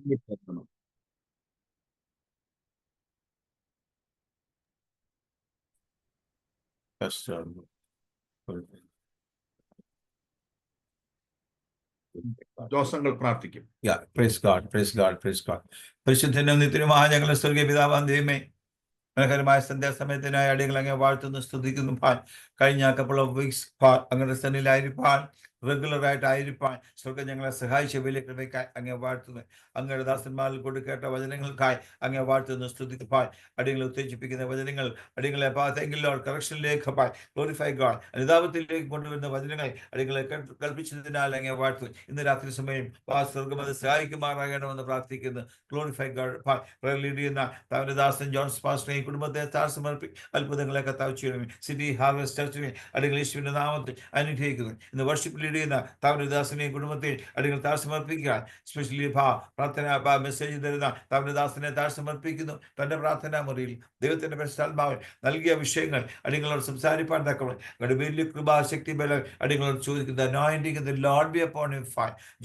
നിർത്തണം. ദിവസങ്ങൾ പ്രാർത്ഥിക്കും. പരിശുദ്ധനും നിത്യനുമായ ഞങ്ങളുടെ സ്വർഗീയ പിതാവാം ദൈവമേ, മനോഹരമായ സന്ധ്യാസമയത്തിനായി അടികൾ അങ്ങ് വാഴ്ത്തുന്നു, സ്തുതിക്കുന്നു. കഴിഞ്ഞ കപ്പിൾ ഓഫ് വീക്സ് അങ്ങയുടെ സന്നിധിയിലായിരിക്കാൻ, റെഗുലറായിട്ട് ആയിരിക്കാൻ സ്വർഗം ഞങ്ങളെ സഹായിച്ച വലിയ കൃപയ്ക്കായി അങ്ങേ വാഴ്ത്തുന്നു. അങ്ങയുടെ ദാസന്മാരിൽ കൊടുക്കേട്ട വചനങ്ങൾക്കായി അങ്ങേ വാഴ്ത്തുന്നു, സ്തുതിക്കുവാൻ. അടികളെ ഉത്തേജിപ്പിക്കുന്ന വചനങ്ങൾ, അടികളെ കറക്ഷനിലേക്ക് ഗ്ലോറിഫൈ ഗോഡ്, അനുതാപത്തിലേക്ക് കൊണ്ടുവരുന്ന വചനങ്ങൾ അടികളെ കൽപ്പിച്ചതിനാൽ അങ്ങേ വാഴ്ത്തുന്നു. ഇന്ന് രാത്രി സമയം സ്വർഗം അത് സഹായിക്കുമാറാകണമെന്ന് പ്രാർത്ഥിക്കുന്നു. Glorify God. ലീഡ് ചെയ്യുന്ന താവിന്റെ ദാസൻ ജോൺസ് പാസ്റ്ററിനെയും കുടുംബത്തെ അത്ഭുതങ്ങളെ കർത്താവ് ചെയ്യണമേ. സിറ്റി ഹാർവസ്റ്റ് ചർച്ചിനെ അടികൾ യേശുവിന്റെ നാമത്തിൽ അനുഗ്രഹിക്കുന്നു. ഇന്ന് വർഷിപ്പ് ലീഡ് ചെയ്യുന്ന താവിന്റെ ദാസനെയും കുടുംബത്തെ അടികൾ സമർപ്പിക്കാൻ, സ്പെഷ്യലി പ്രാർത്ഥന മെസ്സേജ് തരുന്ന താവിന്റെ ദാസനെ സമർപ്പിക്കുന്നു. തന്റെ പ്രാർത്ഥനാ മുറിയിൽ ദൈവത്തിന്റെ പരിശുദ്ധാത്മാവൻ നൽകിയ വിഷയങ്ങൾ അടികളോട് സംസാരിപ്പാൻ തക്കവണ്ണം വലിയ കൃപാശക്തി ബലം അടികളോട് ചോദിക്കുന്നത്. Anointing the Lord B upon him.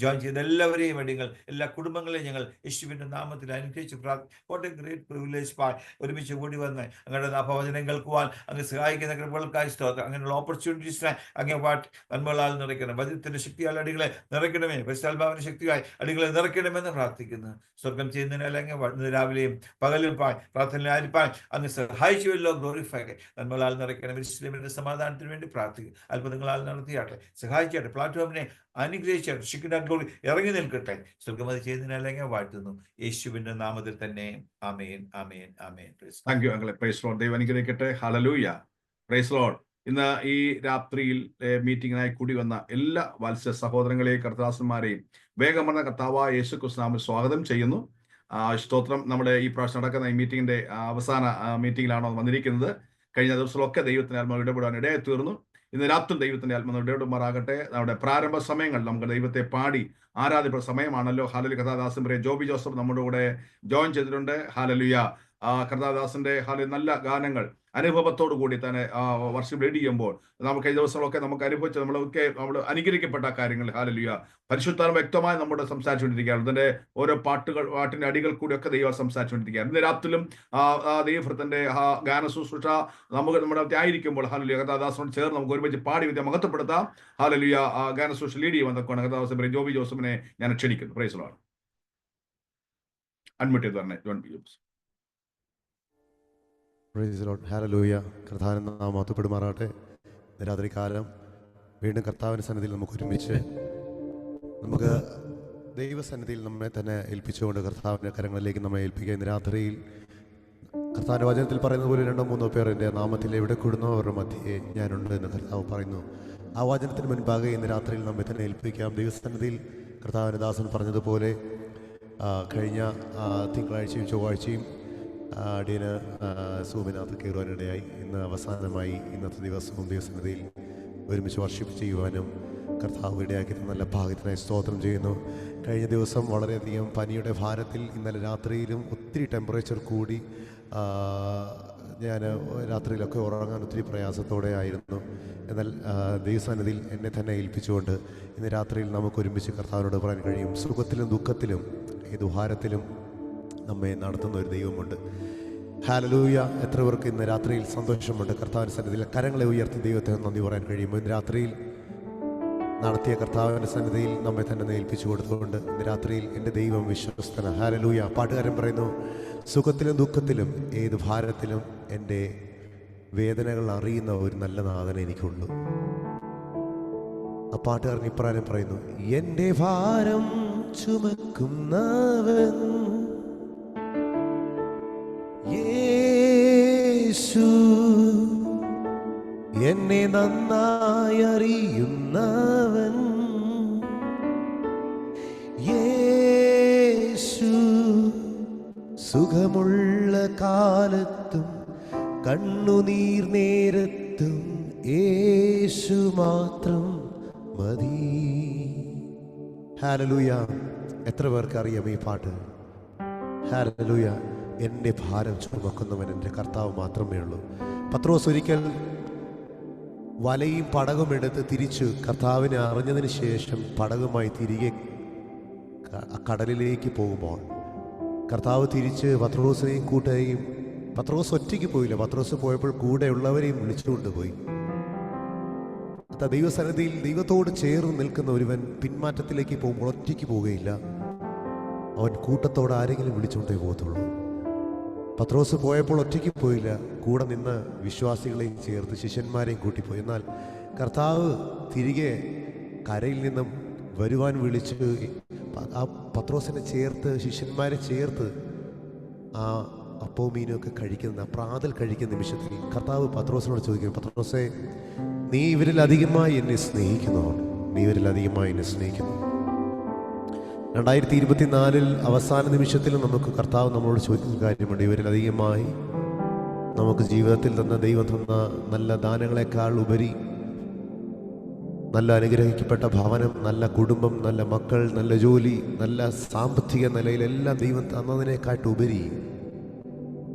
Join ചെയ്ത എല്ലാവരെയും അടികൾ, എല്ലാ കുടുംബങ്ങളെയും ഞങ്ങൾ യേശുവിന്റെ നാമത്തിൽ അനുഗ്രഹിച്ച് വാട്ട് എ ഗ്രേറ്റ് പ്രിവിലേജ്. ഒരുമിച്ച് കൂടി വന്ന് അങ്ങയുടെ നാഭവചനം കേൾക്കുവാൻ അങ്ങ് സഹായിക്കുന്ന കൃപകൾക്കായി സ്തോത്രം. അങ്ങനെയുള്ള ഓപ്പർച്യൂണിറ്റീസിനെ അങ്ങ് നന്മകളാൽ നിറയ്ക്കണം. വചനത്തിന്റെ ശക്തിയാൽ അടികളെ നിറയ്ക്കണമേ. പരിശുദ്ധാത്മാവിന്റെ ശക്തിയായി അടികളെ നിറയ്ക്കണമെന്ന് പ്രാർത്ഥിക്കുന്നു. സ്വർഗം ചെയ്യുന്നതിനാൽ അങ്ങ് രാവിലെയും പകലും പ്രാർത്ഥനയിലായിരിക്കാൻ അങ്ങ് സഹായിച്ചുവല്ലോ. ഗ്ലോറിഫൈ നന്മകളാൽ നിറയ്ക്കണം. യേശുവിന്റെ സമാധാനത്തിന് വേണ്ടി പ്രാർത്ഥിക്കും. അത്ഭുതങ്ങളാൽ നടത്തിയാട്ടെ, സഹായിച്ചാട്ടെ. പ്ലാറ്റ്ഫോമിനെ അനുഗ്രഹിച്ചാട്ടെ. ശിക്കുന്ന ഗ്ലോറി ഇറങ്ങി നിൽക്കട്ടെ. സ്വർഗം അത് ചെയ്യുന്നതിനാൽ അങ്ങ് വാഴ്ത്തുന്നു. യേശുവിന്റെ നാമത്തിൽ തന്നെ. ആമേൻ, ആമേൻ, ആമേൻ. താങ്ക് യു അങ്കിളെ. Praise lord. ദൈവം അനുഗ്രഹിക്കട്ടെ. ഹല്ലേലൂയ. Praise lord. ഇന്ന് ഈ രാത്രിയിൽ മീറ്റിംഗിനായി കൂടി വന്ന എല്ലാ വത്സ സഹോദരങ്ങളെയും കർത്താസന്മാരെയും വേഗം വന്ന കർത്താവായ യേശു ക്രിസ്തു നാമത്തിൽ സ്വാഗതം ചെയ്യുന്നു. സ്തോത്രം. നമ്മുടെ ഈ പ്രാവശ്യം നടക്കുന്ന ഈ മീറ്റിംഗിന്റെ അവസാന മീറ്റിംഗിലാണോ വന്നിരിക്കുന്നത്. കഴിഞ്ഞ ദിവസങ്ങളൊക്കെ ദൈവത്തിന്റെ ആത്മാവ് ഇടപെടാൻ ഇടയായി തീർന്നു. ഇന്ന് രാത്രി ദൈവത്തിന്റെ ആത്മാവ് ഇടപെടുമാറാകട്ടെ. നമ്മുടെ പ്രാരംഭ സമയങ്ങൾ നമുക്ക് ദൈവത്തെ പാടി ആരാധിപ്പ സമയമാണല്ലോ. ഹാലലു. കഥാദാസൻ ജോബി ജോസഫ് നമ്മുടെ കൂടെ ജോയിൻ ചെയ്തിട്ടുണ്ട്. ഹാലലുയ. കർത്താദാസന്റെ നല്ല ഗാനങ്ങൾ അനുഭവത്തോടു കൂടി തന്നെ വർഷം ലീഡ് ചെയ്യുമ്പോൾ നമുക്ക് ഈ ദിവസങ്ങളൊക്കെ നമുക്ക് അനുഭവിച്ച നമ്മൾ അനുഗ്രഹിക്കപ്പെട്ട കാര്യങ്ങൾ. ഹാലലുയ. പരിശുദ്ധാത്മ വ്യക്തമായി നമ്മുടെ സംസാരിച്ചുകൊണ്ടിരിക്കുകയാണ്. അതിന്റെ ഓരോ പാട്ടിന്റെ അടികൾ കൂടിയൊക്കെ ദൈവം സംസാരിച്ചുകൊണ്ടിരിക്കുകയാണ്. ഇന്ന് രാത്രിയിലും ദൈവഭൃത്തന്റെ ഗാന ശുശ്രൂഷ നമ്മുടെ ആയിരിക്കുമ്പോൾ ഹാലലുയ കഥാദാസനോട് ചേർന്ന് നമുക്ക് ഒരുമിച്ച് പാടി വിദ്യ മഹത്വപ്പെടുത്താം. ഹാലലുയ. ഗാന ശുശ്രൂഷ ലീഡ് ചെയ്യുവാൻ കഥാദാസൻ ജോബി ജോസഫിനെ ഞാൻ ക്ഷണിക്കുന്നു. Praise Lord. അഡ്മിറ്റ് ചെയ്ത് തന്നെ John B Joseph. Praise lord. ഹല്ലേലൂയ. കർത്താവിന്റെ നാമം മഹത്വപ്പെടുമാറാകട്ടെ. രാത്രി കാലം വീണ്ടും കർത്താവിന്റെ സന്നിധിയിൽ നമുക്ക് ഒരുമിച്ച് നമുക്ക് ദൈവസന്നിധിയിൽ നമ്മെ തന്നെ ഏൽപ്പിച്ചുകൊണ്ട് കർത്താവിൻ്റെ കരങ്ങളിലേക്ക് നമ്മെ ഏൽപ്പിക്കുക. ഇന്ന് രാത്രിയിൽ കർത്താവിൻ്റെ വചനത്തിൽ പറയുന്നത് പോലെ 2-3 പേർ എൻ്റെ നാമത്തിൽ എവിടെ കൂടുന്നോ അവരുടെ മധ്യേ ഞാനുണ്ട് എന്ന് കർത്താവ് പറയുന്നു. ആ വചനത്തിന് മുൻപാകെ ഇന്ന് രാത്രിയിൽ നമ്മെ തന്നെ ഏൽപ്പിക്കാം. ദൈവസന്നിധിയിൽ കർത്താവിൻ്റെ ദാസൻ പറഞ്ഞതുപോലെ കഴിഞ്ഞ തിങ്കളാഴ്ചയും ചൊവ്വാഴ്ചയും അടിയന് സൂമിനകത്ത് കയറുവാനിടയായി. ഇന്ന് അവസാനമായി ഇന്നത്തെ ദിവസവും ദൈവസന്നിധിയിൽ ഒരുമിച്ച് വർഷിപ്പ് ചെയ്യുവാനും കർത്താവ് ഇടയാക്കി നല്ല ഭാഗ്യത്തിനായി സ്തോത്രം ചെയ്യുന്നു. കഴിഞ്ഞ ദിവസം വളരെയധികം പനിയുടെ ഭാരത്തിൽ ഇന്നലെ രാത്രിയിലും ഒത്തിരി ടെമ്പറേച്ചർ കൂടി ഞാൻ രാത്രിയിലൊക്കെ ഉറങ്ങാൻ ഒത്തിരി പ്രയാസത്തോടെ ആയിരുന്നു. എന്നാൽ ദൈവസന്നിധിയിൽ എന്നെ തന്നെ ഏൽപ്പിച്ചുകൊണ്ട് ഇന്ന് രാത്രിയിൽ നമുക്ക് ഒരുമിച്ച് കർത്താവിനോട് പറയാൻ കഴിയും. സുഖത്തിലും ദുഃഖത്തിലും ഏത് ഭാരത്തിലും നമ്മെ നടത്തുന്ന ഒരു ദൈവമുണ്ട്. ഹല്ലേലൂയ. എത്ര പേർക്ക് ഇന്ന് രാത്രിയിൽ സന്തോഷമുണ്ട്. കർത്താവിൻ്റെ സന്നിധിയിൽ കരങ്ങളെ ഉയർത്തി ദൈവത്തിന് നന്ദി പറയാൻ കഴിയുമ്പോൾ ഇന്ന് രാത്രിയിൽ നടത്തിയ കർത്താവിൻ്റെ സന്നിധിയിൽ നമ്മെ തന്നെ ഏൽപ്പിച്ചു കൊടുത്തുകൊണ്ട് ഇന്ന് രാത്രിയിൽ എൻ്റെ ദൈവം വിശ്വസ്തന. ഹല്ലേലൂയ. പാട്ടുകാരൻ പറയുന്നു, സുഖത്തിലും ദുഃഖത്തിലും ഏത് ഭാരത്തിലും എൻ്റെ വേദനകൾ അറിയുന്ന ഒരു നല്ല നാഥനെ എനിക്കുള്ളൂ. ആ പാട്ടുകാരൻ ഇപ്രായം പറയുന്നു, എൻ്റെ ഭാരം ചുമക്കുന്നവൻ യേശു, എന്നെ നന്നായി അറിയുന്നവൻ യേശു, സുഖമുള്ള കാലത്തും കണ്ണുനീർ നേരത്തും യേശു മാത്രം മതി. ഹല്ലേലൂയ. എത്ര പേർക്ക് അറിയാം ഈ പാട്ട്? ഹല്ലേലൂയ. എൻ്റെ ഭാരം ചുമക്കുന്നവൻ എൻ്റെ കർത്താവ് മാത്രമേ ഉള്ളൂ. പത്രോസ് ഒരിക്കൽ വലയും പടകും എടുത്ത് തിരിച്ചു കർത്താവിനെ അറിഞ്ഞതിന് ശേഷം പടകുമായി തിരികെ ആ കടലിലേക്ക് പോകുമ്പോൾ കർത്താവ് തിരിച്ച് പത്രോസിനെയും കൂട്ടുകയും, പത്രോസ് ഒറ്റയ്ക്ക് പോയില്ല, പത്രോസ് പോയപ്പോൾ കൂടെയുള്ളവരെയും വിളിച്ചുകൊണ്ട് പോയി. ദൈവസന്നിധിയിൽ ദൈവത്തോട് ചേർന്ന് നിൽക്കുന്ന ഒരുവൻ പിന്മാറ്റത്തിലേക്ക് പോകുമ്പോൾ ഒറ്റയ്ക്ക് പോവുകയില്ല, അവൻ കൂട്ടത്തോടെ ആരെങ്കിലും വിളിച്ചുകൊണ്ടേ പോകത്തുള്ളൂ. പത്രോസ് പോയപ്പോൾ ഒറ്റയ്ക്ക് പോയില്ല, കൂടെ നിന്ന് വിശ്വാസികളെയും ചേർത്ത് ശിഷ്യന്മാരെയും കൂട്ടിപ്പോയി. എന്നാൽ കർത്താവ് തിരികെ കരയിൽ നിന്നും വരുവാൻ വിളിച്ച് ആ പത്രോസിനെ ചേർത്ത്, ശിഷ്യന്മാരെ ചേർത്ത് ആ അപ്പവും മീനും ഒക്കെ കഴിക്കുന്ന, പ്രാതൽ കഴിക്കുന്ന നിമിഷത്തിൽ കർത്താവ് പത്രോസിനോട് ചോദിക്കുന്നു, പത്രോസേ, നീ ഇവരിൽ അധികമായി എന്നെ സ്നേഹിക്കുന്നു, നീ ഇവരിൽ അധികമായി എന്നെ സ്നേഹിക്കുന്നു. 2024 അവസാന നിമിഷത്തിലും നമുക്ക് കർത്താവ് നമ്മളോട് ചോദിക്കുന്ന കാര്യമുണ്ട്. ഇവരിൽ അധികമായി നമുക്ക് ജീവിതത്തിൽ തന്ന ദൈവം തന്ന നല്ല ദാനങ്ങളെക്കാൾ ഉപരി നല്ല അനുഗ്രഹിക്കപ്പെട്ട ഭവനം, നല്ല കുടുംബം, നല്ല മക്കൾ, നല്ല ജോലി, നല്ല സാമ്പത്തിക നിലയിലെല്ലാം ദൈവം തന്നതിനേക്കാട്ട് ഉപരി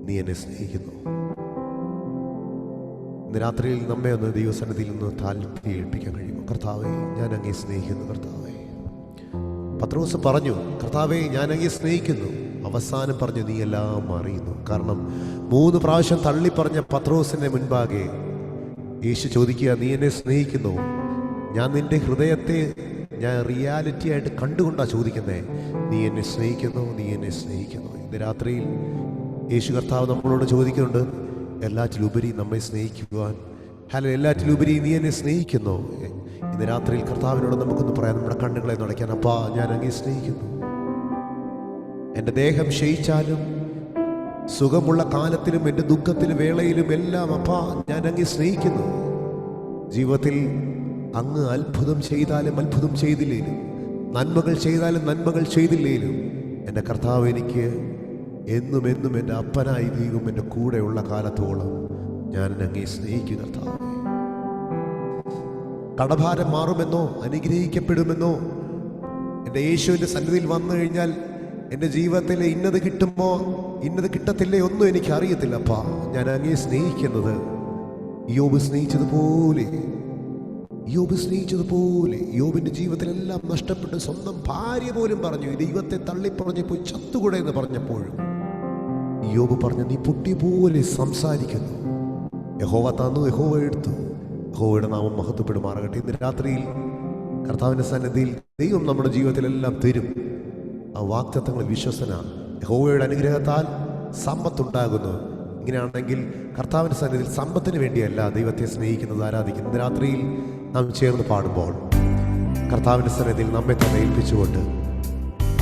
നീ എന്നെ സ്നേഹിക്കുന്നു. ഇന്ന് രാത്രിയിൽ നമ്മെ ഒന്ന് ദൈവസന്നിധിയിൽ നിന്ന് താല്പര്യം ഏൽപ്പിക്കാൻ കഴിയുമോ? കർത്താവേ, ഞാൻ അങ്ങേ സ്നേഹിക്കുന്നു. കർത്താവേ, പത്രോസ് പറഞ്ഞു, കർത്താവേ, ഞാൻ അങ്ങേ സ്നേഹിക്കുന്നു. അവസാനം പറഞ്ഞു, നീ എല്ലാം അറിയുന്നു. കാരണം 3 പ്രാവശ്യം തള്ളി പറഞ്ഞ പത്രോസിന്റെ മുൻപാകെ യേശു ചോദിക്കുക, നീ എന്നെ സ്നേഹിക്കുന്നു? ഞാൻ നിന്റെ ഹൃദയത്തെ ഞാൻ റിയാലിറ്റി ആയിട്ട് കണ്ടുകൊണ്ടാണ് ചോദിക്കുന്നേ, നീ എന്നെ സ്നേഹിക്കുന്നു, നീ എന്നെ സ്നേഹിക്കുന്നു. ഇന്ന് രാത്രിയിൽ യേശു കർത്താവ് നമ്മളോട് ചോദിക്കുന്നുണ്ട്, എല്ലാറ്റിലുപരി നമ്മെ സ്നേഹിക്കുവാൻ, എല്ലാറ്റിലുപരി നീ എന്നെ സ്നേഹിക്കുന്നു. ഇന്ന് രാത്രിയിൽ കർത്താവിനോട് നമുക്കൊന്ന് പറയാം, നമ്മുടെ കണ്ണുകളെ നടക്കാൻ, അപ്പാ, ഞാൻ അങ്ങേ സ്നേഹിക്കുന്നു. എൻ്റെ ദേഹം ക്ഷയിച്ചാലും, സുഖമുള്ള കാലത്തിലും, എൻ്റെ ദുഃഖത്തിലും വേളയിലും എല്ലാം, അപ്പാ, ഞാൻ അങ്ങേ സ്നേഹിക്കുന്നു. ജീവിതത്തിൽ അങ്ങ് അത്ഭുതം ചെയ്താലും അത്ഭുതം ചെയ്തില്ലേലും, നന്മകൾ ചെയ്താലും നന്മകൾ ചെയ്തില്ലേലും, എൻ്റെ കർത്താവ് എനിക്ക് എന്നും എന്നും എൻ്റെ അപ്പനായി ദൈവം എൻ്റെ കൂടെയുള്ള കാലത്തോളം ഞാൻ അങ്ങേ സ്നേഹിക്കും. കർത്താവ്, കടഭാരം മാറുമെന്നോ അനുഗ്രഹിക്കപ്പെടുമെന്നോ, എൻ്റെ യേശുവിൻ്റെ സന്നിധിയിൽ വന്നു കഴിഞ്ഞാൽ എൻ്റെ ജീവിതത്തിൽ ഇന്നത് കിട്ടുമോ ഇന്നത് കിട്ടത്തില്ലേ ഒന്നും എനിക്ക് അറിയത്തില്ല. അപ്പാ, ഞാൻ അങ്ങേ സ്നേഹിക്കുന്നത് യോബ് സ്നേഹിച്ചതുപോലെ, യോബിൻ്റെ ജീവിതത്തിലെല്ലാം നഷ്ടപ്പെട്ട് സ്വന്തം ഭാര്യ പോലും പറഞ്ഞു, ദൈവത്തെ തള്ളിപ്പറഞ്ഞ് പോയി ചത്തുകൂടെ എന്ന് പറഞ്ഞപ്പോഴും യോബ് പറഞ്ഞു, നീ പൊട്ടി പോലെ സംസാരിക്കുന്നു. യഹോവ തന്നു, യഹോവ എടുത്തു. യഹോവയുടെ നാമം മഹത്വപ്പെടുമാറാകട്ടെ. ഇന്ന് രാത്രിയിൽ കർത്താവിൻ്റെ സന്നിധിയിൽ ദൈവം നമ്മുടെ ജീവിതത്തിലെല്ലാം തരും. ആ വാഗ്ദത്തങ്ങൾ വിശ്വസനാണ്. യഹോവയുടെ അനുഗ്രഹത്താൽ സമ്പത്തുണ്ടാകുന്നു. ഇങ്ങനെയാണെങ്കിൽ കർത്താവിൻ്റെ സന്നിധിയിൽ സമ്പത്തിന് വേണ്ടിയല്ല ദൈവത്തെ സ്നേഹിക്കുന്നത്, ആരാധിക്കുന്നത്. ഇന്ന് രാത്രിയിൽ നാം ചേർന്ന് പാടുമ്പോൾ കർത്താവിൻ്റെ സന്നിധിയിൽ നമ്മെ തന്നെ ഏൽപ്പിച്ചുകൊണ്ട്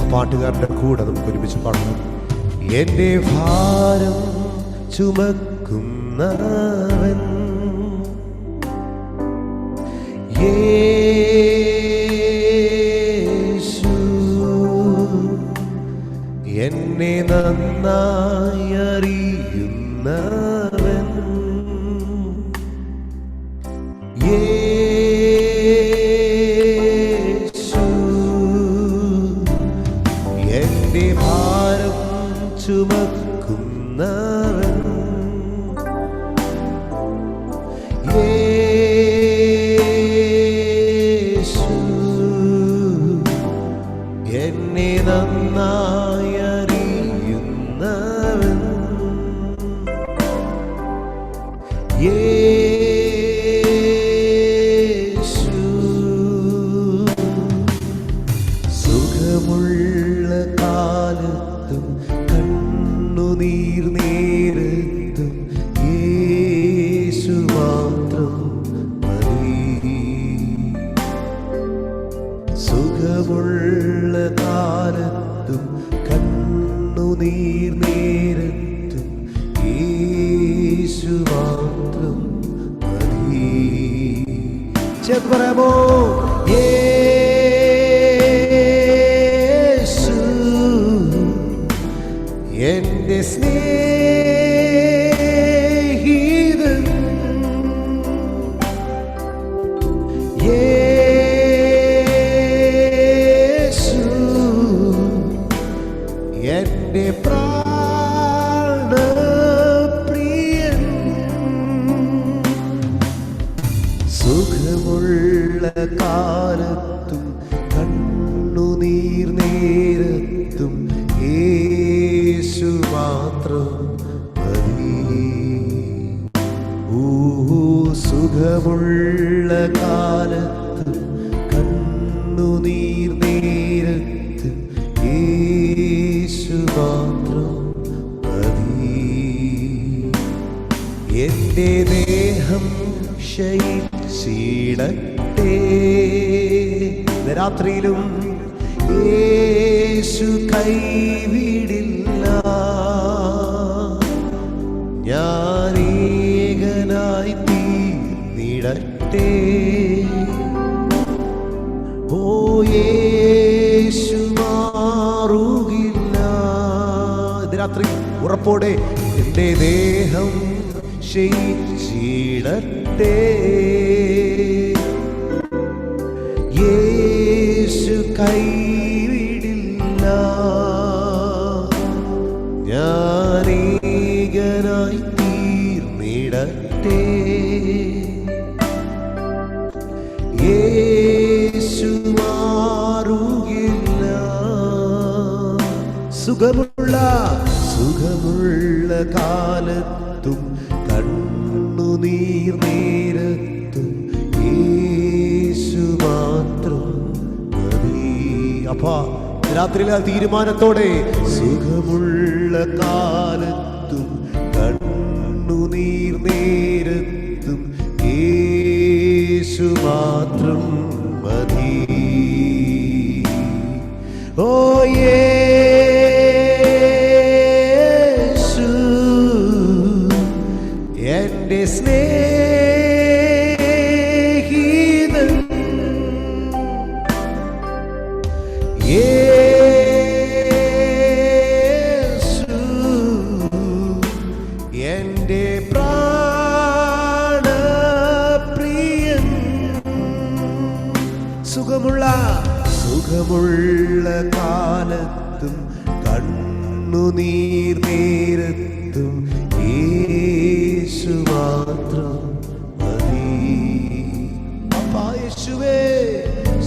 ആ പാട്ടുകാരുടെ കൂടെ നമുക്ക് ഒരുമിച്ച് പാടണം. എൻ്റെ ഭാരം ചുമക്കുന്നവൻ യേശു, എന്നെ നന്നായി അറിയുന്നവൻ യേശു, എൻ്റെ ഭാരം ചുമക്കുന്നവൻ യേശു, എന്നെ നന്നായി അറിയുന്നവൻ യേശു, സുഖമുള്ള കാലത്തും കണ്ണുനീർ നേരത്തും യേശു മാത്രം മതി. സുഖമുള്ള കാലത്തും കണ്ണുനീർ നേരത്തും യേശു മാത്രം മതി. ചേർത്ത് പറയാമോ? യേശു എൻ്റെ സ്നേഹം മാത്രം മതി. സുഖമുള്ള കാലത്ത് കണ്ണുനീർ നേരത്ത് യേശു മാത്രം മതി. എന്റെ ദേഹം ക്ഷയിച്ചിടട്ടെ, രാത്രിയിലും യേശു കൈവിടില്ല. ഞാൻ ഏകനായി തീർന്നിടട്ടെ, ഓ യേശു മാറുകില്ല. ഇത് രാത്രി ഉറപ്പോടെ എന്റെ ദേഹം ക്ഷയിച്ചിടട്ടെ, യേശു കൈവിടില്ല. ഞാൻ ഏകനായി തീർന്നിടട്ടെ, യേശു മാറുകില്ല. സുഖമുള്ള കാലത്തും കണ്ണുനീർ നേരത്തും യേശു മാത്രം മതി. അപ്പാ രാത്രിയിലെ തീരുമാനത്തോടെ സുഖമുള്ള കാലത്തും കണ്ണുനീർ നേരത്തും യേശു മാത്രം മതി. ഓ യേശു എന്റെ സ്നേഹിതൻ, യേശു എന്റെ പ്രാണപ്രിയൻ. സുഖമുള്ള കാലത്തും കണ്ണുനീർ നേരത്തും യേശു മാത്രം മതി. അപ്പാ യേശുവേ,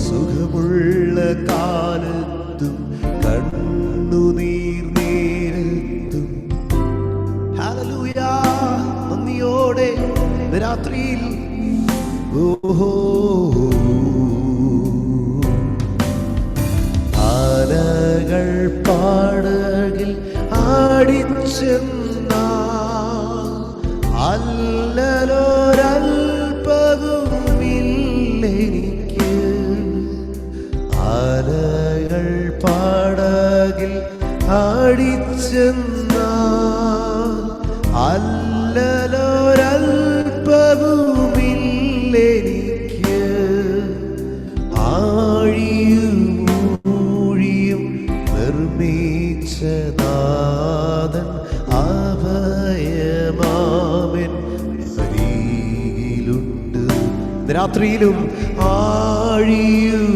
സുഖമുള്ള കാലത്തും കണ്ണുനീർ നേരത്തും. ഹല്ലേലൂയ. നന്ദിയോടെ രാത്രിയിൽ ഓഹോ ആനകൾ പാടകിൽ ആടിച്ചെന്നാ അല്ലലോരൽപകുമില്ലെനിക്ക്. ആനകൾ പാടകിൽ ആടിച്ചെന്നാ അല്ലലോരൽപകുമില്ലെനിക്ക്. ആഴിയും ൂഴിയും നിർമ്മിച്ചനാഥൻ അഭയമാമൻ അരികിലുണ്ട്. രാത്രിയിലും ആഴിയും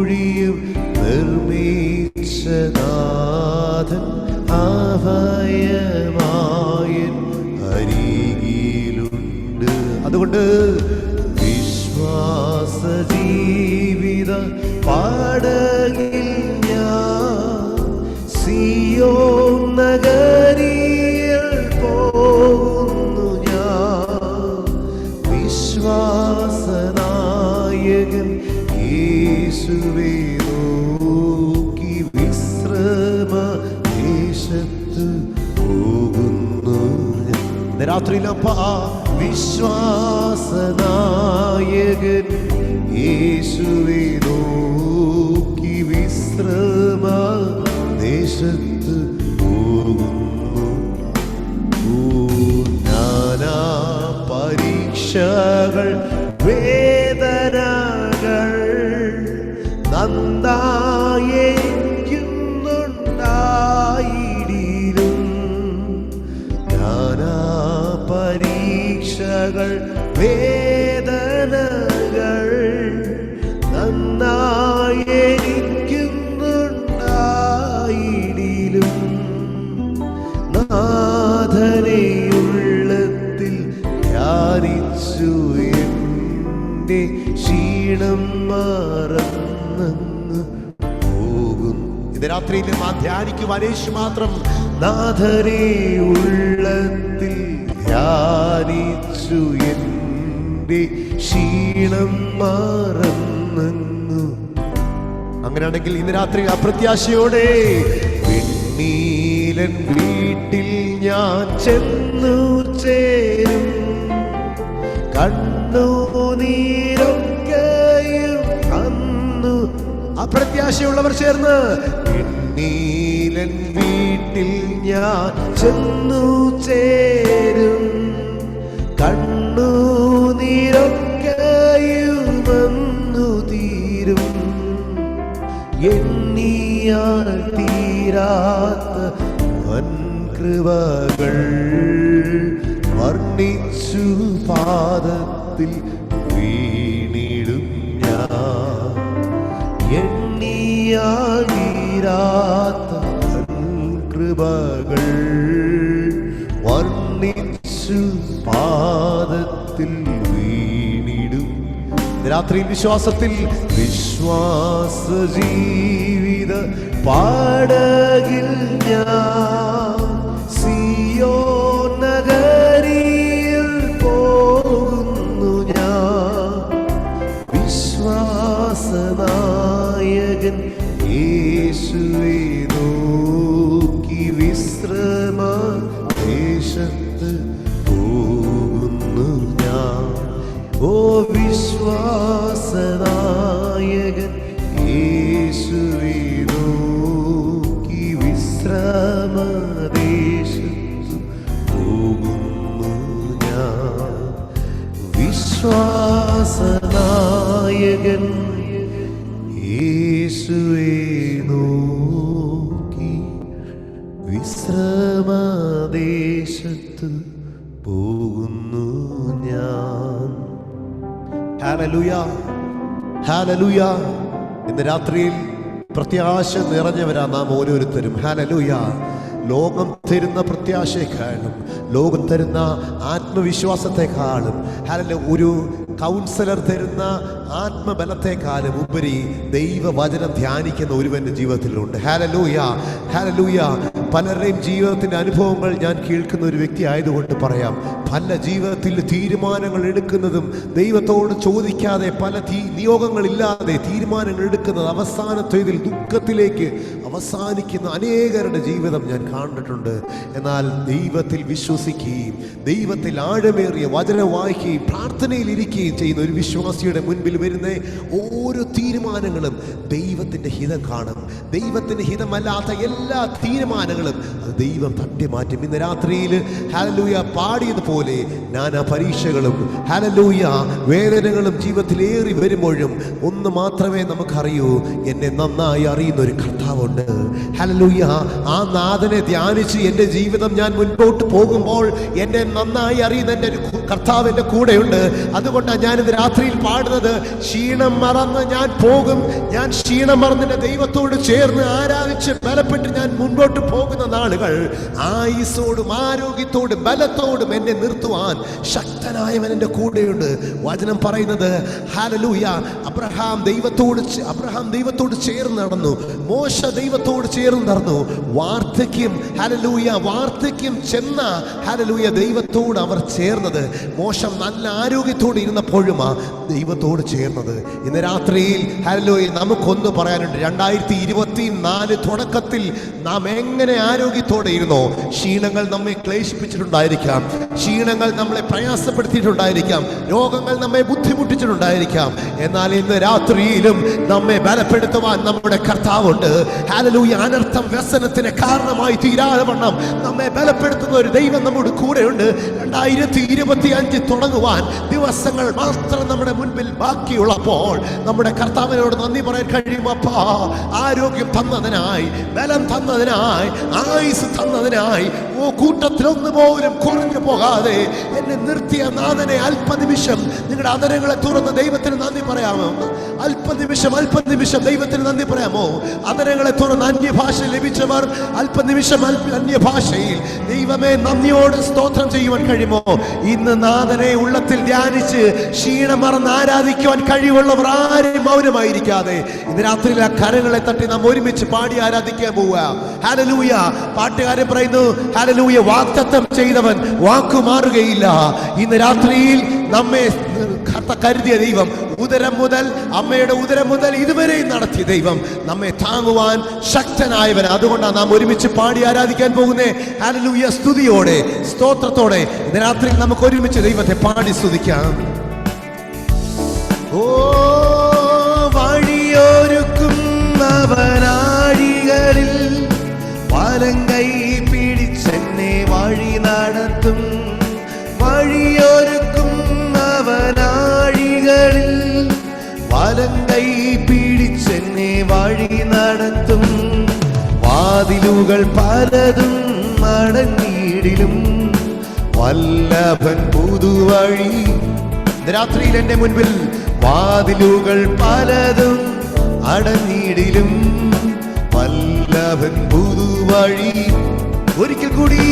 ൂഴിയും നിർമ്മിച്ചനാഥൻ അഭയമായൻ അരികിലുണ്ട്. അതുകൊണ്ട് വിശ്വാസ ജീവിത പാടകിൽ ഞാൻ സിയോൻ നഗരിയിൽ പോകുന്നു. ഞാൻ വിശ്വാസനായകൻ യേശുവേ നോക്കി വിശ്രമ ദേശത്ത് പോകുന്നു. രാത്രിയിലപ്പാ വിശ്വാസനായകൻ യേശുവേ നോക്കി വിശ്രമ ദേശത്ത് പോകുന്നു. നാനാ പരീക്ഷകൾ വേദനകൾ നന്നായിരിക്കുന്നുണ്ടായിടിലും, നാനാ പരീക്ഷകൾ വേദനകൾ നന്നായിരിക്കുന്നുണ്ടായിടിലും രാത്രിയിൽ ധ്യാനിക്കുവാൻ യേശു മാത്രം. നാഥനെ ഉള്ളത്തിൽ ധ്യാനിച്ചു എൻ്റെ ക്ഷീണം മറന്നു. അങ്ങനെയാണെങ്കിൽ ഇന്ന് രാത്രി അപ്രത്യാശയോടെ വെണ്ണീലൻ വീട്ടിൽ ഞാൻ ചെന്നു ചേരും. കണ്ണുനീരൊക്കെയും അന്നു അപ്രത്യാശയുള്ളവർ ചേർന്ന് വെണ്ണീലൻ വീട്ടിൽ ഞാൻ ചെന്നു ചേരും. കണ്ണുനീരൊക്കെയും അന്നു തീരും. എണ്ണിയാൽ തീരാത്ത വൻകൃപകൾ വർണ്ണിച്ചു പാദത്തിൽ വീണിടും ഞാൻ. എണ്ണിയാൽ തീരാത്ത വൻകൃപകൾ വർണ്ണിച്ചു പാദത്തിൽ വീണിടും. രാത്രി വിശ്വാസത്തിൽ വിശ്വാസ ജീവിത പാടകിൽ ഞാൻ സിയോൻ നഗരിയിൽ പോകുന്നു ഞാൻ. വിശ്വാസനായകൻ യേശുവേ നോക്കി വിശ്രമ ദേശത്ത് പോകുന്നു ഞാൻ. ഓ വിശ്വാസനായകൻ യേശുവേ നോക്കി വിശ്രമദേശത്ത് പോകുന്നു ഞാൻ. വിശ്വാസനായകൻ യേശുവേ നോക്കി വിശ്രമദേശത്ത് പോകുന്നു ഞാൻ. ഹല്ലേലൂയ, ഹല്ലേലൂയ. ഇന്ന് രാത്രിയിൽ പ്രത്യാശ നിറഞ്ഞവരാ നാം ഓരോരുത്തരും. ഹല്ലേലൂയ. ലോകം തരുന്ന പ്രത്യാശയെക്കാളും ലോകം തരുന്ന ആത്മവിശ്വാസത്തെക്കാളും ഒരു കൗൺസിലർ തരുന്ന ആത്മബലത്തെക്കാളും ഉപരി ദൈവവചനം ധ്യാനിക്കുന്ന ഒരുവന്റെ ജീവിതത്തിലുണ്ട്. Hallelujah, hallelujah. പലരുടെയും ജീവിതത്തിന്റെ അനുഭവങ്ങൾ ഞാൻ കേൾക്കുന്ന ഒരു വ്യക്തി ആയതുകൊണ്ട് പറയാം. പല ജീവിതത്തിൽ തീരുമാനങ്ങൾ എടുക്കുന്നതും ദൈവത്തോട് ചോദിക്കാതെ, പല നിയോഗങ്ങളില്ലാതെ തീരുമാനങ്ങൾ എടുക്കുന്നത് അവസാനത്തേതിൽ ദുഃഖത്തിലേക്ക് അവസാനിക്കുന്ന അനേകരുടെ ജീവിതം ഞാൻ കണ്ടിട്ടുണ്ട്. എന്നാൽ ദൈവത്തിൽ വിശ്വസിക്കുകയും ദൈവത്തിൽ ആഴമേറിയ വചനം വായിക്കുകയും പ്രാർത്ഥനയിൽ ഇരിക്കുകയും ചെയ്യുന്ന ഒരു വിശ്വാസിയുടെ മുൻപിൽ വരുന്ന ഓരോ തീരുമാനങ്ങളും ദൈവത്തിൻ്റെ ഹിതം കാണും. ദൈവത്തിൻ്റെ ഹിതമല്ലാത്ത എല്ലാ തീരുമാനങ്ങളും അത് ദൈവം തട്ടിമാറ്റും. ഇന്ന് രാത്രിയിൽ ഹല്ലേലൂയ പാടിയതുപോലെ നാനാ പരീക്ഷകളും ഹല്ലേലൂയ വേദനകളും ജീവിതത്തിലേറി വരുമ്പോഴും ഒന്ന് മാത്രമേ നമുക്കറിയൂ, എന്നെ നന്നായി അറിയുന്ന ഒരു കർത്താവുണ്ട്. ഹല്ലേലൂയ. ആ നാഥനെ ധ്യാനിച്ച് എൻ്റെ ജീവിതം ഞാൻ മുൻപോട്ട് പോകുമ്പോൾ എന്നെ നന്നായി അറിയുന്ന എൻ്റെ ഒരു കർത്താവ് എൻ്റെ കൂടെയുണ്ട്. അതുകൊണ്ടാണ് ഞാനിത് രാത്രിയിൽ പാടുന്നത്. ക്ഷീണം മറന്ന് ഞാൻ പോകും, ഞാൻ ക്ഷീണം മറന്ന് എൻ്റെ ദൈവത്തോട് ചേർന്ന് ആരാധിച്ച് ബലപ്പെട്ട് ഞാൻ മുൻപോട്ട് പോകുന്ന നാളുകൾ ആയുസ്സോടും ആരോഗ്യത്തോടും ബലത്തോടും എന്നെ നിർത്തുവാൻ ശക്തനായവൻ എൻ്റെ കൂടെയുണ്ട്. വചനം പറയുന്നത് ഹല്ലേലൂയ, അബ്രഹാം ദൈവത്തോട് ചേർന്ന് നടന്നു, മോശ ദൈവത്തോട് ചേർന്ന് നടന്നു. വാർദ്ധക്യം ഹല്ലേലൂയ വാർദ്ധക്യം ചെന്ന ഹല്ലേലൂയ ദൈവത്തോട് അവർ ചേർന്നത്. മോശം നല്ല ആരോഗ്യത്തോടെ ഇരുന്നപ്പോഴുമാ ദൈവത്തോട് ചേർന്നത്. ഇന്ന് രാത്രിയിൽ ഹല്ലേലൂയ നമുക്കൊന്ന് പറയാനുണ്ട്. 2024 തുടക്കത്തിൽ നാം എങ്ങനെ ആരോഗ്യത്തോടെ ഇരുന്നോ? ക്ഷീണങ്ങൾ നമ്മെ ക്ലേശിപ്പിച്ചിട്ടുണ്ടായിരിക്കാം, ക്ഷീണങ്ങൾ നമ്മളെ പ്രയാസപ്പെടുത്തിയിട്ടുണ്ടായിരിക്കാം, രോഗങ്ങൾ നമ്മെ ബുദ്ധിമുട്ടിച്ചിട്ടുണ്ടായിരിക്കാം. എന്നാൽ ഇന്ന് രാത്രിയിലും നമ്മെ ബലപ്പെടുത്തുവാൻ നമ്മുടെ കർത്താവുണ്ട്. ഹല്ലേലൂയ. അനർത്ഥം വ്യസനത്തിന് കാരണമായി തീരാതെ വണ്ണം നമ്മെ ബലപ്പെടുത്തുന്ന ഒരു ദൈവം നമ്മുടെ കൂടെയുണ്ട്. 2025 തുടങ്ങുവാൻ ദിവസങ്ങൾ മാത്രം നമ്മുടെ മുൻപിൽ ബാക്കിയുള്ളപ്പോൾ നമ്മുടെ കർത്താവിനോട് നന്ദി പറയാൻ കഴിയും. അപ്പാ, ആരോഗ്യം തന്നതിനായി, ബലം തന്നതിനായി, ആയുസ് തന്നതിനായി, ഓ കൂട്ടത്തിൽ ഒന്നുപോലും കുറഞ്ഞു പോകാതെ എന്നെ നിർത്തിയ നാഥനെ അല്പനിമിഷം നിങ്ങളുടെ അതരങ്ങളെ തുറന്ന് ദൈവത്തിന് നന്ദി പറയാമോ? അല്പനിമിഷം ദൈവത്തിന് നന്ദി പറയാമോ? അതരങ്ങളെ തുറന്ന് അന്യഭാഷ ലഭിച്ചവർ അല്പനിമിഷം അന്യഭാഷയിൽ ദൈവമേ നന്ദിയോട് സ്തോത്രം ചെയ്യുവാൻ കഴിയുമോ? ഇന്ന് നാഥനെ ഉള്ളത്തിൽ ധ്യാനിച്ച് ക്ഷീണം മറന്ന് ആരാധിക്കുവാൻ കഴിവുള്ളവർ ആരും മൗനമായിരിക്കാതെ ഇന്ന് രാത്രിയിൽ ആ കരങ്ങളെ തട്ടി നാം ഒരുമിച്ച് പാടി ആരാധിക്കാൻ പോവുക. ഹല്ലേലൂയ. പാട്ടുകാരൻ പറയുന്നു, ഹല്ലേലൂയ, വാഗ്ദത്തം ചെയ്തവൻ വാക്കു മാറുകയില്ല. ഇന്ന് രാത്രിയിൽ നമ്മെ കരുതിയ ദൈവം, ഉദരം മുതൽ അമ്മയുടെ ഉദരം മുതൽ ഇതുവരെ നടത്തിയ ദൈവം നമ്മെ താങ്ങുവാൻ ശക്തനായവൻ. അതുകൊണ്ടാണ് നാം ഒരുമിച്ച് പാടി ആരാധിക്കാൻ പോകുന്നേ. ഹല്ലേലൂയ. സ്തുതിയോടെ സ്തോത്രത്തോടെ ഇന്ന് രാത്രി നമുക്ക് ഒരുമിച്ച് ദൈവത്തെ പാടി സ്തുതിക്കാം. ഓ വഴിയൊരുക്കുന്നവനാഴികളിൽ വലങ്കൈ പിടിച്ചെന്നെ വഴി നടത്തും. വഴിയൊരുക്കുന്നവനാഴികളിൽ വലങ്കൈ പിടിച്ചെന്നെ വഴി നടത്തും. വാതിലുകൾ പലതും അടഞ്ഞിടിലും വല്ലഭൻ പുതുവഴി. രാത്രിയിൽ എന്റെ മുൻപിൽ വാതിലുകൾ പലതും അടഞ്ഞിടിലും വല്ലഭൻ പുതുവഴി. ഒരിക്കൽ കൂടി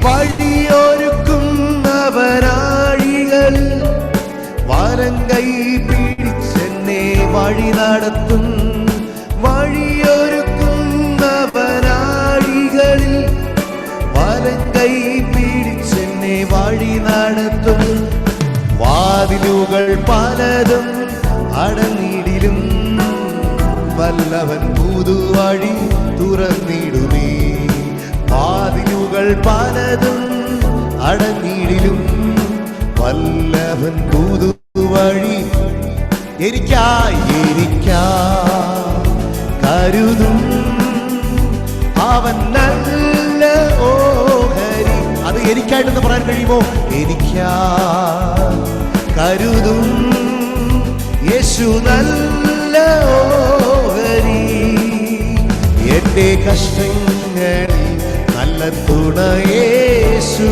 വഴിയൊരുക്കുന്നവനാഴികൾ വലങ്കൈ പിടിച്ചെന്നെ വഴി നടത്തും. വഴിയൊരുക്കുന്നവനാഴികളിൽ വലങ്കൈ പിടിച്ചെന്നെ വഴി നടത്തും. വാതിലുകൾ പലതും അടഞ്ഞിടിലും വല്ലവൻ പുതുവഴി തുറന്നിടുമേ. വാതിലുകൾ പലതും അടഞ്ഞിടിലും വല്ലവൻ പുതുവഴി എനിക്കായി കരുതും. അവൻ നല്ല ഓഹരി. അത് എനിക്കായിട്ടെന്ന് പറയാൻ കഴിയുമോ? കരുതും യേശു നല്ല ഓഹരി. എന്റെ കഷ്ടങ്ങളിൽ നല്ല തുണ യേശു.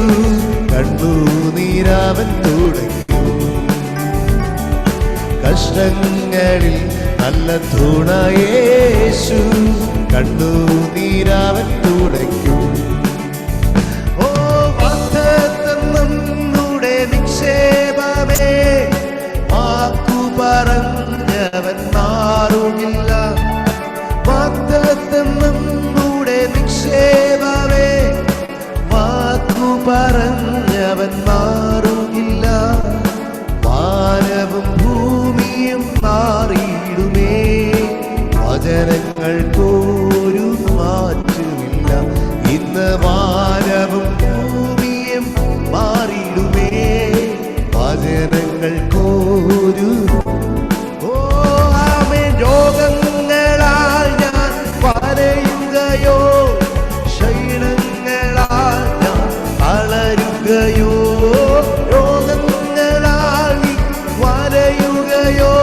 കണ്ണുനീരവൻ തുടയ്ക്കും. കഷ്ടങ്ങളിൽ നല്ല തുണ യേശു. കണ്ണുനീരവൻ തുടയ്ക്കും. ഓ വാഗ്ദത്തം നമ്മുടെ നിക്ഷേപമേ. വാക്കു പറഞ്ഞവൻ മാറുകില്ല. വാഗ്ദത്തം നമ്മുടെ നിക്ഷേപമേ. വാക്കു പറഞ്ഞവൻ മാറുകില്ല. വാനവും ഭൂമിയും മാറിയിടുമേ. വചനങ്ങൾക്കൊരു മാറ്റമില്ല. ഇന്ന് വാനവും ഭൂമിയും മാറിയിടുമേ. വചനങ്ങൾക്കൊരു രോഗങ്ങളാൽ ഞാൻ വരയുകയോ ക്ഷീണങ്ങളാൽ ഞാൻ തളരുകയോ. രോഗങ്ങളാൽ നീ വരയുകയോ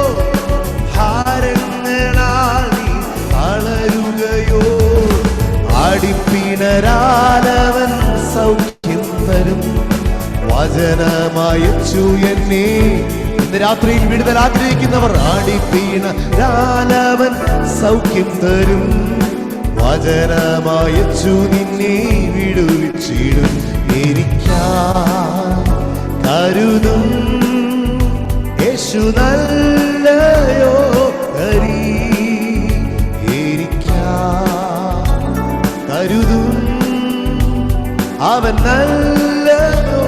ഭാരങ്ങളാൽ നീ തളരുകയോ. അടിപ്പിണരാലവൻ സൗഖ്യം തരും. വചനമയച്ചു എന്നെ. ഇന്ന് രാത്രിയിൽ വിടുതൽ ആഗ്രഹിക്കുന്നവർ അടിപ്പിണരാലവൻ സൗഖ്യം തരും. വചനമയച്ചു നിന്നെ വിടുവിച്ചിടും. കരുതും യേശു നല്ലയോ ഹരി. കരുതും അവൻ നല്ലയോ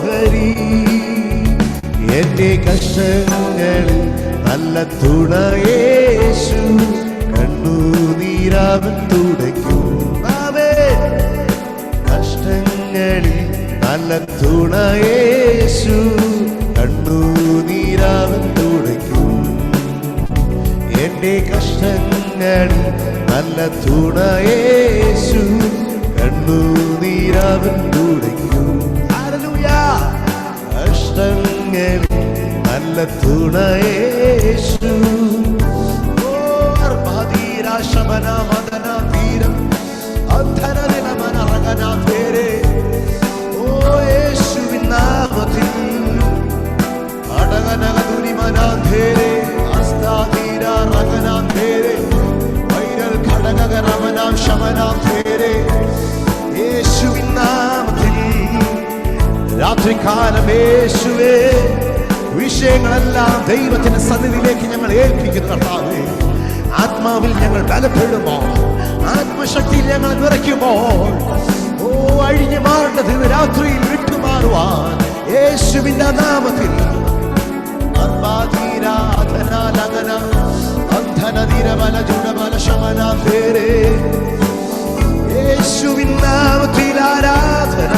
ഹരി. എന്റെ കഷ്ടങ്ങളിൽ നല്ല തുണ യേശു. കണ്ണുനീരവൻ തുടയ്ക്കും. കഷ്ടങ്ങളിൽ നല്ല തുണ യേശു. കണ്ണുനീരവൻ തുടയ്ക്കും. എന്റെ കഷ്ടങ്ങളിൽ നല്ല തുണ യേശു. കണ്ണുനീരവൻ തുടയ്ക്കും. കഷ്ടങ്ങളിൽ നല്ല തുണ യേശു. യേശുവിൻ നാമത്തിൽ അടകനകതുരിമനാന്ധേരെ അസ്താധീര റഗനാന്ധേരെ വൈരൽ ഘടക യേശുവിൻ നാമത്തിൽ രാത്രികാലം യേശുവേ വിഷയങ്ങളെല്ലാം ദൈവത്തിന്റെ സന്നിധിയിലേക്ക് ഞങ്ങൾ ഏൽപ്പിക്കുന്നു കർത്താവേ. ആത്മാവിൽ ഞങ്ങൾ ബലപ്പെടുമോ, ആത്മശക്തിയിൽ ഞങ്ങൾ നിറയ്ക്കുമ്പോൾ അഴിഞ്ഞു മാറേണ്ടത് രാത്രിയിൽ വിട്ടുമാറുവാൻ യേശുവിന്റെ നാമത്തിൽ യേശുവിൻ നാമത്തിൽ ആരാധന.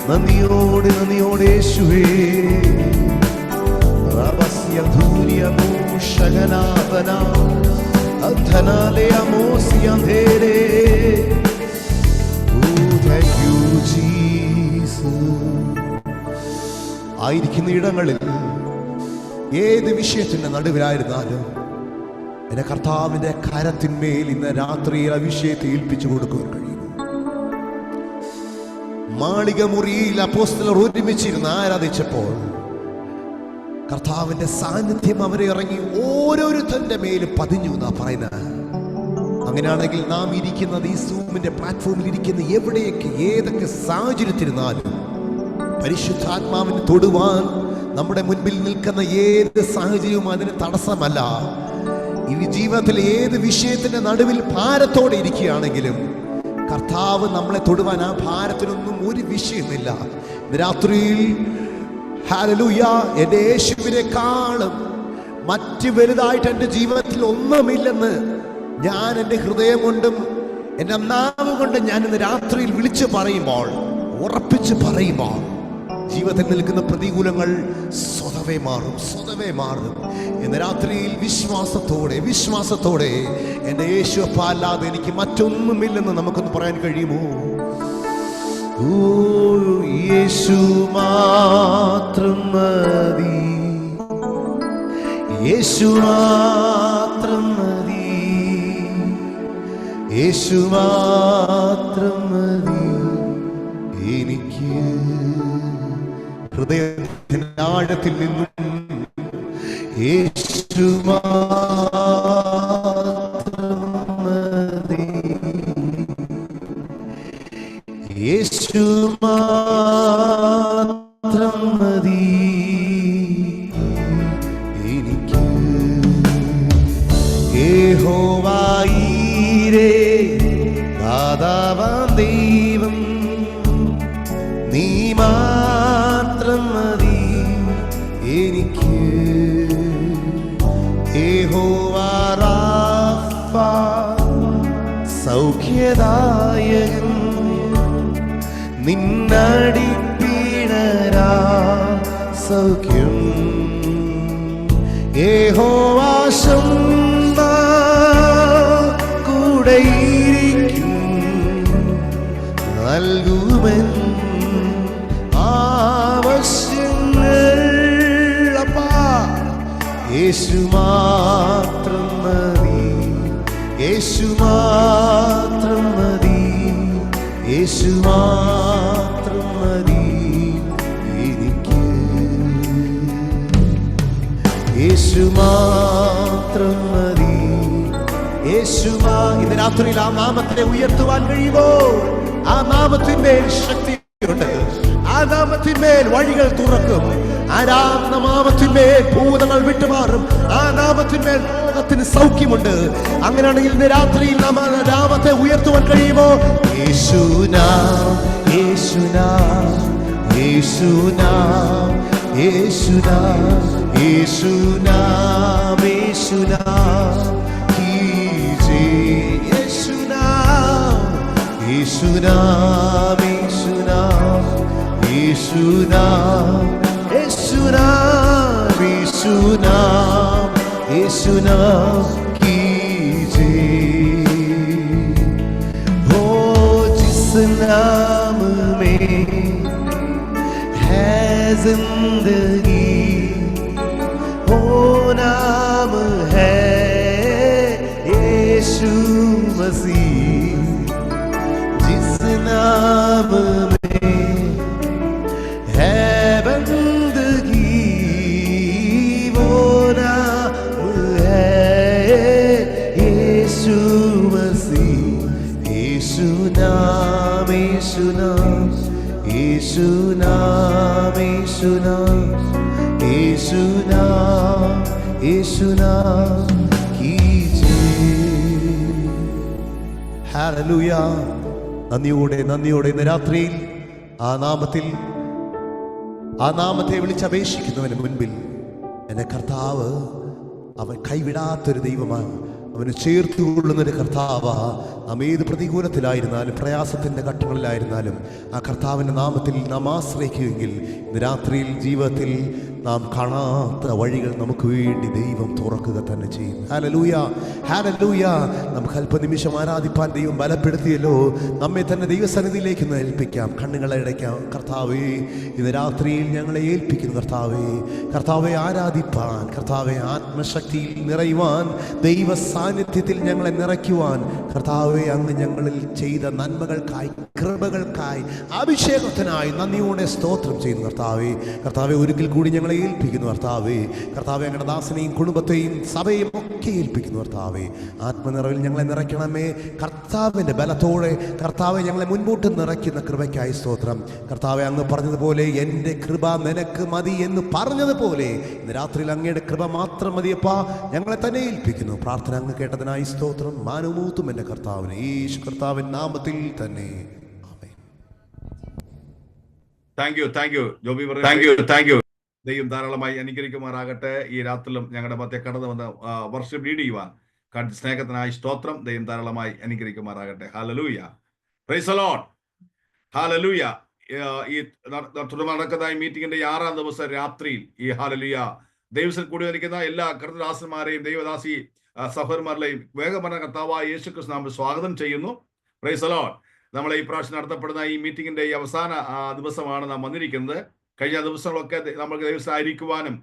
നന്ദിയോട് നന്ദിയോട് യേശുവേ. ആയിരിക്കുന്ന ഇടങ്ങളിൽ ഏത് വിഷയത്തിന്റെ നടുവിലായിരുന്നാലും എന്റെ കർത്താവിന്റെ കരത്തിന്മേൽ ഇന്ന് രാത്രിയിൽ ആ വിഷയത്തെ ഏൽപ്പിച്ചു കൊടുക്കുവാൻ കഴിയും. മാളിക മുറിയിൽ അപ്പോസ്തലർ ഒരുമിച്ചിരുന്ന് ആരാധിച്ചപ്പോൾ കർത്താവിന്റെ സാന്നിധ്യം അവരെ ഇറങ്ങി ഓരോരുത്തരുടെ മേലും പതിഞ്ഞു എന്നാ പറയുന്നത്. അങ്ങനെയാണെങ്കിൽ നാം ഇരിക്കുന്നത് ഈ സൂമിന്റെ പ്ലാറ്റ്ഫോമിൽ ഇരിക്കുന്ന എവിടെയൊക്കെ ഏതൊക്കെ സാഹചര്യത്തിരുന്നാലും പരിശുദ്ധാത്മാവിന് തൊടുവാൻ നമ്മുടെ മുൻപിൽ നിൽക്കുന്ന ഏത് സാഹചര്യവും അതിന് തടസ്സമല്ല. ഈ ജീവിതത്തിലെ ഏത് വിഷയത്തിന്റെ നടുവിൽ ഭാരത്തോടെ ഇരിക്കുകയാണെങ്കിലും കർത്താവ് നമ്മളെ തൊടുവാൻ ആ ഭാരത്തിനൊന്നും ഒരു വിഷയമില്ല. രാത്രിയിൽ ഹല്ലേലൂയ, എൻ്റെ യേശുവിനെക്കാളും മറ്റ് വലുതായിട്ട് എൻ്റെ ജീവിതത്തിൽ ഒന്നുമില്ലെന്ന് ഞാൻ എൻ്റെ ഹൃദയം കൊണ്ടും എൻ്റെ നാവ് കൊണ്ടും ഞാൻ ഇന്ന് രാത്രിയിൽ വിളിച്ചു പറയുമ്പോൾ, ഉറപ്പിച്ച് പറയുമ്പോൾ ജീവിതത്തിൽ നിൽക്കുന്ന പ്രതികൂലങ്ങൾ സ്വതവേ മാറും. ഇന്ന് രാത്രിയിൽ വിശ്വാസത്തോടെ എൻ്റെ യേശു അപ്പ അല്ലാതെ എനിക്ക് മറ്റൊന്നുമില്ലെന്ന് നമുക്കൊന്ന് പറയാൻ കഴിയുമോ? യേശു മാത്രം മതി, യേശു മാത്രം മതി, യേശു മാത്രം മതി എനിക്ക്. ഹൃദയത്തിന്റെ ആഴത്തിൽ നിന്നും യേശു മാത്രം മതി, യേശു മാത്രം മതി എനിക്ക്. യഹോവയീരേ ദാതാവാം ദൈവം, നീ മാത്രം മതി എനിക്ക്. യഹോവ റാഫ സൗഖ്യദായകൻ, നിന്നടിപ്പിണരാ സൗഖ്യം. യഹോവ ശമ്മ കൂടെയിരിക്കും, നൽകുമെൻ ആവശ്യങ്ങൾ. അപ്പാ യേശു മാത്രം മതി, യേശു മാത്രം മതി, യേശു മാത്രം മതി എനിക്ക്. യേശു മാത്രം മതി, യേശു. ഇന്ന് രാത്രിയിൽ ആ നാമത്തെ ഉയർത്തുവാൻ കഴിയുമോ? ആ നാമത്തിന്മേൽ ശക്തിയുണ്ട്, ആ നാമത്തിന്മേൽ വഴികൾ തുറക്കും, ആ നാമത്തിന്മേൽ ഭൂതങ്ങൾ വിട്ടുമാറും, ആ നാമത്തിന്മേൽ രോഗത്തിന് സൗഖ്യമുണ്ട്. അങ്ങനെയാണെങ്കിൽ ഇന്ന് രാത്രിയിൽ നാം നാമത്തെ ഉയർത്തുവാൻ കഴിയുമോ? യേശുനാം, യേശുനാം, യേശുനാം, യേശുനാം, യേശുനാം, യേശുനാം കീജേ. യേശുനാം, യേശുനാം, യേശുനാം, യേശുനാം, യേശുനാം, യേശുനാം, യേശുനാം കീജേ. हो जिस नाम में है जिंदगी, वो नाम है यीशु मसीह. जिस है बंदगी वो नाम है यीशु मसीह। यीशु नाम, यीशु नाम, यीशु नाम, यीशु नाम, यीशु नाम, यीशु नाम कीजिए। ഹല്ലേലൂയ. നന്ദിയോടെ ഇന്ന് രാത്രിയിൽ ആ നാമത്തെ വിളിച്ചപേക്ഷിക്കുന്നവന് മുൻപിൽ എൻ്റെ കർത്താവ് അവൻ കൈവിടാത്തൊരു ദൈവമാണ്. അവന് ചേർത്തുകൊള്ളുന്നൊരു കർത്താവ്. നാം ഏത് പ്രതികൂലത്തിലായിരുന്നാലും പ്രയാസത്തിൻ്റെ ഘട്ടങ്ങളിലായിരുന്നാലും ആ കർത്താവിൻ്റെ നാമത്തിൽ നാം ആശ്രയിക്കുമെങ്കിൽ ഇന്ന് രാത്രിയിൽ ജീവിതത്തിൽ നാം കാണാത്ത വഴികൾ നമുക്ക് വേണ്ടി ദൈവം തുറക്കുക തന്നെ ചെയ്യും. Hallelujah, hallelujah. നമുക്ക് അല്പനിമിഷം ആരാധിപ്പാൻ ദൈവം ബലപ്പെടുത്തിയല്ലോ. നമ്മെ തന്നെ ദൈവസന്നിധിയിലേക്ക് ഒന്ന് ഏൽപ്പിക്കാം, കണ്ണുകളെ അടയ്ക്കാം. കർത്താവേ, ഇന്ന് രാത്രിയിൽ ഞങ്ങളെ ഏൽപ്പിക്കുന്നു. കർത്താവെ ആരാധിപ്പാൻ, കർത്താവെ ആത്മശക്തിയിൽ നിറയുവാൻ, ദൈവ സാന്നിധ്യത്തിൽ ഞങ്ങളെ നിറയ്ക്കുവാൻ, കർത്താവെ അങ്ങ് ഞങ്ങളിൽ ചെയ്ത നന്മകൾക്കായി, കൃപകൾക്കായി, അഭിഷേകത്തിനായി നന്ദിയോടെ സ്തോത്രം ചെയ്യുന്നു. കർത്താവെ ഒരിക്കൽ കൂടി ഞങ്ങളെ ഏൽപ്പിക്കുന്നു. കർത്താവെ ഞങ്ങളുടെ ദാസനെയും കുടുംബത്തെയും സഭയും ഒക്കെ ഏൽപ്പിക്കുന്നു. ആത്മനിറവിൽ ഞങ്ങളെ നിറയ്ക്കണമേ. കർത്താവിൻ്റെ ബലത്തോടെ കർത്താവെ ഞങ്ങളെ മുൻപോട്ട് നിറയ്ക്കുന്ന കൃപയ്ക്കായി സ്തോത്രം. കർത്താവെ അങ്ങ് പറഞ്ഞതുപോലെ എൻ്റെ കൃപ നിനക്ക് മതി എന്ന് പറഞ്ഞതുപോലെ ഇന്ന് രാത്രിയിൽ അങ്ങയുടെ കൃപ മാത്രം മതിയപ്പാ. ഞങ്ങളെ തന്നെ ഏൽപ്പിക്കുന്നു. പ്രാർത്ഥന അങ്ങ് കേട്ടതിനായി സ്തോത്രം. മാനമൂത്തും എൻ്റെ കർത്താവിന് യേശു കർത്താവിൻ നാമത്തിൽ തന്നെ. Thank you Joby. Thank you. ദൈവം ധാരാളമായി അനുഗ്രഹിക്കുമാറാകട്ടെ. ഈ രാത്രിയിലും ഞങ്ങളുടെ മധ്യ കടന്നു വന്ന് വർഷം ലീഡ് ചെയ്യുവാൻ സ്നേഹത്തിനായി സ്തോത്രം. ദൈവം ധാരാളമായി അനുഗ്രഹിക്കുമാറാകട്ടെ. Hallelujah, price the Lord, hallelujah. ഈ തുടർന്ന് നടക്കുന്ന ഈ മീറ്റിംഗിന്റെ 6ാം ദിവസം രാത്രിയിൽ ഈ ഹല്ലേലൂയ ദൈവത്തിൽ കൂടി വന്നിരിക്കുന്ന എല്ലാ കർത്തദാസന്മാരെയും ദൈവദാസി സഹോദരന്മാരിലെയും വേഗമരണ കർത്താവായ യേശുക്രിസ്തു നാമത്തിൽ സ്വാഗതം ചെയ്യുന്നു. Price the Lord. നമ്മളെ ഈ പ്രാവശ്യം നടത്തപ്പെടുന്ന ഈ മീറ്റിംഗിന്റെ ഈ അവസാന ദിവസമാണ് നാം വന്നിരിക്കുന്നത്. കഴിഞ്ഞ ദിവസങ്ങളൊക്കെ നമുക്ക് ദൈവസ്ഥായിരിക്കുവാനും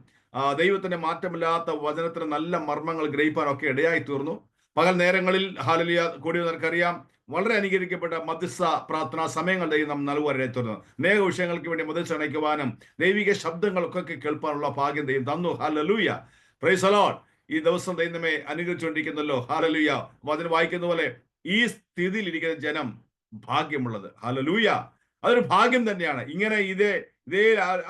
ദൈവത്തിന്റെ മാറ്റമില്ലാത്ത വചനത്തിന് നല്ല മർമ്മങ്ങൾ ഗ്രഹിക്കാനും ഒക്കെ ഇടയായി തീർന്നു. പകൽ നേരങ്ങളിൽ ഹല്ലേലൂയ കൂടി നമുക്കറിയാം വളരെ അനുകരിക്കപ്പെട്ട മധ്യസ്ഥ പ്രാർത്ഥനാ സമയങ്ങൾ ദൈവം നാം നൽകുവാനായി തീർന്നു. അനേക വിഷയങ്ങൾക്ക് വേണ്ടി മധ്യസ്ഥ അണയ്ക്കുവാനും ദൈവിക ശബ്ദങ്ങൾക്കൊക്കെ കേൾപ്പാനുള്ള ഭാഗ്യം ദൈവം തന്നു. Hallelujah, price the Lord. ഈ ദിവസം ദൈവം നമ്മെ അനുഗ്രഹിച്ചുകൊണ്ടിരിക്കുന്നല്ലോ. ഹല്ലേലൂയ. വചനം വായിക്കുന്ന പോലെ ഈ സ്ഥിതിയിൽ ഇരിക്കുന്ന ജനം ഭാഗ്യമുള്ളത്. ഹല്ലേലൂയ, അതൊരു ഭാഗ്യം തന്നെയാണ്. ഇങ്ങനെ ഇതേ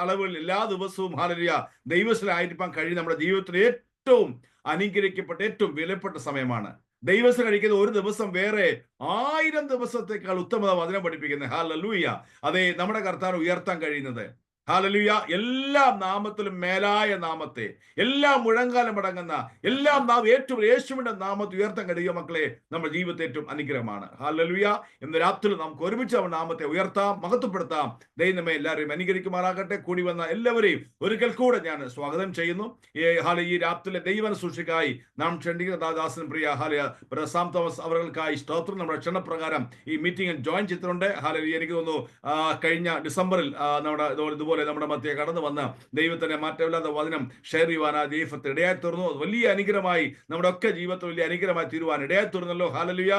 അളവിൽ എല്ലാ ദിവസവും ഹല്ലേലൂയ ദൈവത്തിലായിരിക്കാൻ കഴിയും. നമ്മുടെ ജീവിതത്തിൽ ഏറ്റവും അനുഗ്രഹിക്കപ്പെട്ട ഏറ്റവും വിലപ്പെട്ട സമയമാണ്. ദൈവത്തിൽ കഴിക്കുന്ന ഒരു ദിവസം വേറെ 1000 ദിവസത്തേക്കാൾ ഉത്തമത വചനം പഠിപ്പിക്കുന്നത്. ഹല്ലേലൂയ. അതെ, നമ്മുടെ കർത്താവിനെ ഉയർത്താൻ കഴിയുന്നത്. ഹല്ലേലൂയ. എല്ലാ നാമത്തിലും മേലായ നാമത്തെ, എല്ലാ മുഴങ്കാലം അടങ്ങുന്ന എല്ലാ ഏറ്റവും യേശുവിന്റെ നാമത്തെ ഉയർത്താൻ കഴിയുക മക്കളെ, നമ്മുടെ ജീവിതത്തെ ഏറ്റവും അനുഗ്രഹമാണ്. ഹല്ലേലൂയ. ഇന്ന് രാത്രി നമുക്ക് ഒരുമിച്ച് അവൻ നാമത്തെ ഉയർത്താം, മഹത്വപ്പെടുത്താം. ദൈവമേ എല്ലാവരെയും അനുഗ്രഹിക്കുമാറാകട്ടെ. കൂടി വന്ന എല്ലാവരെയും ഒരിക്കൽ കൂടെ ഞാൻ സ്വാഗതം ചെയ്യുന്നു. ഈ രാത്രിയിലെ ദൈവ സൂക്ഷിക്കായി നാം ക്ഷണിക്കുന്ന ദാസൻ പ്രിയ സാം തോമസ് അവർക്കായി സ്തോത്രം. നമ്മുടെ ക്ഷണപ്രകാരം ഈ മീറ്റിംഗിൽ ജോയിൻ ചെയ്തിട്ടുണ്ട്. ഹല്ലേലൂയ. എനിക്ക് തോന്നുന്നു കഴിഞ്ഞ ഡിസംബറിൽ നമ്മുടെ നമ്മുടെ മധ്യ കടന്നു വന്ന ദൈവത്തിന്റെ മാറ്റമില്ലാത്ത വചനം ഷെയർ ചെയ്യുവാൻ ദൈവത്തെ ഇടയായി തീർന്നു. വലിയ അനുഗ്രഹമായി നമ്മുടെ ഒക്കെ ജീവിതത്തിൽ വലിയ അനുഗ്രഹമായി തീരുവാൻ ഇടയായി തീർന്നല്ലോ. ഹല്ലേലൂയ.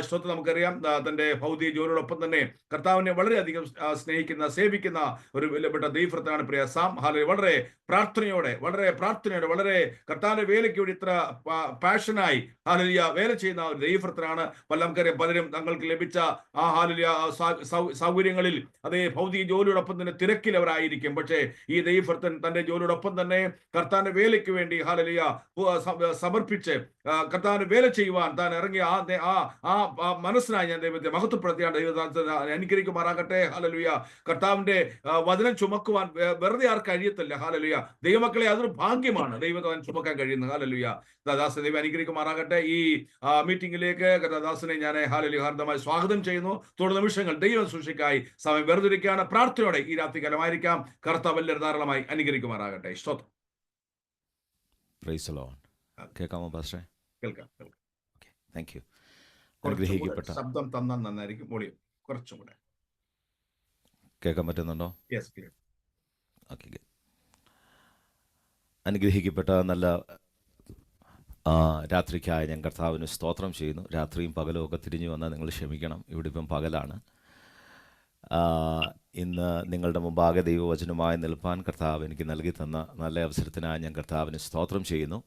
സ്തോത്രം. നമുക്കറിയാം തന്റെ ഭൗതിക ജോലിയോടൊപ്പം തന്നെ കർത്താവിനെ വളരെയധികം സ്നേഹിക്കുന്ന സേവിക്കുന്ന ഒരു വിലപ്പെട്ട ദൈവത്താണ് പ്രിയ സാം. ഹല്ലേലൂയ. വളരെ പ്രാർത്ഥനയോടെ വളരെ കർത്താവിന്റെ വേലയ്ക്ക് വേണ്ടി ഇത്ര പാഷനായി ഹല്ലേലൂയ വേല ചെയ്യുന്ന ഒരു ദൈവത്താണ്. നമുക്കറിയാം പലരും തങ്ങൾക്ക് ലഭിച്ച ആ ഹല്ലേലൂയ സൗകര്യങ്ങളിൽ അതേ ഭൗതിക ജോലിയോടൊപ്പം തന്നെ തിരക്കിൽ ആയിരിക്കും. പക്ഷേ ഈ ദൈവഭക്തൻ തന്റെ ജോലിയോടൊപ്പം തന്നെ കർത്താവിന്റെ വേലയ്ക്ക് വേണ്ടി ഹല്ലേലൂയ സമർപ്പിച്ച് കർത്താവിന്റെ വേല ചെയ്യുവാൻ താൻ ഇറങ്ങിയ ആ മനസ്സിനായി ഞാൻ ദൈവത്തെ മഹത്വപ്പെടുത്തിയാണ്. ദൈവത്തെ അനുഗ്രഹിക്കുമാറാകട്ടെ. ഹല്ലേലൂയ. കർത്താവിന്റെ വചനം ചുമക്കുവാൻ വെറുതെ ആർക്ക് കഴിയത്തില്ല. ഹല്ലേലൂയ. ദൈവമക്കളെ അതൊരു ഭാഗ്യമാണ് ദൈവത്തെ ചുമക്കാൻ കഴിയുന്നത്. ഹല്ലേലൂയ. ദാസനെ ദൈവം അനുഗ്രഹിക്കുമാറാകട്ടെ. ഈ മീറ്റിംഗിലേക്ക് കർത്താദാസനെ ഞാൻ ഹല്ലേലൂയ ഹാർദമായി സ്വാഗതം ചെയ്യുന്നു. തുടർ നിമിഷങ്ങൾ ദൈവം സൂക്ഷിക്കായി സമയം വെറുതിരിക്കുകയാണ്. പ്രാർത്ഥനയോടെ ഈ രാത്രി കാലമായിരിക്കാം. കർത്താവ് എല്ലാവരും ധാരാളമായി അനുഗ്രഹിക്കുമാറാകട്ടെ. സ്തോത്രം. Price the Lord. കേൾക്കാമോ പാസ്റ്ററെ? കേൾക്കാം. Okay, thank you. അനുഗ്രഹിക്കപ്പെട്ട ശബ്ദം തന്നാൽ നന്നായിരിക്കും. വോളിയം കുറച്ചും കൂടെ കേൾക്കാൻ പറ്റുന്നുണ്ടോ? Yes, clear. ഓക്കെ. അനുഗ്രഹിക്കപ്പെട്ട നല്ല രാത്രിക്കായി ഞാൻ കർത്താവിന് സ്തോത്രം ചെയ്യുന്നു. രാത്രിയും പകലും ഒക്കെ തിരിഞ്ഞു വന്നാൽ നിങ്ങൾ ക്ഷമിക്കണം. ഇവിടെ ഇപ്പം പകലാണ്. ഇന്ന് നിങ്ങളുടെ മുമ്പാകെ ദൈവവചനമായി നിൽപ്പാൻ കർത്താവ് എനിക്ക് നൽകി തന്ന നല്ല അവസരത്തിനായി ഞാൻ കർത്താവിന് സ്തോത്രം ചെയ്യുന്നു.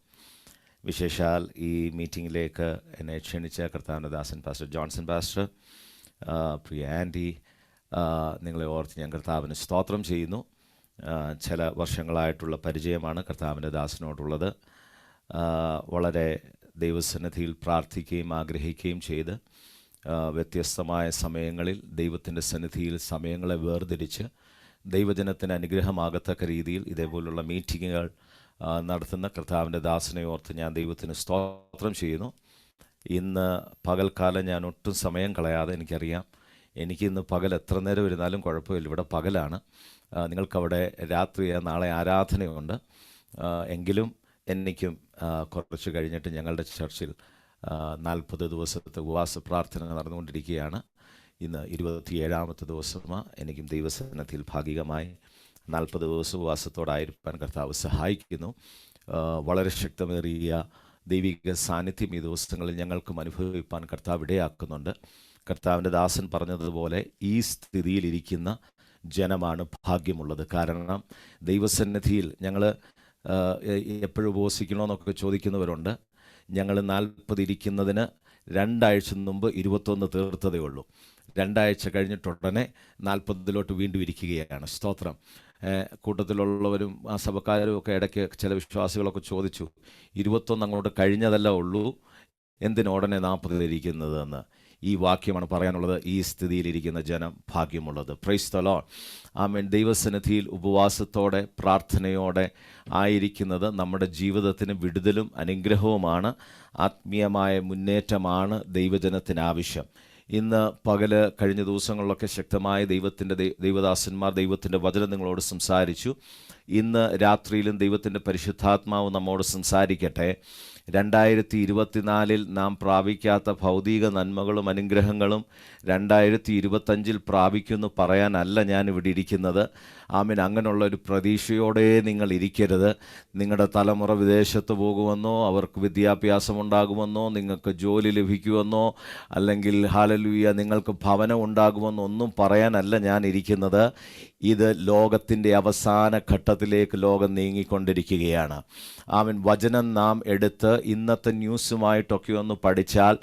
വിശേഷാൽ ഈ മീറ്റിങ്ങിലേക്ക് എന്നെ ക്ഷണിച്ച കർത്താവിൻ്റെ ദാസൻ പാസ്റ്റർ ജോൺസൺ പാസ്റ്റർ, പ്രിയ ആൻറ്റി, നിങ്ങളെ ഓർത്ത് ഞാൻ കർത്താവിന് സ്തോത്രം ചെയ്യുന്നു. ചില വർഷങ്ങളായിട്ടുള്ള പരിചയമാണ് കർത്താവിൻ്റെ ദാസനോടുള്ളത്. വളരെ ദൈവസന്നിധിയിൽ പ്രാർത്ഥിക്കുകയും ആഗ്രഹിക്കുകയും ചെയ്ത് വ്യത്യസ്തമായ സമയങ്ങളിൽ ദൈവത്തിൻ്റെ സന്നിധിയിൽ സമയങ്ങളെ വേർതിരിച്ച് ദൈവജനത്തിന് അനുഗ്രഹമാകത്തക്ക രീതിയിൽ ഇതേപോലുള്ള മീറ്റിങ്ങുകൾ നടത്തുന്ന കർത്താവിൻ്റെ ദാസനെ ഓർത്ത് ഞാൻ ദൈവത്തിന് സ്തോത്രം ചെയ്യുന്നു. ഇന്ന് പകൽക്കാലം ഞാൻ ഒട്ടും സമയം കളയാതെ, എനിക്കറിയാം എനിക്കിന്ന് പകൽ എത്ര നേരം ഇരുന്നാലും കുഴപ്പമില്ല, ഇവിടെ പകലാണ്, നിങ്ങൾക്കവിടെ രാത്രിയാണ്, നാളെ ആരാധനയുണ്ട്. എങ്കിലും എനിക്കും കുറച്ച് കഴിഞ്ഞിട്ട് ഞങ്ങളുടെ ചർച്ചിൽ 40 ദിവസത്തെ ഉപവാസ പ്രാർത്ഥന നടന്നുകൊണ്ടിരിക്കുകയാണ്. ഇന്ന് 27ാമത്തെ ദിവസമാണ്. എനിക്കും ദൈവസന്നിധിയിൽ ഭാഗികമായി 40 ദിവസം ഉപവാസത്തോടായിരിക്കാൻ കർത്താവ് സഹായിക്കുന്നു. വളരെ ശക്തമേറിയ ദൈവിക സാന്നിധ്യം ഈ ദിവസങ്ങളിൽ ഞങ്ങൾക്കും അനുഭവിപ്പാൻ കർത്താവ് ഇടയാക്കുന്നുണ്ട്. കർത്താവിൻ്റെ ദാസൻ പറഞ്ഞതുപോലെ ഈ സ്ഥിതിയിലിരിക്കുന്ന ജനമാണ് ഭാഗ്യമുള്ളത്. കാരണം ദൈവസന്നിധിയിൽ ഞങ്ങൾ എപ്പോഴും ഉപവസിക്കണമെന്നൊക്കെ ചോദിക്കുന്നവരുണ്ട്. ഞങ്ങൾ 40 ഇരിക്കുന്നതിന് 2 ആഴ്ച മുമ്പ് 21 തീർത്തതേ ഉള്ളൂ. 2 ആഴ്ച കഴിഞ്ഞിട്ടുടനെ 40 വീണ്ടും ഇരിക്കുകയാണ്. സ്തോത്രം. കൂട്ടത്തിലുള്ളവരും ആ സഭക്കാരും ഒക്കെ ഇടയ്ക്ക് ചില വിശ്വാസികളൊക്കെ ചോദിച്ചു, 21 അങ്ങോട്ട് കഴിഞ്ഞതല്ല ഉള്ളൂ, എന്തിനുടനെ 40 ഇരിക്കുന്നതെന്ന്. ഈ വാക്യമാണ് പറയാനുള്ളത്. ഈ സ്ഥിതിയിലിരിക്കുന്ന ജനം ഭാഗ്യമുള്ളത്. Praise the Lord. ആമേൻ. ദൈവസന്നിധിയിൽ ഉപവാസത്തോടെ പ്രാർത്ഥനയോടെ ആയിരിക്കുന്നത് നമ്മുടെ ജീവിതത്തിന് വിടുതലും അനുഗ്രഹവുമാണ്. ആത്മീയമായ മുന്നേറ്റമാണ് ദൈവജനത്തിന് ആവശ്യം. ഇന്ന് പകല് കഴിഞ്ഞ ദിവസങ്ങളിലൊക്കെ ശക്തമായ ദൈവദാസന്മാർ ദൈവത്തിൻ്റെ വചനം നിങ്ങളോട് സംസാരിച്ചു. ഇന്ന് രാത്രിയിലും ദൈവത്തിൻ്റെ പരിശുദ്ധാത്മാവ് നമ്മോട് സംസാരിക്കട്ടെ. 2024 നാം പ്രാപിക്കാത്ത ഭൗതിക നന്മകളും അനുഗ്രഹങ്ങളും 2025 പ്രാപിക്കുമെന്ന് പറയാനല്ല ഞാൻ ഇവിടെ ഇരിക്കുന്നത്. ആമീൻ. അങ്ങനെയുള്ള ഒരു പ്രതീക്ഷയോടെ നിങ്ങൾ ഇരിക്കരുത്. നിങ്ങളുടെ തലമുറ വിദേശത്ത് പോകുമെന്നോ, അവർക്ക് വിദ്യാഭ്യാസം ഉണ്ടാകുമെന്നോ, നിങ്ങൾക്ക് ജോലി ലഭിക്കുമെന്നോ, അല്ലെങ്കിൽ ഹല്ലേലൂയ നിങ്ങൾക്ക് ഭവനം ഉണ്ടാകുമെന്നോ ഒന്നും പറയാനല്ല ഞാൻ ഇരിക്കുന്നത്. ഇത് ലോകത്തിൻ്റെ അവസാന ഘട്ടത്തിലേക്ക് ലോകം നീങ്ങിക്കൊണ്ടിരിക്കുകയാണ്. ആമീൻ. വചനം നാം എടുത്ത് ഇന്നത്തെ ന്യൂസുമായിട്ടൊക്കെ ഒന്ന് പഠിച്ചാൽ,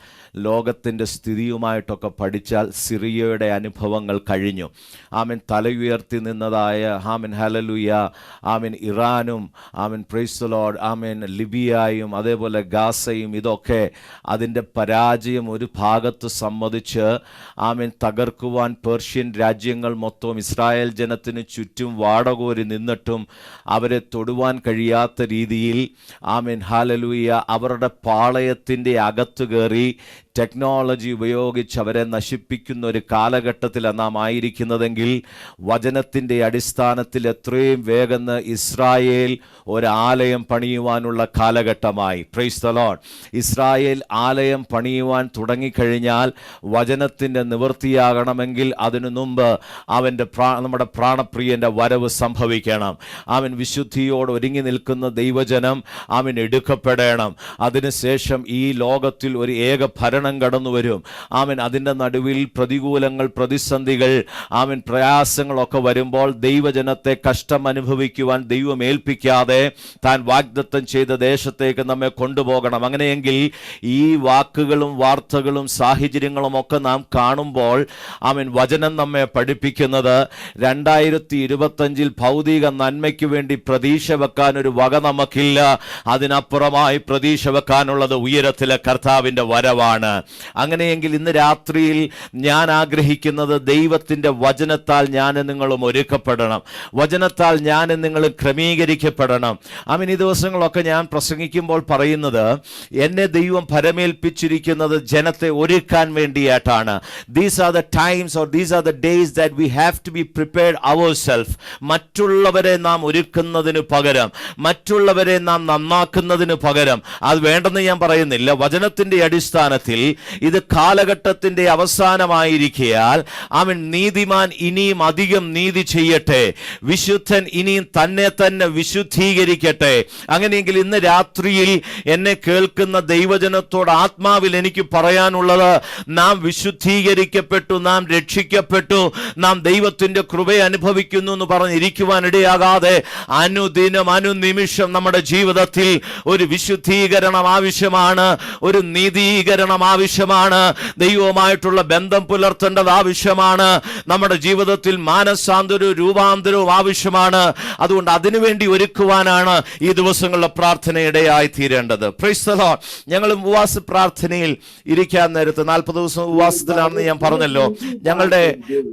ലോകത്തിൻ്റെ സ്ഥിതിയുമായിട്ടൊക്കെ പഠിച്ചാൽ, സിറിയയുടെ അനുഭവങ്ങൾ കഴിഞ്ഞു. ആമീൻ. തലയുയർത്തി നിന്നതായ ആമീൻ ഹല്ലേലൂയ ആമീൻ ഇറാനും ആമീൻ പ്രൈസ് ദി ലോർഡ് ആമീൻ ലിബിയയും അതേപോലെ ഗാസയും, ഇതൊക്കെ അതിൻ്റെ പരാജയം ഒരു ഭാഗത്ത് സമ്മതിച്ച് ആമീൻ തകർക്കുവാൻ പേർഷ്യൻ രാജ്യങ്ങൾ മൊത്തം ഇസ്രായേൽ ജനത്തിന് ചുറ്റും വാടകോരി നിന്നിട്ടും അവരെ തൊടുവാൻ കഴിയാത്ത രീതിയിൽ ആമീൻ ഹല്ലേലൂയ അവരുടെ പാളയത്തിൻ്റെ അകത്ത് കയറി ടെക്നോളജി ഉപയോഗിച്ച് അവരെ നശിപ്പിക്കുന്ന ഒരു കാലഘട്ടത്തിലാണ് നാം ആയിരിക്കുന്നതെങ്കിൽ, വചനത്തിൻ്റെ അടിസ്ഥാനത്തിൽ എത്രയും വേഗം ഇസ്രായേൽ ഒരാലയം പണിയുവാനുള്ള കാലഘട്ടമായി. Praise the Lord. ഇസ്രായേൽ ആലയം പണിയുവാൻ തുടങ്ങിക്കഴിഞ്ഞാൽ വചനത്തിൻ്റെ നിവൃത്തിയാകണമെങ്കിൽ അതിനു മുമ്പ് നമ്മുടെ പ്രാണപ്രിയൻ്റെ വരവ് സംഭവിക്കണം. അവൻ വിശുദ്ധിയോട് ഒരുങ്ങി നിൽക്കുന്ന ദൈവജനം അവൻ എടുക്കപ്പെടണം. അതിനുശേഷം ഈ ലോകത്തിൽ ഒരു ഏക ഭരണം കടന്നു വരും. ആമൻ. അതിൻ്റെ നടുവിൽ പ്രതികൂലങ്ങൾ, പ്രതിസന്ധികൾ, ആമൻ പ്രയാസങ്ങളൊക്കെ വരുമ്പോൾ ദൈവജനത്തെ കഷ്ടം അനുഭവിക്കുവാൻ ദൈവം ഏൽപ്പിക്കാതെ താൻ വാഗ്ദത്തം ചെയ്ത ദേശത്തേക്ക് നമ്മെ കൊണ്ടുപോകണം. അങ്ങനെയെങ്കിൽ ഈ വാക്കുകളും വാർത്തകളും സാഹചര്യങ്ങളും ഒക്കെ നാം കാണുമ്പോൾ ആമൻ വചനം നമ്മെ പഠിപ്പിക്കുന്നത് 2025 ഭൗതിക നന്മയ്ക്ക് വേണ്ടി പ്രതീക്ഷ വെക്കാൻ ഒരു വക നമുക്കില്ല. അതിനപ്പുറമായി പ്രതീക്ഷ വെക്കാനുള്ളത് ഉയരത്തിലെ കർത്താവിൻ്റെ വരവാണ്. അങ്ങനെയെങ്കിൽ ഇന്ന് രാത്രിയിൽ ഞാൻ ആഗ്രഹിക്കുന്നത് ദൈവത്തിൻ്റെ വചനത്താൽ ഞാനും നിങ്ങളും ഒരുക്കപ്പെടണം. വചനത്താൽ ഞാനും നിങ്ങളും ക്രമീകരിക്കപ്പെടണം. ഈ ദിവസങ്ങളൊക്കെ ഞാൻ പ്രസംഗിക്കുമ്പോൾ പറയുന്നത്, എന്നെ ദൈവം ഭരമേൽപ്പിച്ചിരിക്കുന്നത് ജനത്തെ ഒരുക്കാൻ വേണ്ടിയായിട്ടാണ്. These are the times or these are the days that we have to be prepared ourselves. മറ്റുള്ളവരെ നാം ഒരുക്കുന്നതിന് പകരം, മറ്റുള്ളവരെ നാം നന്നാക്കുന്നതിന് പകരം, അത് വേണ്ടെന്ന് ഞാൻ പറയുന്നില്ല. വചനത്തിൻ്റെ അടിസ്ഥാനത്തിൽ വേണമെങ്കിൽ ഇത് കാലഘട്ടത്തിന്റെ അവസാനമായിരിക്കയാൽ അവൻ നീതിമാൻ ഇനിയും അധികം നീതി ചെയ്യട്ടെ, വിശുദ്ധൻ ഇനിയും തന്നെ തന്നെ വിശുദ്ധീകരിക്കട്ടെ. അങ്ങനെയെങ്കിൽ ഇന്ന് രാത്രിയിൽ എന്നെ കേൾക്കുന്ന ദൈവജനത്തോട് ആത്മാവിൽ എനിക്ക് പറയാനുള്ളത്, നാം വിശുദ്ധീകരിക്കപ്പെട്ടു, നാം രക്ഷിക്കപ്പെട്ടു, നാം ദൈവത്തിന്റെ കൃപ അനുഭവിക്കുന്നു എന്ന് പറഞ്ഞിരിക്കുവാൻ ഇടയാകാതെ അനുദിനം അനുനിമിഷം നമ്മുടെ ജീവിതത്തിൽ ഒരു വിശുദ്ധീകരണം ആവശ്യമാണ്, ഒരു നീതീകരണം ആവശ്യമാണ്, ദൈവവുമായിട്ടുള്ള ബന്ധം പുലർത്തേണ്ടത് ആവശ്യമാണ്, നമ്മുടെ ജീവിതത്തിൽ മാനസാന്തരവും രൂപാന്തരവും ആവശ്യമാണ്. അതുകൊണ്ട് അതിനുവേണ്ടി ഒരുക്കുവാനാണ് ഈ ദിവസങ്ങളിലെ പ്രാർത്ഥനയിടയായി തീരേണ്ടത്. Praise the Lord. ഞങ്ങൾ ഉപവാസ പ്രാർത്ഥനയിൽ ഇരിക്കാൻ നേരത്ത് 40 ദിവസം ഉപവാസത്തിലാണെന്ന് ഞാൻ പറഞ്ഞല്ലോ. ഞങ്ങളുടെ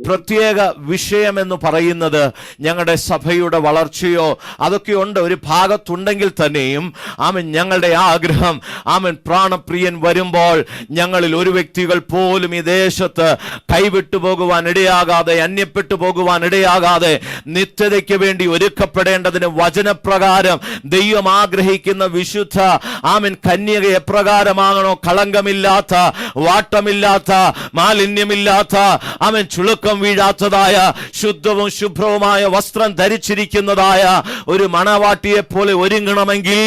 പ്രത്യേക വിഷയം എന്ന് പറയുന്നത് ഞങ്ങളുടെ സഭയുടെ വളർച്ചയോ അതൊക്കെ ഉണ്ട്, ഒരു ഭാഗത്തുണ്ടെങ്കിൽ തന്നെയും ആമൻ ഞങ്ങളുടെ ആഗ്രഹം, ആമൻ പ്രാണപ്രിയൻ വരുമ്പോൾ ഞങ്ങളിൽ ഒരു വ്യക്തികൾ പോലും ഈ ദേശത്ത് കൈവിട്ടു പോകുവാൻ ഇടയാകാതെ, അന്യപ്പെട്ടു പോകുവാൻ ഇടയാകാതെ, നിത്യതയ്ക്ക് വേണ്ടി ഒരുക്കപ്പെടേണ്ടതിന് വചനപ്രകാരം ദൈവം ആഗ്രഹിക്കുന്ന വിശുദ്ധ ആമൻ കന്യക എപ്രകാരമാകണോ, കളങ്കമില്ലാത്ത, വാട്ടമില്ലാത്ത, മാലിന്യമില്ലാത്ത, അവൻ ചുളുക്കം വീഴാത്തതായ, ശുദ്ധവും ശുഭ്രവുമായ വസ്ത്രം ധരിച്ചിരിക്കുന്നതായ ഒരു മണവാട്ടിയെ പോലെ ഒരുങ്ങണമെങ്കിൽ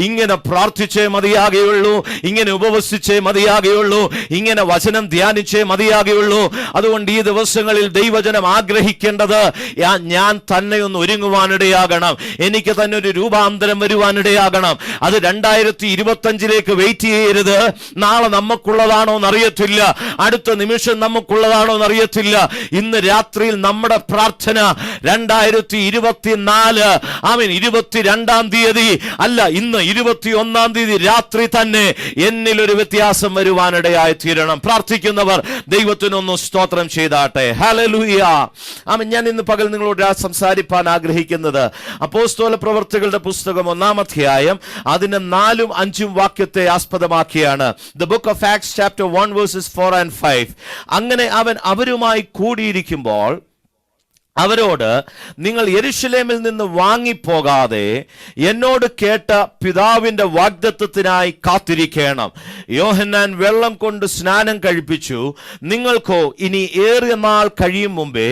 ഇങ്ങനെ പ്രാർത്ഥിച്ചേ മതിയാകുള്ളൂ, ഇങ്ങനെ ഉപവസിച്ചേ മതിയാകുള്ളൂ, ഇങ്ങനെ വചനം ധ്യാനിച്ചേ മതിയാകുള്ളൂ. അതുകൊണ്ട് ഈ ദിവസങ്ങളിൽ ദൈവജനം ആഗ്രഹിക്കേണ്ടത്, ഞാൻ തന്നെ ഒന്ന് ഒരുങ്ങുവാനിടയാകണം, എനിക്ക് തന്നെ ഒരു രൂപാന്തരം വരുവാനിടയാകണം. അത് 2025 വെയിറ്റ് ചെയ്യരുത്. നാളെ നമുക്കുള്ളതാണോ എന്നറിയത്തില്ല, അടുത്ത നിമിഷം നമുക്കുള്ളതാണോ എന്നറിയത്തില്ല. ഇന്ന് രാത്രിയിൽ നമ്മുടെ പ്രാർത്ഥന 2024 ആമേൻ 22-ാം തീയതി അല്ല, ഇന്ന് 21-ാം തീയതി രാത്രി തന്നെ എന്നിലൊരു വ്യത്യാസം വരുവാനിടയായി തീരണം. പ്രാർത്ഥിക്കുന്നവർ ദൈവത്തിനൊന്ന് സ്തോത്രം ചെയ്താട്ടെ. ഹല്ലേലൂയ. ആമേൻ. ഞാൻ ഇന്ന് പകൽ നിങ്ങളോട് സംസാരിപ്പാൻ ആഗ്രഹിക്കുന്നത് അപ്പോസ്തല പ്രവർത്തികളുടെ പുസ്തകം 1-ാം അധ്യായം അതിന്റെ 4-5 വാക്യത്തെ ആസ്പദമാക്കിയാണ്. The book of Acts chapter 1 verses 4 and 5. അങ്ങനെ അവൻ അവരുമായി കൂടിയിരിക്കുമ്പോൾ അവരോട്, നിങ്ങൾ യെരുശലേമിൽ നിന്ന് വാങ്ങിപ്പോകാതെ എന്നോട് കേട്ട പിതാവിന്റെ വാഗ്ദത്തത്തിനായി കാത്തിരിക്കണം. യോഹന്നാൻ വെള്ളം കൊണ്ട് സ്നാനം കഴിപ്പിച്ചു, നിങ്ങൾക്കോ ഇനി ഏറിയ നാൾ കഴിയും മുമ്പേ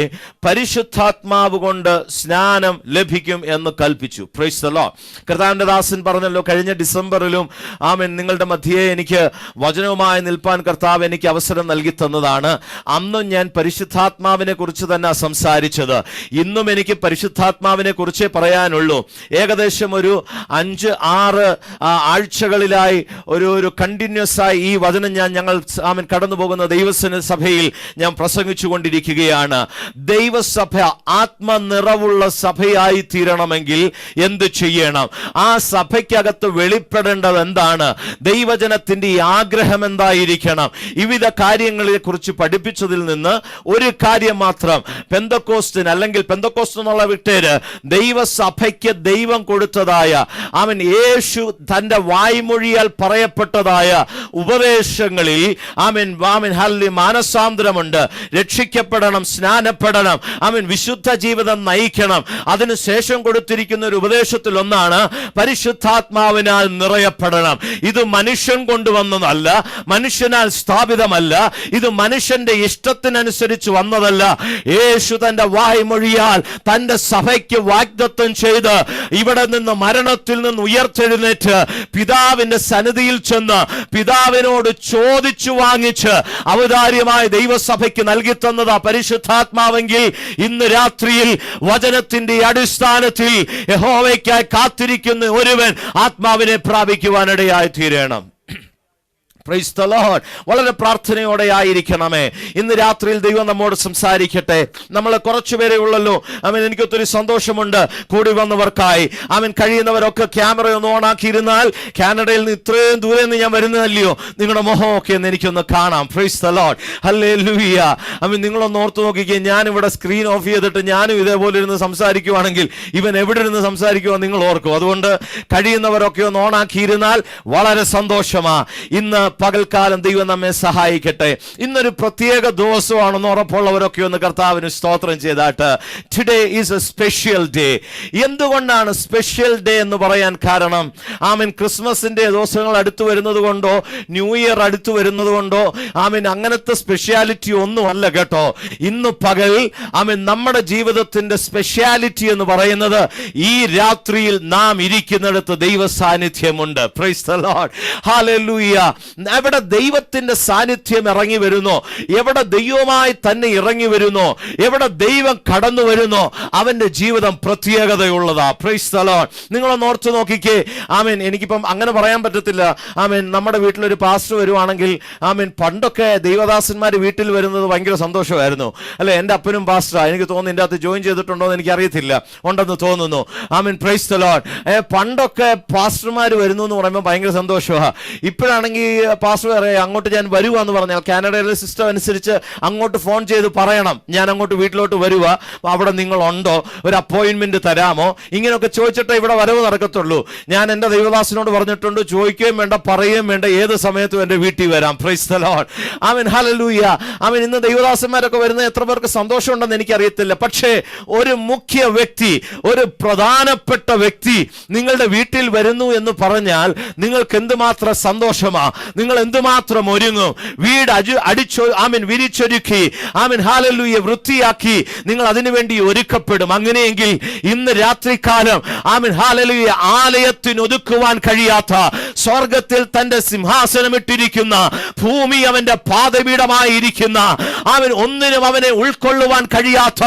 പരിശുദ്ധാത്മാവ് കൊണ്ട് സ്നാനം ലഭിക്കും എന്ന് കൽപ്പിച്ചു. Price the Lord. കർത്താവിന്റെ ദാസൻ പറഞ്ഞല്ലോ, കഴിഞ്ഞ ഡിസംബറിലും ആമേൻ നിങ്ങളുടെ മധ്യേ എനിക്ക് വചനവുമായി നിൽപ്പാൻ കർത്താവ് എനിക്ക് അവസരം നൽകി തന്നതാണ്. അന്നും ഞാൻ പരിശുദ്ധാത്മാവിനെ കുറിച്ച് തന്നെ സംസാരിച്ചത്. ഇന്നും എനിക്ക് പരിശുദ്ധാത്മാവിനെ കുറിച്ചേ പറയാനുള്ളൂ. ഏകദേശം ഒരു 5-6 ആഴ്ചകളിലായി ഒരു കണ്ടിന്യൂസ് ആയി ഈ വചനം ഞങ്ങൾ കടന്നു പോകുന്ന ദൈവസഭയിൽ ഞാൻ പ്രസംഗിച്ചു കൊണ്ടിരിക്കുകയാണ്. ദൈവസഭ ആത്മനിറവുള്ള സഭയായി തീരണമെങ്കിൽ എന്ത് ചെയ്യണം? ആ സഭയ്ക്കകത്ത് വെളിപ്പെടേണ്ടത് എന്താണ്? ദൈവജനത്തിന്റെ ഈ ആഗ്രഹം എന്തായിരിക്കണം? വിവിധ കാര്യങ്ങളെ കുറിച്ച് പഠിപ്പിച്ചതിൽ നിന്ന് ഒരു കാര്യം മാത്രം, പെന്തക്കോസ്റ്റിന് അല്ലെങ്കിൽ പെന്തക്കോസ്റ്റ് എന്നുള്ള വിട്ടേര് ദൈവസഭയ്ക്ക് ദൈവം കൊടുത്തതായ അവൻ യേശു തന്റെ വായ്മൊഴിയാൽ പറയപ്പെട്ടതായ ഉപദേശങ്ങളിൽ മാനസാന്തരമുണ്ട്, രക്ഷിക്കപ്പെടണം, സ്നാനപ്പെടണം, വിശുദ്ധ ജീവിതം നയിക്കണം. അതിനുശേഷം കൊടുത്തിരിക്കുന്ന ഒരു ഉപദേശത്തിൽ ഒന്നാണ് പരിശുദ്ധാത്മാവിനാൽ നിറയപ്പെടണം. ഇത് മനുഷ്യൻ കൊണ്ടുവന്നതല്ല, മനുഷ്യനാൽ സ്ഥാപിതമല്ല, ഇത് മനുഷ്യന്റെ ഇഷ്ടത്തിനനുസരിച്ച് വന്നതല്ല. യേശു തന്റെ വായ്മൊഴിയാൽ തന്റെ സഭയ്ക്ക് വാഗ്ദത്തം ചെയ്ത് ഇവിടെ നിന്ന് മരണത്തിൽ നിന്ന് ഉയർത്തെഴുന്നേറ്റ് പിതാവിന്റെ സന്നിധിയിൽ ചെന്ന് പിതാവിനോട് ചോദിച്ചു വാങ്ങിച്ച് ഔദാര്യമായ ദൈവസഭയ്ക്ക് നൽകി തന്നതാ പരിശുദ്ധാത്മാവെങ്കിൽ ഇന്ന് രാത്രിയിൽ വചനത്തിന്റെ അടിസ്ഥാനത്തിൽ യഹോവയ്ക്കായി കാത്തിരിക്കുന്ന ഒരുവൻ ആത്മാവിനെ പ്രാപിക്കുവാനിടയായി തീരണം. Price the Lord. വളരെ പ്രാർത്ഥനയോടെ ആയിരിക്കണമേ. ഇന്ന് രാത്രിയിൽ ദൈവം നമ്മോട് സംസാരിക്കട്ടെ. നമ്മൾ കുറച്ചുപേരെ ഉള്ളല്ലോ. എനിക്ക് ഒത്തിരി സന്തോഷമുണ്ട് കൂടി വന്നവർക്കായി. കഴിയുന്നവരൊക്കെ ക്യാമറ ഒന്ന് ഓണാക്കിയിരുന്നാൽ, കാനഡയിൽ നിന്ന് ഇത്രയും ദൂരെ നിന്ന് ഞാൻ വരുന്നതല്ലയോ, നിങ്ങളുടെ മുഖമൊക്കെ ഒന്ന് എനിക്കൊന്ന് കാണാം. Price the Lord. ഹല്ലേലൂയ. നിങ്ങളൊന്ന് ഓർത്ത് നോക്കിക്കേ, ഞാനിവിടെ സ്ക്രീൻ ഓഫ് ചെയ്തിട്ട് ഞാനും ഇതേപോലെ ഇരുന്ന് സംസാരിക്കുവാണെങ്കിൽ ഇവൻ എവിടെ ഇരുന്ന് സംസാരിക്കുവാൻ നിങ്ങൾ ഓർക്കും. അതുകൊണ്ട് കഴിയുന്നവരൊക്കെ ഒന്ന് ഓണാക്കിയിരുന്നാൽ വളരെ സന്തോഷമാ. ഇന്ന് പകൽക്കാലം ദൈവം നമ്മെ സഹായിക്കട്ടെ. ഇന്നൊരു പ്രത്യേക ദിവസമാണെന്ന് ഉറപ്പുള്ളവരൊക്കെ ഒന്ന് കർത്താവിന് സ്തോത്രം ചെയ്താട്ട്. Today is a special day. എന്തുകൊണ്ടാണ് സ്പെഷ്യൽ ഡേ എന്ന് പറയാൻ കാരണം? ആമീൻ, ക്രിസ്മസിന്റെ ദിവസങ്ങൾ അടുത്തു വരുന്നത് കൊണ്ടോ ന്യൂ ഇയർ അടുത്തു വരുന്നത് കൊണ്ടോ ആമീൻ അങ്ങനത്തെ സ്പെഷ്യാലിറ്റി ഒന്നുമല്ല കേട്ടോ. ഇന്ന് പകൽ ആമീൻ നമ്മുടെ ജീവിതത്തിന്റെ സ്പെഷ്യാലിറ്റി എന്ന് പറയുന്നത് ഈ രാത്രിയിൽ നാം ഇരിക്കുന്നിടത്ത് ദൈവ സാന്നിധ്യമുണ്ട്. പ്രൈസ് ദി ലോർഡ്, ഹല്ലേലൂയ. എവിടെ ദൈവത്തിന്റെ സാന്നിധ്യം ഇറങ്ങി വരുന്നോ, എവിടെ ദൈവമായി തന്നെ ഇറങ്ങി വരുന്നോ, എവിടെ ദൈവം കടന്നു വരുന്നോ അവന്റെ ജീവിതം പ്രത്യേകതയുള്ളതാ. Price the Lord. നിങ്ങളൊന്ന് ഓർത്ത് നോക്കിക്കേ. ആമീൻ, എനിക്കിപ്പം അങ്ങനെ പറയാൻ പറ്റത്തില്ല. ആമീൻ, നമ്മുടെ വീട്ടിലൊരു പാസ്റ്റർ വരുവാണെങ്കിൽ ആമീൻ പണ്ടൊക്കെ ദൈവദാസന്മാർ വീട്ടിൽ വരുന്നത് ഭയങ്കര സന്തോഷമായിരുന്നു അല്ലെ. എൻ്റെ അപ്പനും പാസ്റ്ററാ, എനിക്ക് തോന്നുന്നു ഇതിൻ്റെ അകത്ത് ജോയിൻ ചെയ്തിട്ടുണ്ടോ എന്ന് എനിക്ക് അറിയത്തില്ല, ഉണ്ടെന്ന് തോന്നുന്നു. ആമീൻ, പ്രൈസ് ദി ലോർഡ്. പണ്ടൊക്കെ പാസ്റ്റർമാർ വരുന്നു എന്ന് പറയുമ്പോൾ ഭയങ്കര സന്തോഷമാണ്. ഇപ്പോഴാണെങ്കിൽ പാസ്റ്റർ പറയാം അങ്ങോട്ട് ഞാൻ വരുവാന്ന് പറഞ്ഞാൽ കാനഡയിലെ സിസ്റ്റം അനുസരിച്ച് അങ്ങോട്ട് ഫോൺ ചെയ്ത് പറയണം ഞാൻ അങ്ങോട്ട് വീട്ടിലോട്ട് വരുക, അവിടെ നിങ്ങളുണ്ടോ, ഒരു അപ്പോയിന്റ്മെന്റ് തരാമോ, ഇങ്ങനെയൊക്കെ ചോദിച്ചിട്ട് ഇവിടെ വരവ് നടക്കത്തുള്ളൂ. ഞാൻ എൻ്റെ ദൈവദാസനോട് പറഞ്ഞിട്ടുണ്ട്, ചോദിക്കുകയും വേണ്ട പറയുകയും വേണ്ട, ഏത് സമയത്തും എൻ്റെ വീട്ടിൽ വരാം. Praise the Lord. ആമീൻ, ഹല്ലേലൂയ. ആമീൻ, ഇന്ന് ദൈവദാസന്മാരൊക്കെ വരുന്നത് എത്ര പേർക്ക് സന്തോഷമുണ്ടെന്ന് എനിക്കറിയത്തില്ല. പക്ഷേ ഒരു മുഖ്യ വ്യക്തി, ഒരു പ്രധാനപ്പെട്ട വ്യക്തി നിങ്ങളുടെ വീട്ടിൽ വരുന്നു എന്ന് പറഞ്ഞാൽ നിങ്ങൾക്ക് എന്തുമാത്രം സന്തോഷമാ, നിങ്ങൾ എന്തുമാത്രം ഒരുങ്ങും. വീട് ആമീൻ വിരിച്ചൊരുക്കി, ആമീൻ ഹല്ലേലൂയ, വൃത്തിയാക്കി നിങ്ങൾ അതിനുവേണ്ടി ഒരുക്കപ്പെടും. അങ്ങനെയെങ്കിൽ ഇന്ന് രാത്രികാലം ആമീൻ ഹല്ലേലൂയ ആലയത്തിന് ഒതുക്കുവാൻ കഴിയാത്ത, സ്വർഗത്തിൽ തന്റെ സിംഹാസനം ഇട്ടിരിക്കുന്ന, ഭൂമി അവന്റെ പാദപീഠമായിരിക്കുന്ന, അവൻ ഒന്നിനും അവനെ ഉൾക്കൊള്ളുവാൻ കഴിയാത്ത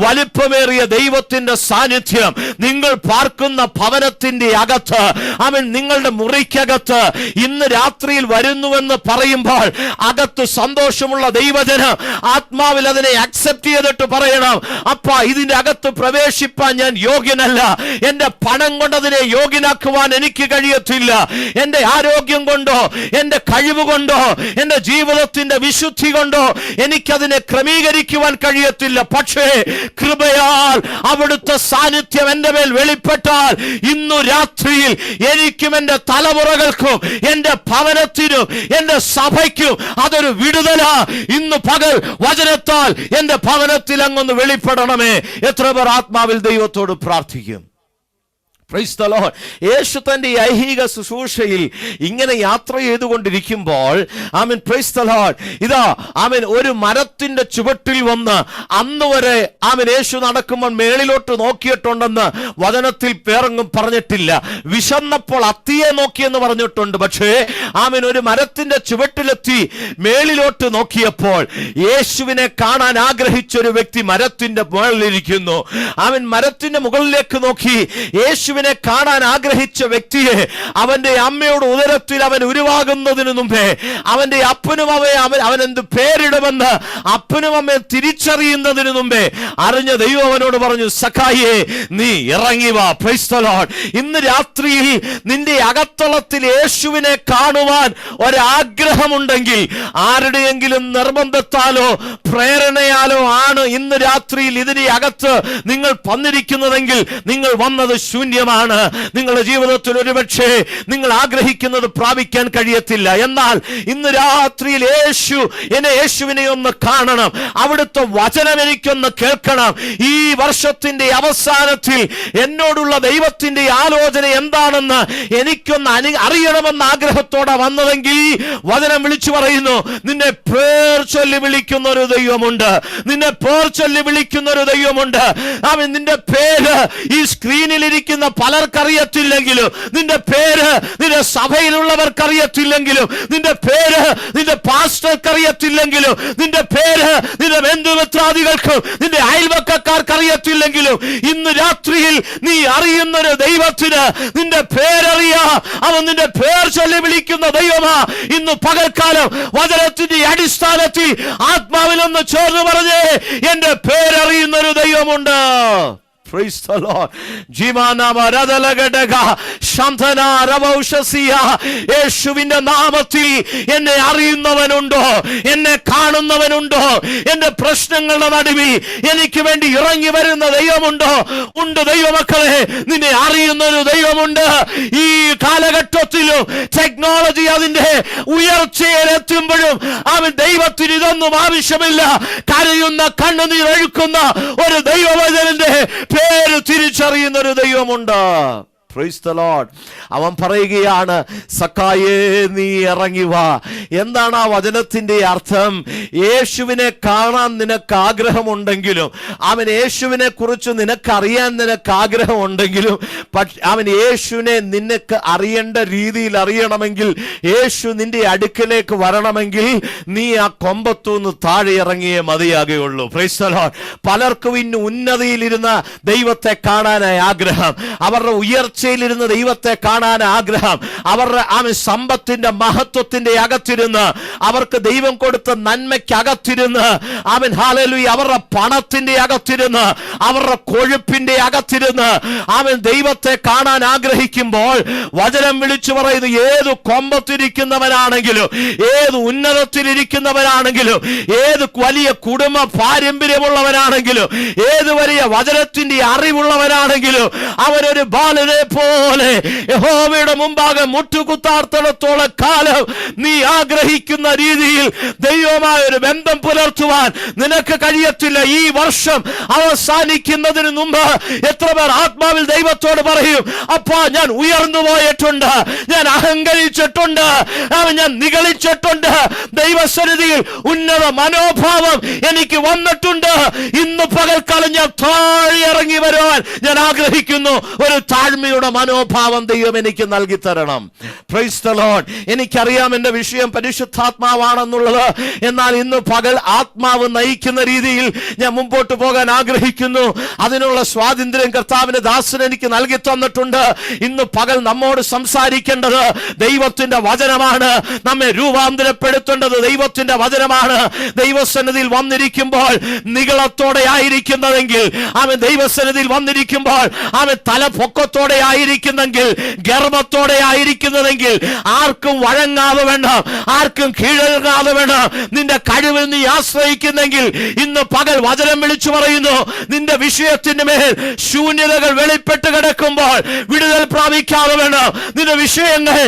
വലിപ്പമേറിയ ദൈവത്തിന്റെ സാന്നിധ്യം നിങ്ങൾ പാർക്കുന്ന ഭവനത്തിന്റെ അകത്ത്, അവൻ നിങ്ങളുടെ മുറിക്കകത്ത് ഇന്ന് രാത്രിയിൽ വരുന്നുവെന്ന് പറയുമ്പോൾ അകത്ത് സന്തോഷമുള്ള ദൈവജനം ആത്മാവിൽ അതിനെ അക്സെപ്റ്റ് ചെയ്തിട്ട് പറയണം, അപ്പാ ഇതിന്റെ അകത്ത് പ്രവേശിപ്പാൻ ഞാൻ യോഗ്യനല്ല, എന്റെ പണം കൊണ്ട് അതിനെ യോഗ്യനാക്കുവാൻ എനിക്ക് കഴിയത്തില്ല, എന്റെ ആരോഗ്യം കൊണ്ടോ എന്റെ കഴിവ് കൊണ്ടോ എന്റെ ജീവിതത്തിന്റെ വിശുദ്ധി കൊണ്ടോ എനിക്കതിനെ ക്രമീകരിക്കുവാൻ കഴിയത്തില്ല. പക്ഷേ കൃപയാൽ അവിടുത്തെ സാന്നിധ്യം എന്റെ മേൽ വെളിപ്പെട്ടാൽ ഇന്നു രാത്രിയിൽ എനിക്കും എന്റെ തലമുറകൾക്കും എന്റെ ഭവനത്തിനും എന്റെ സഭയ്ക്കും അതൊരു വിടുതലാ. ഇന്ന് പകൽ വചനത്താൽ എന്റെ ഭവനത്തിൽ അങ്ങൊന്ന് വെളിപ്പെടണമേ. എത്ര പേർ ആത്മാവിൽ ദൈവത്തോട് പ്രാർത്ഥിക്കും? Price the Lord. യേശു തന്റെ ഐഹിക ശുശ്രൂഷയിൽ ഇങ്ങനെ യാത്ര ചെയ്തുകൊണ്ടിരിക്കുമ്പോൾ ആമീൻ പ്രൈസ് ദി ലോർഡ് ഇതാ ആമീൻ ഒരു മരത്തിന്റെ ചുവട്ടിൽ വന്ന് അന്ന് വരെ ആമീൻ യേശു നടക്കുമ്പോൾ മേളിലോട്ട് നോക്കിയിട്ടുണ്ടെന്ന് വചനത്തിൽ പേരെങ്ങും പറഞ്ഞിട്ടില്ല. വിശന്നപ്പോൾ അത്തിയെ നോക്കിയെന്ന് പറഞ്ഞിട്ടുണ്ട്. പക്ഷേ ആമീൻ ഒരു മരത്തിന്റെ ചുവട്ടിലെത്തി മേളിലോട്ട് നോക്കിയപ്പോൾ യേശുവിനെ കാണാൻ ആഗ്രഹിച്ചൊരു വ്യക്തി മരത്തിന്റെ മുകളിലിരിക്കുന്നു. ആമീൻ മരത്തിന്റെ മുകളിലേക്ക് നോക്കി യേശുവിനെ കാണാൻ ആഗ്രഹിച്ച വ്യക്തിയെ അവന്റെ അമ്മയുടെ ഉദരത്തിൽ അവൻ ഉരുവാകുന്നതിന് മുമ്പേ അവന്റെ അപ്പനും അവൻ എന്ത് പേരിടുമെന്ന് അപ്പനും അമ്മയെ തിരിച്ചറിയുന്നതിന് മുമ്പേ അറിഞ്ഞ ദൈവം അവനോട് പറഞ്ഞു, സഖായിയെ നീ ഇറങ്ങി വാ. Price the Lord. ഇന്ന് രാത്രിയിൽ നിന്റെ അകത്തളത്തിൽ യേശുവിനെ കാണുവാൻ ഒരാഗ്രഹമുണ്ടെങ്കിൽ, ആരുടെയെങ്കിലും നിർബന്ധത്താലോ പ്രേരണയാലോ ആണ് ഇന്ന് രാത്രിയിൽ ഇതിന്റെ അകത്ത് നിങ്ങൾ വന്നിരിക്കുന്നതെങ്കിൽ നിങ്ങൾ വന്നത് ശൂന്യമാണ്. നിങ്ങളുടെ ജീവിതത്തിൽ ഒരുപക്ഷെ നിങ്ങൾ ആഗ്രഹിക്കുന്നത് പ്രാപിക്കാൻ കഴിയത്തില്ല. എന്നാൽ ഇന്ന് രാത്രിയിൽ യേശുവിനെ ഒന്ന് കാണണം, അവിടുത്തെ വചനം എനിക്കൊന്ന് കേൾക്കണം. ഈ വർഷത്തിന്റെ അവസാനത്തിൽ എന്നോടുള്ള ദൈവത്തിന്റെ ആലോചന എന്താണെന്ന് എനിക്കൊന്ന് അറിയണമെന്ന ആഗ്രഹത്തോടെ വന്നതെങ്കിൽ വചനം വിളിച്ചു പറയുന്നു, നിന്നെ പേർ ചൊല്ലി വിളിക്കുന്ന ഒരു ദൈവമുണ്ട്, നിന്നെ പേർ ചൊല്ലി വിളിക്കുന്ന ഒരു ദൈവമുണ്ട്. അവൻ നിന്റെ പേര് ഈ സ്ക്രീനിലിരിക്കുന്ന പലർക്കറിയത്തില്ലെങ്കിലും, നിന്റെ പേര് നിന്റെ സഭയിലുള്ളവർക്കറിയത്തില്ലെങ്കിലും, നിന്റെ പേര് നിന്റെ പാസ്റ്റർക്കറിയത്തില്ലെങ്കിലും, നിന്റെ പേര് നിന്റെ ബന്ധുമിത്രാദികൾക്കും നിന്റെ അയൽവക്കക്കാർക്കറിയത്തില്ലെങ്കിലും, ഇന്ന് രാത്രിയിൽ നീ അറിയുന്നൊരു ദൈവത്തിന് നിന്റെ പേരറിയാ. അവൻ നിന്റെ പേർ ചൊല്ലി വിളിക്കുന്ന ദൈവമാ. ഇന്ന് പകൽക്കാലം വചനത്തിന്റെ അടിസ്ഥാനത്തിൽ ആത്മാവിലൊന്ന് ചേർന്ന് പറഞ്ഞേ, എന്റെ പേരറിയുന്നൊരു ദൈവമുണ്ട്. Praise the Lord. യേശുവിന്റെ നാമത്തിൽ എന്നെ അറിയുന്നവനുണ്ടോ, എന്നെ കാണുന്നവനുണ്ടോ, എന്റെ പ്രശ്നങ്ങളുടെ നടുവിൽ എനിക്ക് വേണ്ടി ഇറങ്ങി വരുന്ന ദൈവമുണ്ടോ? ഉണ്ട് ദൈവമക്കളെ, നിന്നെ അറിയുന്ന ഒരു ദൈവമുണ്ട്. ഈ കാലഘട്ടത്തിലും ടെക്നോളജി അതിന്റെ ഉയർച്ചയിലെത്തുമ്പോഴും അവൻ ദൈവത്തിന് ഇതൊന്നും ആവശ്യമില്ല. കരയുന്ന കണ്ണുനീർ ഒഴുക്കുന്ന ഒരു ദൈവവചനന്റെ പേര് തിരിച്ചറിയുന്ന ഒരു ദൈവമുണ്ട്. Praise the Lord. അവൻ പറയുകയാണ്, സക്കായേ നീ ഇറങ്ങി വാ. എന്താണ് ആ വചനത്തിന്റെ അർത്ഥം? യേശുവിനെ കാണാൻ നിനക്ക് ആഗ്രഹമുണ്ടെങ്കിലും, അവൻ യേശുവിനെ കുറിച്ച് നിനക്കറിയാൻ നിനക്ക് ആഗ്രഹമുണ്ടെങ്കിലും, അവൻ യേശുവിനെ നിനക്ക് അറിയേണ്ട രീതിയിൽ അറിയണമെങ്കിൽ, യേശു നിന്റെ അടുക്കലേക്ക് വരണമെങ്കിൽ നീ ആ കൊമ്പത്തൂന്ന് താഴെ ഇറങ്ങിയേ മതിയാകുകയുള്ളൂ. Praise the Lord. പലർക്കും ഇന്ന് ഉന്നതിയിലിരുന്ന ദൈവത്തെ കാണാനായി ആഗ്രഹം, അവരുടെ ഉയർച്ചയിലിരുന്ന ദൈവത്തെ കാണാൻ ആഗ്രഹം, അവരുടെ സമ്പത്തിന്റെ മഹത്വത്തിന്റെ അകത്തിരുന്ന്, അവർക്ക് ദൈവം കൊടുത്ത നന്മയ്ക്കകത്തിരുന്ന്, അവൻ ഹല്ലേലൂയ അവരുടെ പണത്തിന്റെ അകത്തിരുന്ന്, അവരുടെ കൊഴുപ്പിന്റെ അകത്തിരുന്ന് അവൻ ദൈവത്തെ കാണാൻ ആഗ്രഹിക്കുമ്പോൾ വചനം വിളിച്ചു പറയുന്നു, ഏത് കൊമ്പത്തിരിക്കുന്നവനാണെങ്കിലും, ഏത് ഉന്നതത്തിലിരിക്കുന്നവനാണെങ്കിലും, ഏത് വലിയ കുടുംബ പാരമ്പര്യമുള്ളവനാണെങ്കിലും, ഏത് വലിയ വചനത്തിന്റെ അറിവുള്ളവനാണെങ്കിലും, അവനൊരു ബാലനെ പോലെ യഹോവയുടെ മുമ്പാകെ മുട്ടുകുത്താർത്തടത്തോളം കാലം നീ ആഗ്രഹിക്കുന്ന രീതിയിൽ ദൈവമായ ഒരു ബന്ധം പുലർത്തുവാൻ നിനക്ക് കഴിയത്തില്ല. ഈ വർഷം അവസാനിക്കുന്നതിന് മുമ്പ് എത്ര പേർ ആത്മാവിൽ ദൈവത്തോട് പറയും, അപ്പാ ഞാൻ ഉയർന്നു പോയിട്ടുണ്ട്, ഞാൻ അഹങ്കരിച്ചിട്ടുണ്ട്, ഞാൻ നിഗളിച്ചിട്ടുണ്ട്, ദൈവസന്നിധിയിൽ ഉന്നത മനോഭാവം എനിക്ക് വന്നിട്ടുണ്ട്, ഇന്ന് പകൽക്കാലം ഞാൻ താഴെ ഇറങ്ങി വരുവാൻ ഞാൻ ആഗ്രഹിക്കുന്നു. ഒരു താഴ്മയുടെ മനോഭാവം ദൈവം എനിക്ക് നൽകി തരണം. Price the Lord. എനിക്കറിയാം എന്റെ വിഷയം പരിശുദ്ധാത്മാവാണെന്നുള്ളത്, എന്നാൽ ഇന്ന് പകൽ ആത്മാവ് നയിക്കുന്ന രീതിയിൽ ഞാൻ മുമ്പോട്ട് പോകാൻ ആഗ്രഹിക്കുന്നു. അതിനുള്ള സ്വാതന്ത്ര്യം കർത്താവിന്റെ ദാസൻ എനിക്ക് നൽകി തന്നിട്ടുണ്ട്. ഇന്ന് പകൽ നമ്മോട് സംസാരിക്കേണ്ടത് ദൈവത്തിന്റെ വചനമാണ്. നമ്മെ രൂപാന്തരപ്പെടുത്തേണ്ടത് ദൈവത്തിന്റെ വചനമാണ്. ദൈവസന്നിധിയിൽ വന്നിരിക്കുമ്പോൾ നിഗളത്തോടെ ആയിരിക്കുന്നതെങ്കിൽ, അവൻ ദൈവസന്നിധിയിൽ വന്നിരിക്കുമ്പോൾ അവൻ തലപൊക്കത്തോടെ ആയിരിക്കുന്നെങ്കിൽ, ഗർഭത്തോടെ ആയിരിക്കുന്നതെങ്കിൽ, ആർക്കും വഴങ്ങാതെ വേണം, ആർക്കും കീഴടങ്ങാതെ വേണം, നിന്റെ കഴിവിൽ നീ ആശ്രയിക്കുന്നെങ്കിൽ, ഇന്ന് പകൽ വചനം വിളിച്ചു പറയുന്നു, നിന്റെ വിഷയത്തിന്റെ മേൽ ശൂന്യതകൾ വെളിപ്പെട്ട് കിടക്കുമ്പോൾ വിടുതൽ പ്രാപിക്കാതെ വേണം, നിന്റെ വിഷയങ്ങൾ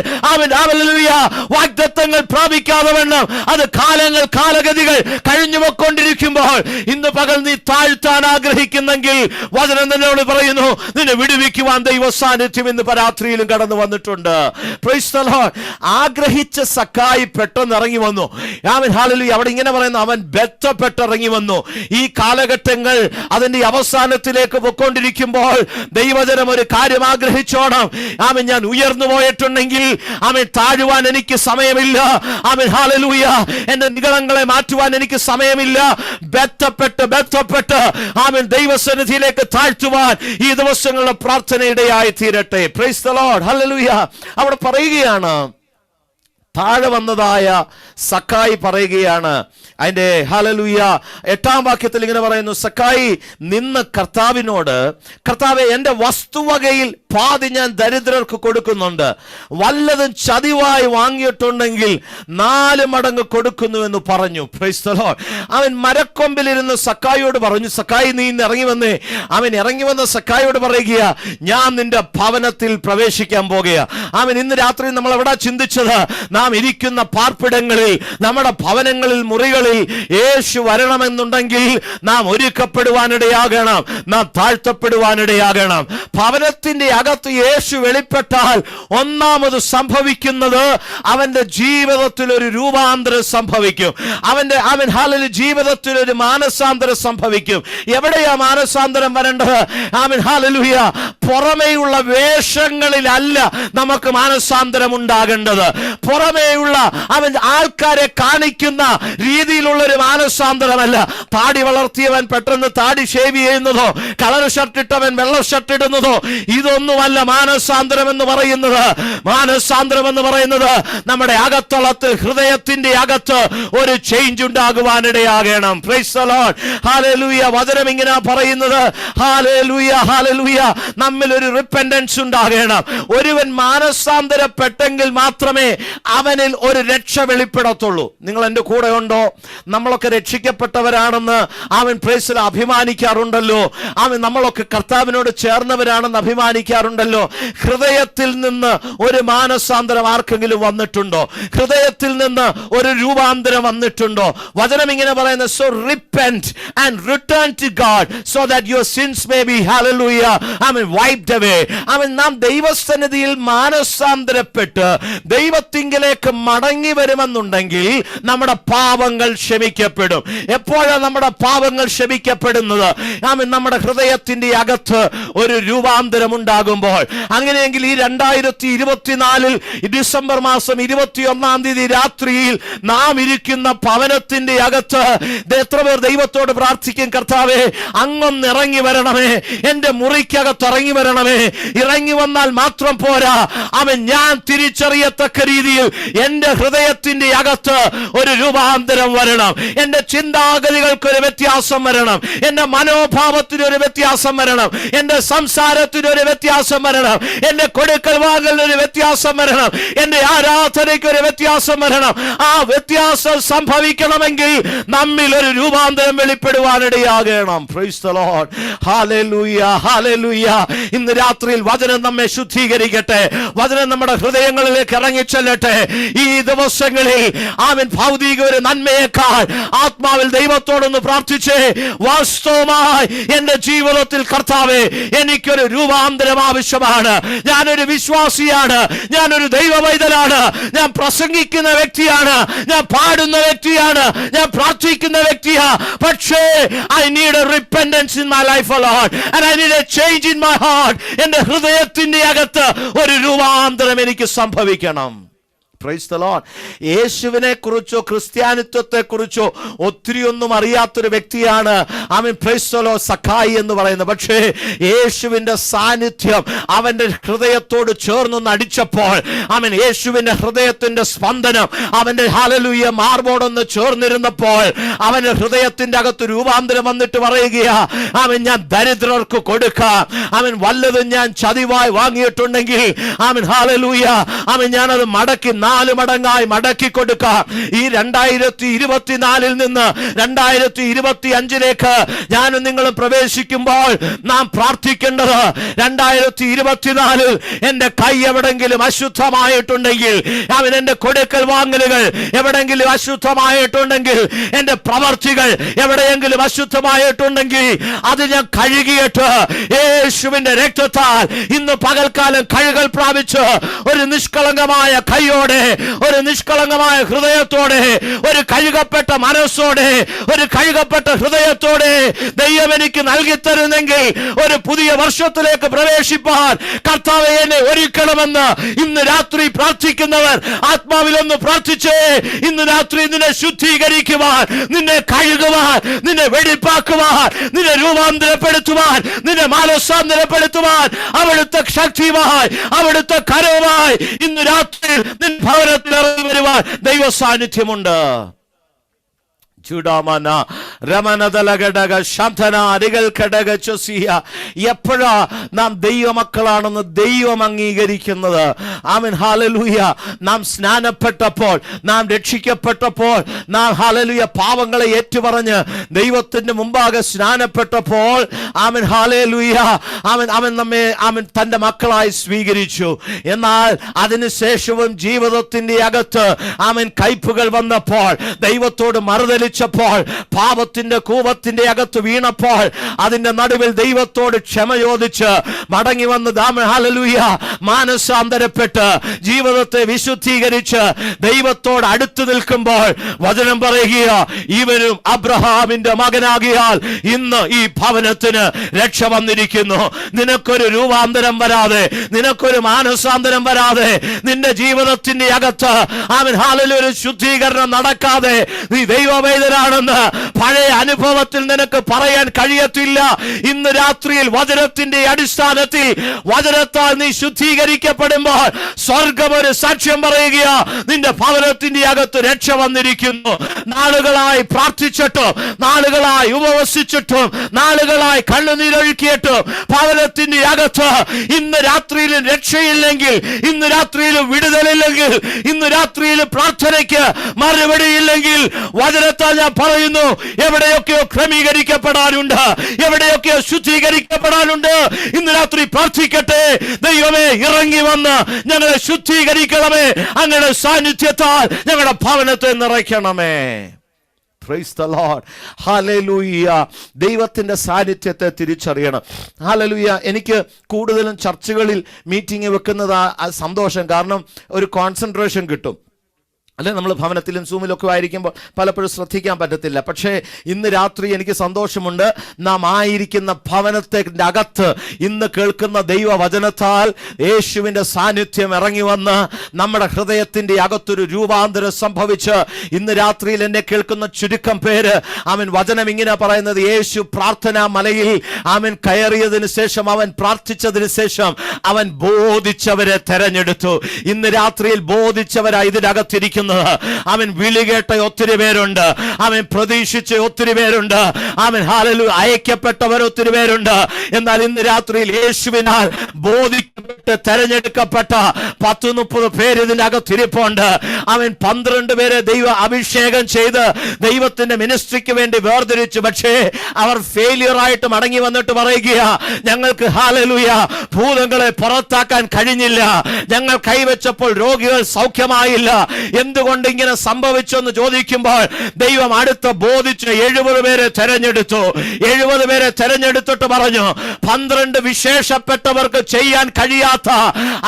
വാഗ്ദത്തങ്ങൾ പ്രാപിക്കാതെ വേണം, അത് കാലങ്ങൾ കാലഗതികൾ കഴിഞ്ഞു പോയിക്കൊണ്ടിരിക്കുമ്പോൾ ഇന്ന് പകൽ നീ താഴ്ത്താൻ ആഗ്രഹിക്കുന്നെങ്കിൽ വചനം നിന്നോട് പറയുന്നു, നിന്നെ വിടുവിക്കുവാൻ ദൈവ സാന്നിധ്യം ഇന്ന് പരാത്രിയിലും കടന്നു വന്നിട്ടുണ്ട്. Price the Lord. ആഗ്രഹിച്ച സക്കായി പെട്ടെന്ന് ഇറങ്ങി വന്നു. Amen hallelujah. അവിടെ ഇങ്ങനെ പറയുന്നു, അവൻ ബന്ധപ്പെട്ട് ഇറങ്ങി വന്നു. ഈ കാലഘട്ടങ്ങൾ അതിന്റെ അവസാനത്തിലേക്ക് പോയിക്കൊണ്ടിരിക്കുമ്പോൾ ദൈവജനം ഒരു കാര്യം ആഗ്രഹിച്ചോണം. ആമേൻ, ഞാൻ ഉയർന്നു പോയിട്ടുണ്ടെങ്കിൽ ആമേൻ താഴുവാൻ എനിക്ക് സമയമില്ല. Amen hallelujah. എന്റെ നിഗളങ്ങളെ മാറ്റുവാൻ എനിക്ക് സമയമില്ല. ബന്ധപ്പെട്ട് ആമേൻ ദൈവസന്നിധിയിലേക്ക് താഴ്ത്തുവാൻ ഈ ദിവസങ്ങളുടെ പ്രാർത്ഥനയിടയായി തീരട്ടെ. Price the Lord. ഹല്ലേലൂയ. അവിടെ പറയുകയാണ്, താഴെ വന്നതായ സക്കായി പറയുകയാണ്, അതിന്റെ ഹല്ലേലൂയ 8-ാം വാക്യത്തിൽ ഇങ്ങനെ പറയുന്നു, സക്കായി നിന്ന് കർത്താവിനോട്, കർത്താവേ, എന്റെ വസ്തുവകയിൽ പാതി ഞാൻ ദരിദ്രർക്ക് കൊടുക്കുന്നുണ്ട്, വല്ലതും ചതിവായി വാങ്ങിയിട്ടുണ്ടെങ്കിൽ 4 മടങ്ങ് കൊടുക്കുന്നുവെന്ന് പറഞ്ഞു. Price the Lord. അവൻ മരക്കൊമ്പിലിരുന്ന് സക്കായിയോട് പറഞ്ഞു, സക്കായി നീ ഇന്ന് ഇറങ്ങി വന്നേ. അവൻ ഇറങ്ങി വന്ന സക്കായിയോട് പറയുക, ഞാൻ നിന്റെ ഭവനത്തിൽ പ്രവേശിക്കാൻ പോകുക. അവൻ ഇന്ന് രാത്രി നമ്മൾ എവിടെ ചിന്തിച്ചത്, നാം ഇരിക്കുന്ന പാർപ്പിടങ്ങളിൽ, നമ്മുടെ ഭവനങ്ങളിൽ, മുറികളിൽ യേശു വരണമെന്നുണ്ടെങ്കിൽ നാം ഒരുക്കപ്പെടുവാനിടയാകണം, നാം താഴ്ത്തപ്പെടുവാനിടയാകണം. ഭവനത്തിന്റെ അകത്ത് യേശു വെളിപ്പെട്ടാൽ ഒന്നാമത് സംഭവിക്കുന്നത് അവന്റെ ജീവിതത്തിൽ ഒരു രൂപാന്തരം സംഭവിക്കും. അവൻ ഹല്ലേലൂയ ജീവിതത്തിൽ ഒരു മാനസാന്തരം സംഭവിക്കും. എവിടെയാ മാനസാന്തരം വരേണ്ടത്? Amen hallelujah. പുറമേയുള്ള വേഷങ്ങളിലല്ല നമുക്ക് മാനസാന്തരം ഉണ്ടാകേണ്ടത്. പുറമേയുള്ള അവൻ ആൾക്കാരെ കാണിക്കുന്ന രീതിയിലുള്ള ഒരു മാനസാന്തരമല്ല. താടി വളർത്തിയവൻ പെട്ടെന്ന് താടി ഷേവ് ചെയ്യുന്നതോ, കളർ ഷർട്ട് ഇട്ടവൻ വെള്ള ഷർട്ട് ഇടുന്നതോ, ഇതൊന്നും മറ്റൊന്നുമല്ല മാനസാന്തരം എന്ന് പറയുന്നത്. മാനസാന്തരം എന്ന് പറയുന്നത് നമ്മുടെ അകത്തളത്തിൽ, ഹൃദയത്തിന്റെ അകത്ത് ഒരു ചേഞ്ച് ഉണ്ടാകുവാനിടയാകണം. Praise the Lord. ഹല്ലേലൂയ. വചനം ഇങ്ങനെ പറയുന്നത്, ഹല്ലേലൂയ ഹല്ലേലൂയ, നമ്മിൽ ഒരു റിപ്പൻഡൻസ് ഉണ്ടാകണം. ഒരുവൻ മാനസാന്തരപ്പെട്ടെങ്കിൽ മാത്രമേ അവനിൽ ഒരു രക്ഷ വെളിപ്പെടത്തുള്ളൂ. നിങ്ങൾ എൻ്റെ കൂടെ ഉണ്ടോ? നമ്മളൊക്കെ രക്ഷിക്കപ്പെട്ടവരാണെന്ന് അവൻ പ്രൈസിൽ അഭിമാനിക്കാറുണ്ടല്ലോ. അവൻ നമ്മളൊക്കെ കർത്താവിനോട് ചേർന്നവരാണെന്ന് അഭിമാനിക്കാറുണ്ടല്ലോ. ഹൃദയത്തിൽ നിന്ന് ഒരു മാനസാന്തരം ആർക്കെങ്കിലും വന്നിട്ടുണ്ടോ? ഹൃദയത്തിൽ നിന്ന് ഒരു രൂപാന്തരം വന്നിട്ടുണ്ടോ? വചനം ഇങ്ങനെ പറയുന്നത്, so repent and return to God so that your sins may be, hallelujah, wiped away. നാം ദൈവസന്നിധിയിൽ മാനസാന്തരപ്പെട്ട് ദൈവത്തിങ്കിലേക്ക് മടങ്ങി വരുമെന്നുണ്ടെങ്കിൽ നമ്മുടെ പാപങ്ങൾ ക്ഷമിക്കപ്പെടും. എപ്പോഴാണ് നമ്മുടെ പാപങ്ങൾ ക്ഷമിക്കപ്പെടുന്നത്? നമ്മുടെ ഹൃദയത്തിന്റെ അകത്ത് ഒരു രൂപാന്തരം ഉണ്ടാകുമ്പോൾ. അങ്ങനെയെങ്കിൽ ഈ 2024 ഡിസംബർ മാസം 21 തീയതി രാത്രിയിൽ നാം ഇരിക്കുന്ന ഭവനത്തിന്റെ അകത്ത് എത്ര പേർ ദൈവത്തോട് പ്രാർത്ഥിക്കും, കർത്താവേ അങ്ങൊന്ന് ഇറങ്ങി വരണമേ, എന്റെ മുറിക്കകത്ത് ഇറങ്ങി വരണമേ. ഇറങ്ങി വന്നാൽ മാത്രം പോരാ, ഞാൻ തിരിച്ചറിയത്തക്ക രീതിയിൽ എന്റെ ഹൃദയത്തിന്റെ അകത്ത് ഒരു രൂപാന്തരം വരണം. എന്റെ ചിന്താഗതികൾക്ക് ഒരു വ്യത്യാസം വരണം. എന്റെ മനോഭാവത്തിന് ഒരു വ്യത്യാസം വരണം. എന്റെ സംസാരത്തിന് ഒരു വ്യത്യാസം വരണം. എന്റെ കൊടുക്കൽ വാങ്ങലിന് ഒരു വ്യത്യാസം വരണം. എന്റെ ആരാധനയ്ക്ക് ഒരു വ്യത്യാസം വരണം. ആ വ്യത്യാസം സംഭവിക്കണമെങ്കിൽ നമ്മിൽ ഒരു രൂപാന്തരം വെളിപ്പെടുവാനിടയാകണം. Praise the Lord. ഹല്ലേലൂയ ഹല്ലേലൂയ. ഇന്ന് രാത്രിയിൽ വചനം നമ്മെ ശുദ്ധീകരിക്കട്ടെ. വചനം നമ്മുടെ ഹൃദയങ്ങളിലേക്ക് ഇറങ്ങിച്ചെല്ലട്ടെ. ഈ ദിവസങ്ങളിൽ ഭൗതിക ഒരു നന്മയേക്കാൾ ആത്മാവിൽ ദൈവത്തോടൊന്ന് പ്രാർത്ഥിച്ചേ. വാസ്തവമായി എന്റെ ജീവിതത്തിൽ കർത്താവേ എനിക്കൊരു രൂപാന്തരം ആവശ്യമാണ്. ഞാനൊരു വിശ്വാസിയാണ്, ഞാനൊരു ദൈവവൈതലാണ്, ഞാൻ പ്രസംഗിക്കുന്ന വ്യക്തിയാണ്, ഞാൻ പാടുന്ന വ്യക്തിയാണ്, ഞാൻ പ്രാർത്ഥിക്കുന്ന വ്യക്തിയാ. പക്ഷേ I need a repentance in my life, O Lord, and I need a change in my heart. എന്റെ ഹൃദയത്തിന്റെ അകത്ത് ഒരു രൂപാന്തരം എനിക്ക് സംഭവിക്കണം. Price the Lord. യേശുവിനെ കുറിച്ചോ ക്രിസ്ത്യാനിത്വത്തെ കുറിച്ചോ ഒത്തിരി ഒന്നും അറിയാത്തൊരു വ്യക്തിയാണ് പ്രൈസ് ദി ലോർഡ് സഖായി എന്ന് പറയുന്നത്. പക്ഷേ യേശുവിന്റെ സാന്നിധ്യം അവന്റെ ഹൃദയത്തോട് ചേർന്നൊന്ന് അടിച്ചപ്പോൾ യേശുവിന്റെ ഹൃദയത്തിന്റെ സ്പന്ദനം അവന്റെ ഹല്ലേലൂയ മാർബോടൊന്ന് ചേർന്നിരുന്നപ്പോൾ അവന്റെ ഹൃദയത്തിന്റെ അകത്ത് രൂപാന്തരം വന്നിട്ട് പറയുകയാ, ഞാൻ ദരിദ്രർക്ക് കൊടുക്കാം. വല്ലതും ഞാൻ ചതിവായി വാങ്ങിയിട്ടുണ്ടെങ്കിൽ ഹല്ലേലൂയ ഞാനത് മടക്കി 4 മടങ്ങായി മടക്കി കൊടുക്കാം. ഈ 2024 നിന്ന് 2025 ഞാനും നിങ്ങളും പ്രവേശിക്കുമ്പോൾ നാം പ്രാർത്ഥിക്കേണ്ടത്, 2024 എന്റെ കൈ എവിടെങ്കിലും അശുദ്ധമായിട്ടുണ്ടെങ്കിൽ, എന്റെ കൊടുക്കൽ വാങ്ങലുകൾ എവിടെങ്കിലും അശുദ്ധമായിട്ടുണ്ടെങ്കിൽ, എന്റെ പ്രവർത്തികൾ എവിടെയെങ്കിലും അശുദ്ധമായിട്ടുണ്ടെങ്കിൽ അത് ഞാൻ കഴുകിയിട്ട് യേശുവിന്റെ രക്തത്താൽ ഇന്ന് പകൽക്കാലം കഴുകൽ പ്രാപിച്ച് ഒരു നിഷ്കളങ്കമായ കൈയോടെ, ഒരു നിഷ്കളങ്കമായ ഹൃദയത്തോടെ, ഒരു കഴുകപ്പെട്ട മനസ്സോടെ, ഒരു കഴുകപ്പെട്ട ഹൃദയത്തോടെ ദൈവം എനിക്ക് നൽകി തരുന്നെങ്കിൽ ഒരു പുതിയ വർഷത്തിലേക്ക് പ്രവേശിപ്പാൻ കർത്താവേ എന്നെ ഒരുക്കണമെന്ന് ഇന്ന് രാത്രി പ്രാർത്ഥിക്കുന്നവർ ആത്മാവിലൊന്ന് പ്രാർത്ഥിച്ചേ. ഇന്ന് രാത്രി നിന്നെ ശുദ്ധീകരിക്കുവാൻ, നിന്നെ കഴുകുവാൻ, നിന്നെ വെടിപ്പാക്കുവാൻ, നിന്നെ രൂപാന്തരപ്പെടുത്തുവാൻ, നിന്നെ മാനസാന്തരപ്പെടുത്തുവാൻ അവിടുത്തെ ശക്തിയുമായി, അവിടുത്തെ കരവുമായി ഇന്ന് രാത്രി ഭവനത്തിൽ ഇറങ്ങി വരുവാൻ ദൈവ സാന്നിധ്യമുണ്ട്. എപ്പോഴാ നാം ദൈവമക്കളാണെന്ന് ദൈവം അംഗീകരിക്കുന്നത്? ഹല്ലേലൂയ. നാം സ്നാനപ്പെട്ടപ്പോൾ, നാം രക്ഷിക്കപ്പെട്ടപ്പോൾ, നാം ഹല്ലേലൂയ പാവങ്ങളെ ഏറ്റുപറഞ്ഞ് ദൈവത്തിന്റെ മുമ്പാകെ സ്നാനപ്പെട്ടപ്പോൾ ഹല്ലേലൂയ അവൻ നമ്മെ തന്റെ മക്കളായി സ്വീകരിച്ചു. എന്നാൽ അതിനുശേഷവും ജീവിതത്തിന്റെ അകത്ത് കയ്പുകൾ വന്നപ്പോൾ, ദൈവത്തോട് മറുതലിച്ചപ്പോൾ, പാപത്തിന്റെ കൂപത്തിന്റെ അകത്ത് വീണപ്പോൾ, അതിന്റെ നടുവിൽ ദൈവത്തോട് ക്ഷമ ചോദിച്ച് മടങ്ങി വന്ന് ഹല്ലേലൂയ മാനസാന്തരപ്പെട്ട് ജീവിതത്തെ വിശുദ്ധീകരിച്ച് ദൈവത്തോട് അടുത്ത് നിൽക്കുമ്പോൾ വചനം പറയുക, ഇവനും അബ്രഹാമിന്റെ മകനാകിയാൽ ഇന്ന് ഈ ഭവനത്തിന് രക്ഷ വന്നിരിക്കുന്നു. നിനക്കൊരു രൂപാന്തരം വരാതെ, നിനക്കൊരു മാനസാന്തരം വരാതെ, നിന്റെ ജീവിതത്തിന്റെ അകത്ത് ഹല്ലേലൂയ ഒരു ശുദ്ധീകരണം നടക്കാതെ നീ ദൈവവേദ വിടുതലാണെന്ന് പഴയ അനുഭവത്തിൽ നിനക്ക് പറയാൻ കഴിയത്തില്ല. ഇന്ന് രാത്രിയിൽ വചനത്തിന്റെ അടിസ്ഥാനത്തിൽ വചനത്താൽ നീ ശുദ്ധീകരിക്കപ്പെടുമ്പോൾ സ്വർഗം ഒരു സാക്ഷ്യം പറയുക, നിന്റെ ഭവനത്തിന്റെ അകത്ത് രക്ഷ വന്നിരിക്കുന്നു. നാളുകളായി പ്രാർത്ഥിച്ചിട്ടും, നാളുകളായി ഉപവസിച്ചിട്ടും, നാളുകളായി കണ്ണുനീരൊഴുക്കിയിട്ടും ഭവനത്തിന്റെ അകത്ത് ഇന്ന് രാത്രിയിലും രക്ഷയില്ലെങ്കിൽ, ഇന്ന് രാത്രിയിലും വിടുതലില്ലെങ്കിൽ, ഇന്ന് രാത്രിയിലും പ്രാർത്ഥനയ്ക്ക് മറുപടിയില്ലെങ്കിൽ, വചനത്താൽ ഞാൻ പറയുന്നു, എവിടെയൊക്കെയോ ക്രമീകരിക്കപ്പെടാനുണ്ട്, എവിടെയൊക്കെയോ ശുദ്ധീകരിക്കപ്പെടാനുണ്ട്. ഇന്ന് രാത്രി പ്രാർത്ഥിക്കട്ടെ, ദൈവമേ ഇറങ്ങി വന്ന് ഞങ്ങളെ ശുദ്ധീകരിക്കണമേ, അങ്ങയുടെ സാന്നിധ്യത്താൽ ഞങ്ങളുടെ ഭവനത്തെ നിറയ്ക്കണമേ. Praise the Lord. Hallelujah. ദൈവത്തിന്റെ സാന്നിധ്യത്തെ തിരിച്ചറിയണം. Hallelujah. എനിക്ക് കൂടുതലും ചർച്ചുകളിൽ മീറ്റിംഗ് വെക്കുന്നത് സന്തോഷം, കാരണം ഒരു കോൺസെൻട്രേഷൻ കിട്ടും. അല്ലെ, നമ്മൾ ഭവനത്തിലും സൂമിലൊക്കെ ആയിരിക്കുമ്പോൾ പലപ്പോഴും ശ്രദ്ധിക്കാൻ പറ്റത്തില്ല. പക്ഷേ ഇന്ന് രാത്രി എനിക്ക് സന്തോഷമുണ്ട്, നാം ആയിരിക്കുന്ന ഭവനത്തിന്റെ അകത്ത് ഇന്ന് കേൾക്കുന്ന ദൈവവചനത്താൽ യേശുവിൻ്റെ സാന്നിധ്യം ഇറങ്ങി വന്ന് നമ്മുടെ ഹൃദയത്തിന്റെ അകത്തൊരു രൂപാന്തരം സംഭവിച്ച് ഇന്ന് രാത്രിയിൽ എന്നെ കേൾക്കുന്ന ചുരുക്കം പേര് അവൻ വചനം ഇങ്ങനെ പറയുന്നത്, യേശു പ്രാർത്ഥനാ മലയിൽ അവൻ കയറിയതിനു ശേഷം, അവൻ പ്രാർത്ഥിച്ചതിന് ശേഷം അവൻ ബോധിച്ചവരെ തെരഞ്ഞെടുത്തു. ഇന്ന് രാത്രിയിൽ ബോധിച്ചവരാ ഇതിനകത്തിരിക്കുന്നു. അവൻ വിളി കേട്ട ഒത്തിരി പേരുണ്ട്, അവൻ പ്രതീക്ഷിച്ച ഒത്തിരി പേരുണ്ട്, അവൻ ഹല്ലേലൂയ അയക്കപ്പെട്ടവർ ഒത്തിരി പേരുണ്ട്. എന്നാൽ ഇന്ന് രാത്രിയിൽ യേശുവിനാൽ ബോധിക്കപ്പെട്ട് തെരഞ്ഞെടുക്കപ്പെട്ട 10-30 പേര് ഇതിനകത്തിരിപ്പുണ്ട്. അവൻ 12 പേരെ ദൈവ അഭിഷേകം ചെയ്ത് ദൈവത്തിന്റെ മിനിസ്ട്രിക്ക് വേണ്ടി വേർതിരിച്ചു. പക്ഷേ അവർ ഫെയിലിയർ ആയിട്ട് മടങ്ങി വന്നിട്ട് പറയുക, ഞങ്ങൾക്ക് ഹല്ലേലൂയ ഭൂതങ്ങളെ പുറത്താക്കാൻ കഴിഞ്ഞില്ല, ഞങ്ങൾ കൈവച്ചപ്പോൾ രോഗികൾ സൗഖ്യമായില്ല, എന്തുകൊണ്ട് ഇങ്ങനെ സംഭവിച്ചെന്ന് ചോദിക്കുമ്പോൾ ദൈവം അടുത്ത ബോധിച്ച് 70 പേരെ തെരഞ്ഞെടുത്തു. 70 പേരെ തെരഞ്ഞെടുത്തിട്ട് പറഞ്ഞു, 12 വിശേഷപ്പെട്ടവർക്ക് ചെയ്യാൻ കഴിയാത്ത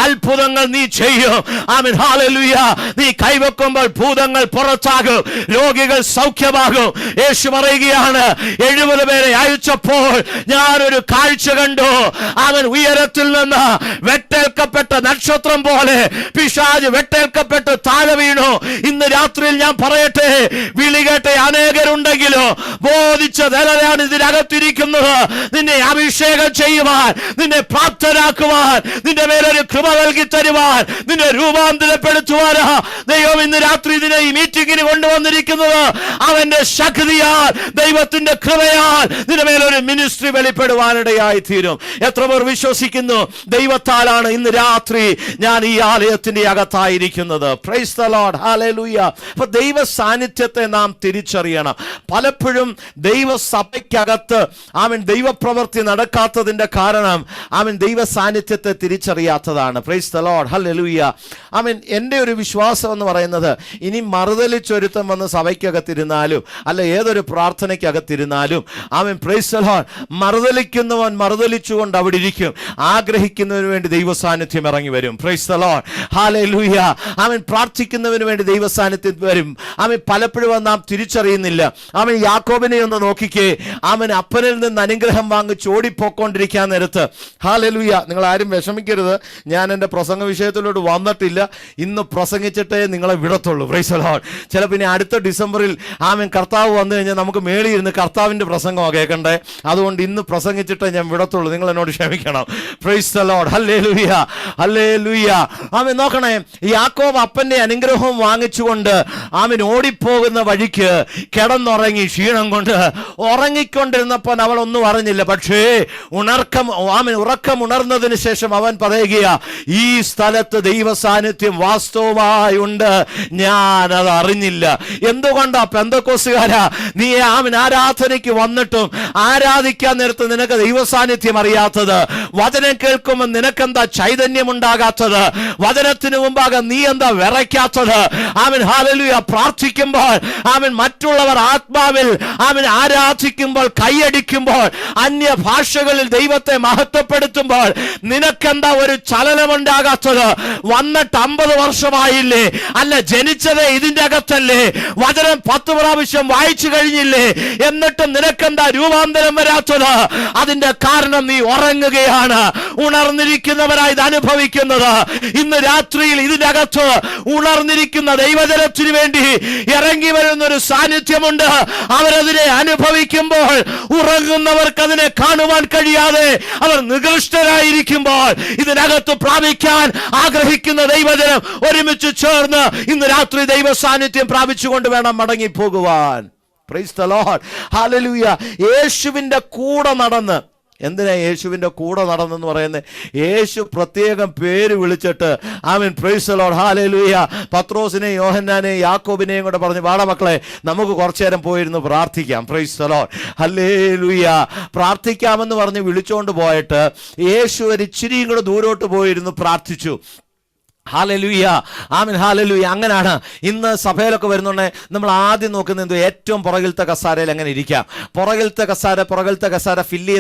അത്ഭുതങ്ങൾ നീ ചെയ്യും. ആമേൻ, ഹല്ലേലൂയ. നീ കൈവെക്കുമ്പോൾ ഭൂതങ്ങൾ പുറത്താകും, രോഗികൾ സൗഖ്യമാകും. യേശു പറയുകയാണ്, 70 പേരെ അയച്ചപ്പോൾ ഞാനൊരു കാഴ്ച കണ്ടു. അവൻ ഉയരത്തിൽ നിന്ന് വെട്ടേൽക്കപ്പെട്ട നക്ഷത്രം പോലെ പിശാച് വെട്ടേൽക്കപ്പെട്ട് താഴെ വീണു. ഇന്ന് രാത്രിയിൽ ഞാൻ പറയട്ടെ, വിളി കേട്ട അനേകരുണ്ടെങ്കിലോ ബോധിച്ചതരാണ് ഇതിനകത്തിരിക്കുന്നത്. നിന്നെ അഭിഷേകം ചെയ്യുവാൻ, നിന്നെ പ്രാപ്തരാക്കുവാൻ, നിന്റെ മേലൊരു കൃപ നൽകി തരുവാൻ, നിന്നെ രൂപാന്തരപ്പെടുത്തുവാനാ ദൈവം ഇന്ന് രാത്രി ഇതിനെ ഈ മീറ്റിംഗിന് കൊണ്ടുവന്നിരിക്കുന്നത്. അവന്റെ ശക്തിയാൽ, ദൈവത്തിന്റെ കൃപയാൽ നിന്റെ മേലൊരു മിനിസ്ട്രി വെളിപ്പെടുവാനിടയായി തീരും. എത്ര പേർ വിശ്വസിക്കുന്നു? ദൈവത്താലാണ് ഇന്ന് രാത്രി ഞാൻ ഈ ആലയത്തിന്റെ അകത്തായിരിക്കുന്നത്. Praise the Lord. ഹല്ലേലൂയ. അപ്പൊ ദൈവ സാന്നിധ്യത്തെ നാം തിരിച്ചറിയണം. പലപ്പോഴും ദൈവസഭയ്ക്കകത്ത് അവൻ ദൈവപ്രവൃത്തി നടക്കാത്തതിന്റെ കാരണം അവൻ ദൈവ സാന്നിധ്യത്തെ തിരിച്ചറിയാത്തതാണ്. Praise the Lord. ഹല്ലേലൂയ. അവൻ എൻ്റെ ഒരു വിശ്വാസം എന്ന് പറയുന്നത്, ഇനി മറുതലിച്ചൊരുത്തം വന്ന് സഭയ്ക്കകത്തിരുന്നാലും അല്ല ഏതൊരു പ്രാർത്ഥനയ്ക്കകത്തിരുന്നാലും അവൻ പ്രൈസ് ദി ലോർഡ് മറുതലിക്കുന്നവൻ മറുതലിച്ചുകൊണ്ട് അവിടെ ഇരിക്കും. ആഗ്രഹിക്കുന്നതിന് വേണ്ടി ദൈവ സാന്നിധ്യം ഇറങ്ങി വരും. Price the Lord. ഹല്ലേലൂയ. അവൻ പ്രാർത്ഥിക്കുന്നവന് വേണ്ടി ദൈവ സാന്നിധ്യം വരും. അവൻ പലപ്പോഴും നാം തിരിച്ചറിയുന്നില്ല. അവൻ യാക്കോബിനെ ഒന്ന് നോക്കിക്കേ, അവൻ അപ്പനിൽ നിന്ന് അനുഗ്രഹം വാങ്ങിച്ച് ഓടിപ്പോക്കൊണ്ടിരിക്കാൻ നേരത്ത്, ഹല്ലേലൂയ, നിങ്ങൾ ആരും വിഷമിക്കരുത്, ഞാൻ എൻ്റെ പ്രസംഗ വിഷയത്തിലോട്ട് വന്നിട്ടില്ല, ഇന്ന് പ്രസംഗിച്ചിട്ടേ നിങ്ങളെ വിടത്തുള്ളൂ. Price the Lord. ചിലപ്പോൾ പിന്നെ അടുത്ത ഡിസംബറിൽ അവൻ കർത്താവ് വന്നു കഴിഞ്ഞാൽ നമുക്ക് മേളിൽ ഇരുന്ന് കർത്താവിൻ്റെ പ്രസംഗമാണ് കേൾക്കണ്ടേ, അതുകൊണ്ട് ഇന്ന് പ്രസംഗിച്ചിട്ടേ ഞാൻ വിടത്തുള്ളൂ, നിങ്ങൾ എന്നോട് ക്ഷമിക്കണം. Price the Lord. ഹല്ലേലൂയ, ഹല്ലേലൂയ. അവൻ നോക്കണേ, യാക്കോബ് അപ്പന്റെ അനുഗ്രഹവും വാങ്ങിച്ചുകൊണ്ട് അവൻ ഓടിപ്പോകുന്ന വഴിക്ക് കിടന്നുറങ്ങി ക്ഷീണം കൊണ്ട്. ഉറങ്ങിക്കൊണ്ടിരുന്നപ്പോൾ അവൾ ഒന്നും അറിഞ്ഞില്ല. പക്ഷേ അവൻ ഉറക്കം ഉണർന്നതിന് ശേഷം അവൻ പറയുക, ഈ സ്ഥലത്ത് ദൈവ സാന്നിധ്യം വാസ്തവമായി ഉണ്ട്, ഞാൻ അത് അറിഞ്ഞില്ല. എന്തുകൊണ്ടാ പെന്തക്കോസ്തുകാരാ നീ അവൻ ആരാധനയ്ക്ക് വന്നിട്ടും ആരാധിക്കാൻ നേരത്ത് നിനക്ക് ദൈവ സാന്നിധ്യം അറിയാത്തത്? വചനം കേൾക്കുമ്പോൾ നിനക്കെന്താ ചൈതന്യം ഉണ്ടാകാത്തത്? വചനത്തിന് മുമ്പാകെ നീ എന്താ വിറയ്ക്കാത്തത്? അവൻ ഹല്ലേലൂയ പ്രാർത്ഥിക്കുമ്പോൾ, അവൻ മറ്റുള്ളവർ ആത്മാവിൽ അവൻ ആരാധിക്കുമ്പോൾ, കൈയടിക്കുമ്പോൾ, അന്യ ഭാഷകളിൽ ദൈവത്തെ മഹത്വപ്പെടുത്തുമ്പോൾ നിനക്കെന്താ ഒരു ചലനമുണ്ടാകാത്തത്? വന്നിട്ട് 50 വർഷമായില്ലേ? അല്ല, ജനിച്ചതേ ഇതിന്റെ അകത്തല്ലേ? വചനം 10 പ്രാവശ്യം വായിച്ചു കഴിഞ്ഞില്ലേ? എന്നിട്ടും നിനക്കെന്താ രൂപാന്തരം വരാത്തത്? അതിന്റെ കാരണം നീ ഉറങ്ങുകയാണ്. ഉണർന്നിരിക്കുന്നവരായി ഇത് അനുഭവിക്കുന്നത്. ഇന്ന് രാത്രിയിൽ ഇതിനകത്ത് ഉണർന്നിരിക്കുന്ന അനുഭവിക്കുന്ന ദൈവജനത്തിനു വേണ്ടി ഇറങ്ങി വരുന്ന ഒരു സാന്നിധ്യമുണ്ട്. അവരതിനെ അനുഭവിക്കുമ്പോൾ ഉറങ്ങുന്നവർക്ക് അതിനെ കാണുവാൻ കഴിയാതെ അവർ നികൃഷ്ടരായിരിക്കുമ്പോൾ ഇതിനകത്ത് പ്രാപിക്കാൻ ആഗ്രഹിക്കുന്ന ദൈവജനം ഒരുമിച്ച് ചേർന്ന് ഇന്ന് രാത്രി ദൈവ സാന്നിധ്യം പ്രാപിച്ചുകൊണ്ട് വേണം മടങ്ങിപ്പോകുവാൻ. പ്രൈസ് ദി ലോർഡ്, ഹല്ലേലൂയ. യേശുവിൻ്റെ കൂടെ നടന്ന്, എന്തിനാ യേശുവിൻ്റെ കൂടെ നടന്നെന്ന് പറയുന്നത്? യേശു പ്രത്യേകം പേര് വിളിച്ചിട്ട് ആമേൻ, പ്രൈസ് ദി ലോർഡ്, ഹല്ലേലൂയ, പത്രോസിനെയും യോഹന്നാനെയും യാക്കോബിനെയും കൂടെ പറഞ്ഞു, വാടാ മക്കളെ നമുക്ക് കുറച്ചു നേരം പോയിരുന്നു പ്രാർത്ഥിക്കാം. പ്രൈസ് ദി ലോർഡ്, ഹല്ലേലൂയ. പ്രാർത്ഥിക്കാമെന്ന് പറഞ്ഞ് വിളിച്ചുകൊണ്ട് പോയിട്ട് യേശു ഒരു ഇച്ചിരിയും കൂടെ ദൂരോട്ട് പോയിരുന്നു പ്രാർത്ഥിച്ചു. ഹല്ലേലൂയ, ആമേൻ, ഹല്ലേലൂയ. അങ്ങനെയാണ് ഇന്ന് സഭയിലൊക്കെ വരുന്നുണ്ടെ നമ്മൾ ആദ്യം നോക്കുന്നത് എന്തോ, ഏറ്റവും പുറകിലത്തെ കസാരയിൽ എങ്ങനെ ഇരിക്കാം. പുറകിലത്തെ കസാര ഫില്ല്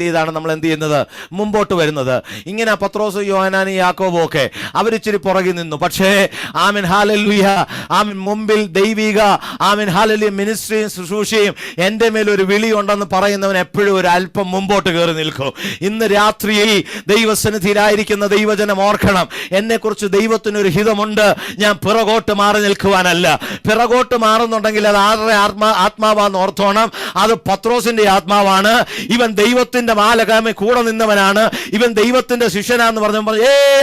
ചെയ്താണ് നമ്മൾ എന്ത് ചെയ്യുന്നത്, മുമ്പോട്ട് വരുന്നത്. ഇങ്ങനെ പത്രോസ്, യോഹന്നാനും യാക്കോബും ഒക്കെ അവരിച്ചിരി പുറകിൽ നിന്നു. പക്ഷേ ആമേൻ, ഹല്ലേലൂയ, ആമേൻ, മുമ്പിൽ ദൈവിക, ആമേൻ, ഹല്ലേലൂയ, മിനിസ്ട്രിയും ശുശ്രൂഷയും എൻ്റെ മേലൊരു വിളിയുണ്ടെന്ന് പറയുന്നവൻ എപ്പോഴും ഒരു അല്പം മുമ്പോട്ട് കയറി നിൽക്കും. ഇന്ന് രാത്രിയിൽ ദൈവസന്നിധിയിലായിരിക്കുന്ന ദൈവജനം ഓർക്കണം, എന്നെ കുറിച്ച് ദൈവത്തിനൊരു ഹിതമുണ്ട്. ഞാൻ പിറകോട്ട് മാറി നിൽക്കുവാനല്ല. പിറകോട്ട് മാറുന്നുണ്ടെങ്കിൽ അത് ആരുടെ ആത്മാവാന്ന് ഓർത്തോണം. അത് പത്രോസിന്റെ ആത്മാവാണ്. ഇവൻ ദൈവത്തിന്റെ മാലകാമ കൂടെ നിന്നവനാണ്, ഇവൻ ദൈവത്തിന്റെ ശിഷ്യനാന്ന് പറഞ്ഞു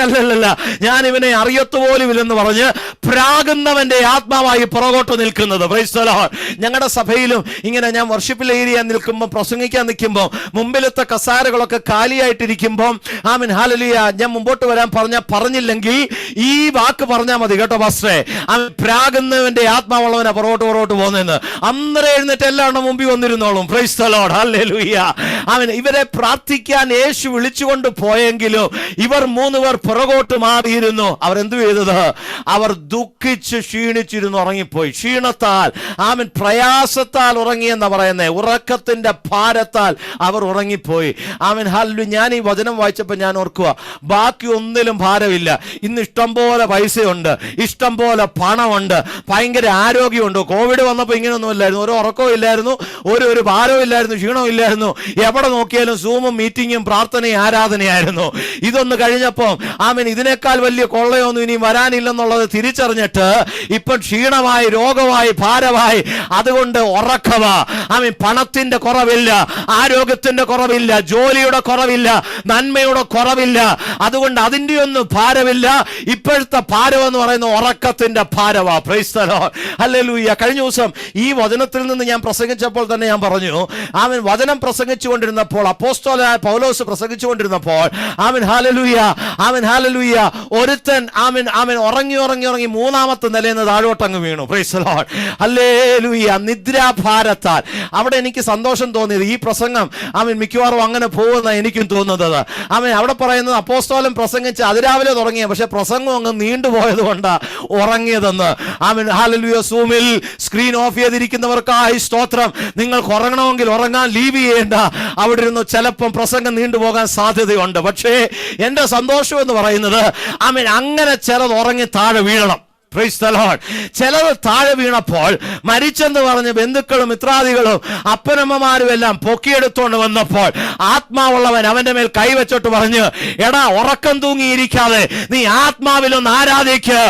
അല്ലല്ല, ഞാൻ ഇവനെ അറിയത്തുപോലുമില്ലെന്ന് പറഞ്ഞ് പ്രാകുന്നവന്റെ ആത്മാവായി പുറകോട്ട് നിൽക്കുന്നത്. Price the Lord. ഞങ്ങളുടെ സഭയിലും ഇങ്ങനെ ഞാൻ വർഷിപ്പിൽ ഏരിയ നിൽക്കുമ്പോൾ, പ്രസംഗിക്കാൻ നിൽക്കുമ്പോൾ, മുമ്പിലത്തെ കസാരകളൊക്കെ കാലിയായിട്ടിരിക്കുമ്പോൾ ആമേൻ, ഹല്ലേലൂയ, ഞാൻ മുമ്പോട്ട് വരാൻ പറഞ്ഞില്ലെങ്കിൽ ഈ വാക്ക് പറഞ്ഞാൽ മതി കേട്ടോ പാസ്റ്ററെ, അവൻ പ്രാകുന്നവന്റെ ആത്മാവുള്ളവനാ പുറകോട്ട് പോകുന്നതെന്ന്. അന്നേരം എഴുന്നേറ്റ് എല്ലാം മുമ്പിൽ വന്നിരുന്നോളും. പ്രൈസ് ദി ലോർഡ്, ഹല്ലേലൂയ. അവൻ ഇവരെ പ്രാർത്ഥിക്കാൻ യേശു വിളിച്ചുകൊണ്ട് പോയെങ്കിലും ഇവർ 3 പേർ പുറകോട്ട് മാറിയിരുന്നു. അവരെന്തു ചെയ്തത്? അവർ ദുഃഖിച്ച് ക്ഷീണിച്ചിരുന്നു, ഉറങ്ങിപ്പോയി. ക്ഷീണത്താൽ, ആമൻ, പ്രയാസത്താൽ ഉറങ്ങിയെന്നാ പറയുന്നത്. ഉറക്കത്തിന്റെ ഭാരത്താൽ അവർ ഉറങ്ങിപ്പോയി. ആമൻ, ഹല്ലേലൂയ. ഞാൻ ഈ വചനം വായിച്ചപ്പോൾ ഞാൻ ഓർക്കുക, ബാക്കി ഒന്നിലും ഭാരമില്ല. ഇന്ന് ഇഷ്ടം പോലെ പൈസയുണ്ട്, ഇഷ്ടം പോലെ പണമുണ്ട്, ഭയങ്കര ആരോഗ്യമുണ്ട്. കോവിഡ് വന്നപ്പോൾ ഇങ്ങനെയൊന്നും ഇല്ലായിരുന്നു. ഒരു ഉറക്കവും ഇല്ലായിരുന്നു, ഒരു ഭാരവും ഇല്ലായിരുന്നു, ക്ഷീണവും ഇല്ലായിരുന്നു. എവിടെ നോക്കിയാലും സൂമും മീറ്റിങ്ങും പ്രാർത്ഥനയും ആരാധനയായിരുന്നു. ഇതൊന്ന് കഴിഞ്ഞപ്പോൾ ആമേൻ, ഇതിനേക്കാൾ വലിയ കൊള്ളയൊന്നും ഇനി വരാനില്ലെന്നുള്ളത് തിരിച്ചറിഞ്ഞിട്ട് ഇപ്പം ക്ഷീണമായി, രോഗമായി, ഭാരമായി. അതുകൊണ്ട് ഉറക്കവാ. ആമേൻ, പണത്തിന്റെ കുറവില്ല, ആരോഗ്യത്തിന്റെ കുറവില്ല, ജോലിയുടെ കുറവില്ല, നന്മയുടെ കുറവില്ല. അതുകൊണ്ട് അതിൻ്റെ ഒന്നും ഭാരമില്ല. ഇപ്പോഴത്തെ ഭാരം എന്ന് പറയുന്ന ഉറക്കത്തിന്റെ ഭാരവാ. പ്രൈസ് ദി ലോർഡ്, ഹല്ലേലൂയ. കഴിഞ്ഞ ദിവസം ഈ വചനത്തിൽ നിന്ന് ഞാൻ പ്രസംഗിച്ചപ്പോൾ തന്നെ ഞാൻ പറഞ്ഞു, ആമേൻ, വചനം പ്രസംഗിച്ചുകൊണ്ടിരുന്നപ്പോൾ, അപ്പോസ്തലനായ പൗലോസ് പ്രസംഗിച്ചുകൊണ്ടിരുന്നപ്പോൾ, ആമേൻ, ഹല്ലേലൂയ, ആമേൻ, ഹല്ലേലൂയ, ഒരുത്തൻ ആമേൻ ഉറങ്ങി 3ാമത്തെ നിലയിൽ നിന്ന് താഴോട്ടങ്ങ് വീണു. പ്രൈസ് ദി ലോർഡ്, ഹല്ലേലൂയ. നിദ്രാഭാരത്താൽ. അവിടെ എനിക്ക് സന്തോഷം തോന്നിയത്, ഈ പ്രസംഗം ആമേൻ മിക്കവാറും അങ്ങനെ പോകുന്ന എനിക്കും തോന്നുന്നത്. ആമേൻ, അവിടെ പറയുന്നത് അപ്പോസ്തലൻ പ്രസംഗിച്ച് അതിരാവിലെ തുടങ്ങിയ, പക്ഷെ പ്രസംഗം അങ്ങ് നീണ്ടുപോയത് കൊണ്ടാ ഉറങ്ങിയതെന്ന്. ആമേൻ, ഹല്ലേലൂയ. സൂമിൽ സ്ക്രീൻ ഓഫ് ചെയ്തിരിക്കുന്നവർക്കായി സ്തോത്രം. നിങ്ങൾക്ക് ഉറങ്ങണമെങ്കിൽ ഉറങ്ങാൻ ലീവ് ചെയ്യേണ്ട. അവിടെ ഇരുന്ന് ചിലപ്പം പ്രസംഗം നീണ്ടുപോകാൻ സാധ്യതയുണ്ട്. പക്ഷേ എന്റെ സന്തോഷം എന്ന് പറയുന്നത്, ആമേൻ, അങ്ങനെ ചിലത് ഉറങ്ങി താഴെ വീഴണം. Price the Lord. ചിലർ താഴെ വീണപ്പോൾ മരിച്ചെന്ന് പറഞ്ഞ് ബന്ധുക്കളും മിത്രാദികളും അപ്പനമ്മമാരും എല്ലാം പൊക്കിയെടുത്തോണ്ട് വന്നപ്പോൾ ആത്മാവുള്ളവൻ അവന്റെ മേൽ കൈവച്ചോട്ട് പറഞ്ഞു, എടാ, ഉറക്കം തൂങ്ങിയിരിക്കാതെ നീ ആത്മാവിലൊന്ന് ആരാധിക്ക്.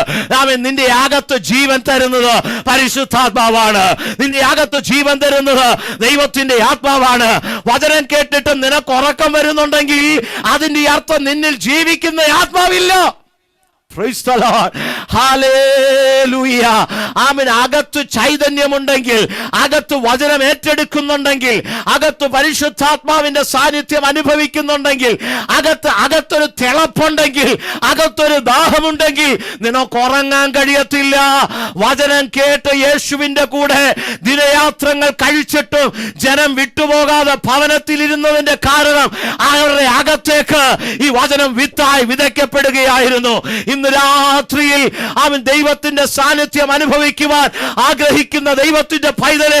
അവൻ നിന്റെ അകത്ത് ജീവൻ തരുന്നത് പരിശുദ്ധാത്മാവാണ്. നിന്റെ അകത്ത് ജീവൻ തരുന്നത് ദൈവത്തിന്റെ ആത്മാവാണ്. വചനം കേട്ടിട്ട് നിനക്ക് ഉറക്കം വരുന്നുണ്ടെങ്കിൽ അതിന്റെ അർത്ഥം നിന്നിൽ ജീവിക്കുന്ന ആത്മാവില്ല. Praise the Lord. Hallelujah. ആമേൻ. അകത്ത് ചൈതന്യമുണ്ടെങ്കിൽ, അകത്ത് വചനം ഏറ്റെടുക്കുന്നുണ്ടെങ്കിൽ, അകത്ത് പരിശുദ്ധാത്മാവിന്റെ സാന്നിധ്യം അനുഭവിക്കുന്നുണ്ടെങ്കിൽ, അകത്തൊരു തിളപ്പുണ്ടെങ്കിൽ, അകത്തൊരു ദാഹമുണ്ടെങ്കിൽ നിനക്ക് ഉറങ്ങാൻ കഴിയത്തില്ല. വചനം കേട്ട് യേശുവിന്റെ കൂടെ ദിനയാത്രങ്ങൾ കഴിച്ചിട്ടും ജനം വിട്ടുപോകാതെ ഭവനത്തിലിരുന്നതിന്റെ കാരണം അവരുടെ അകത്തേക്ക് ഈ വചനം വിത്തായി വിതയ്ക്കപ്പെടുകയായിരുന്നു. ഇന്ന് രാത്രിയിൽ അവൻ ദൈവത്തിന്റെ സാന്നിധ്യം അനുഭവിക്കുവാൻ ആഗ്രഹിക്കുന്ന ദൈവത്തിന്റെ പൈതലെ,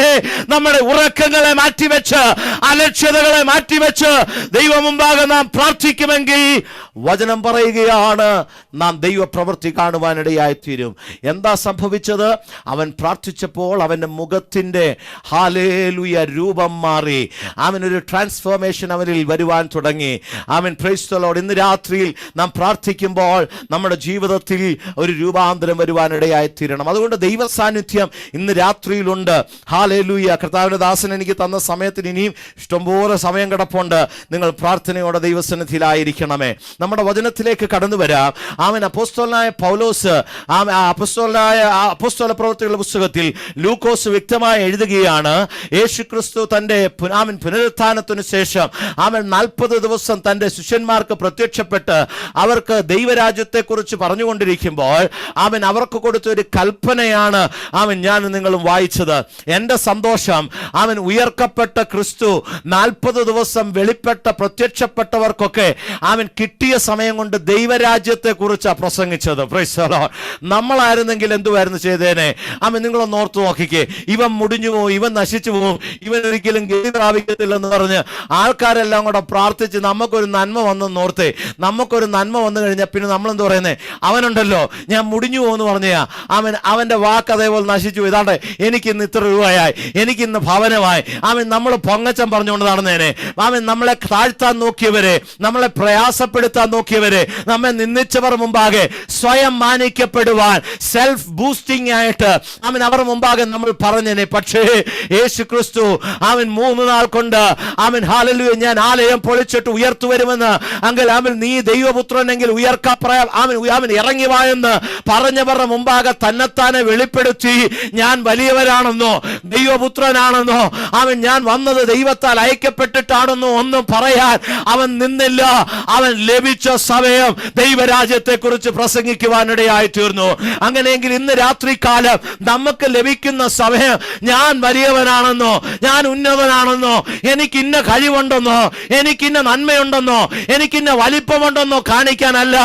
നമ്മുടെ ഉറക്കങ്ങളെ മാറ്റിവെച്ച്, അലക്ഷ്യതകളെ മാറ്റിവെച്ച് ദൈവം മുമ്പാകെ നാം പ്രാർത്ഥിക്കുമെങ്കിൽ വചനം പറയുകയാണ് നാം ദൈവപ്രവൃത്തി കാണുവാനിടയായിത്തീരും. എന്താ സംഭവിച്ചത്? അവൻ പ്രാർത്ഥിച്ചപ്പോൾ അവൻ്റെ മുഖത്തിൻ്റെ ഹല്ലേലൂയ രൂപം മാറി. അവനൊരു ട്രാൻസ്ഫോർമേഷൻ അവനിൽ വരുവാൻ തുടങ്ങി. അവൻ പ്രൈസ് ദി ലോർഡ്. ഇന്ന് രാത്രിയിൽ നാം പ്രാർത്ഥിക്കുമ്പോൾ നമ്മുടെ ജീവിതത്തിൽ ഒരു രൂപാന്തരം വരുവാനിടയായിത്തീരണം. അതുകൊണ്ട് ദൈവ സാന്നിധ്യം ഇന്ന് രാത്രിയിലുണ്ട്. ഹല്ലേലൂയ. കർത്താവിൻ്റെ ദാസൻ എനിക്ക് തന്ന സമയത്തിന് ഇനിയും ഇഷ്ടംപോലെ സമയം കിടപ്പുണ്ട്. നിങ്ങൾ പ്രാർത്ഥനയോടെ ദൈവസന്നിധിയിലായിരിക്കണമേ. നമ്മുടെ വചനത്തിലേക്ക് കടന്നു വരാം. അവൻ അപ്പോസ്തലനായ പൗലോസ് അപ്പോസ്തല പ്രവൃത്തികളുടെ പുസ്തകത്തിൽ ലൂക്കോസ് വ്യക്തമായി എഴുതുകയാണ്, യേശുക്രിസ്തു തൻ്റെ പുനരുത്ഥാനത്തിനു ശേഷം അവൻ 40 ദിവസം തൻ്റെ ശിഷ്യന്മാർക്ക് പ്രത്യക്ഷപ്പെട്ട് അവർക്ക് ദൈവരാജ്യത്തെക്കുറിച്ച് പറഞ്ഞുകൊണ്ടിരിക്കുമ്പോൾ അവൻ അവർക്ക് കൊടുത്ത ഒരു കൽപ്പനയാണ് ഞാൻ നിങ്ങളും വായിച്ചത്. എൻ്റെ സന്തോഷം, അവൻ ഉയർക്കപ്പെട്ട ക്രിസ്തു 40 ദിവസം പ്രത്യക്ഷപ്പെട്ടവർക്കൊക്കെ അവൻ കിട്ടിയ സമയം കൊണ്ട് ദൈവരാജ്യത്തെക്കുറിച്ചാണ് പ്രസംഗിച്ചത്. Price the Lord. നമ്മളായിരുന്നെങ്കിൽ എന്തുവായിരുന്നു ചെയ്തേനെ? നിങ്ങളൊന്ന് ഓർത്തു നോക്കിക്കേ. ഇവൻ മുടിഞ്ഞു പോകും, ഇവൻ നശിച്ചു പോകും, ഇവൻ ഒരിക്കലും ഗതി പ്രാപിക്കത്തില്ലെന്ന് പറഞ്ഞ് ആൾക്കാരെല്ലാം കൂടെ പ്രാർത്ഥിച്ച് നമുക്കൊരു നന്മ വന്നെന്ന് ഓർത്തേ. നമുക്കൊരു നന്മ വന്നു കഴിഞ്ഞാൽ പിന്നെ നമ്മളെന്ത് പറയുന്നേ? അവനുണ്ടല്ലോ, ഞാൻ മുടിഞ്ഞു പോകുമെന്ന് പറഞ്ഞാ അവൻ്റെ വാക്ക് അതേപോലെ നശിച്ചു. ഇതാണ്ട് എനിക്കിന്ന് ഇത്ര രൂപയായി, എനിക്കിന്ന് ഭവനമായി. നമ്മൾ പൊങ്ങച്ചം പറഞ്ഞുകൊണ്ട് നടന്നേനെ. നമ്മളെ താഴ്ത്താൻ നോക്കിയവരെ, നമ്മളെ പ്രയാസപ്പെടുത്താൻ നോക്കിയവരെ, നമ്മെ നിന്ദിച്ചവർ മുമ്പാകെ സ്വയം മാനിക്കപ്പെടുവാൻ സെൽഫ് ബൂസ്റ്റിംഗ് ആയിട്ട് അവർ മുമ്പാകെ നമ്മൾ പറഞ്ഞേനെ. പക്ഷേ യേശു ക്രിസ്തു 3 നാൾ കൊണ്ട് ഹല്ലേലൂയ ഞാൻ ആലയം പൊളിച്ചിട്ട് ഉയർത്തു വരുമെന്ന് അങ്കിൽ നീ ദൈവപുത്രനെങ്കിൽ ഇറങ്ങി വായെന്ന് പറഞ്ഞവരുടെ മുമ്പാകെ തന്നെത്താനെ വെളിപ്പെടുത്തി ഞാൻ വലിയവരാണെന്നോ ദൈവപുത്രനാണെന്നോ ഞാൻ വന്നത് ദൈവത്താൽ അയക്കപ്പെട്ടിട്ടാണെന്നോ ഒന്നും പറയാൻ അവൻ നിന്നില്ല. അവൻ ലഭിച്ച സമയം ദൈവരാജ്യത്തെ കുറിച്ച് പ്രസംഗിക്കുവാനിടയായി തീർന്നു. അങ്ങനെയെങ്കിൽ ഇന്ന് രാത്രികാലം നമുക്ക് ലഭിക്കുന്ന സമയം ഞാൻ വലിയവനാണെന്നോ, ഞാൻ ഉന്നതനാണെന്നോ, എനിക്കിന്ന കഴിവുണ്ടെന്നോ, എനിക്കിന്ന നന്മയുണ്ടെന്നോ, എനിക്കിന്ന വലിപ്പമുണ്ടെന്നോ കാണിക്കാനല്ല.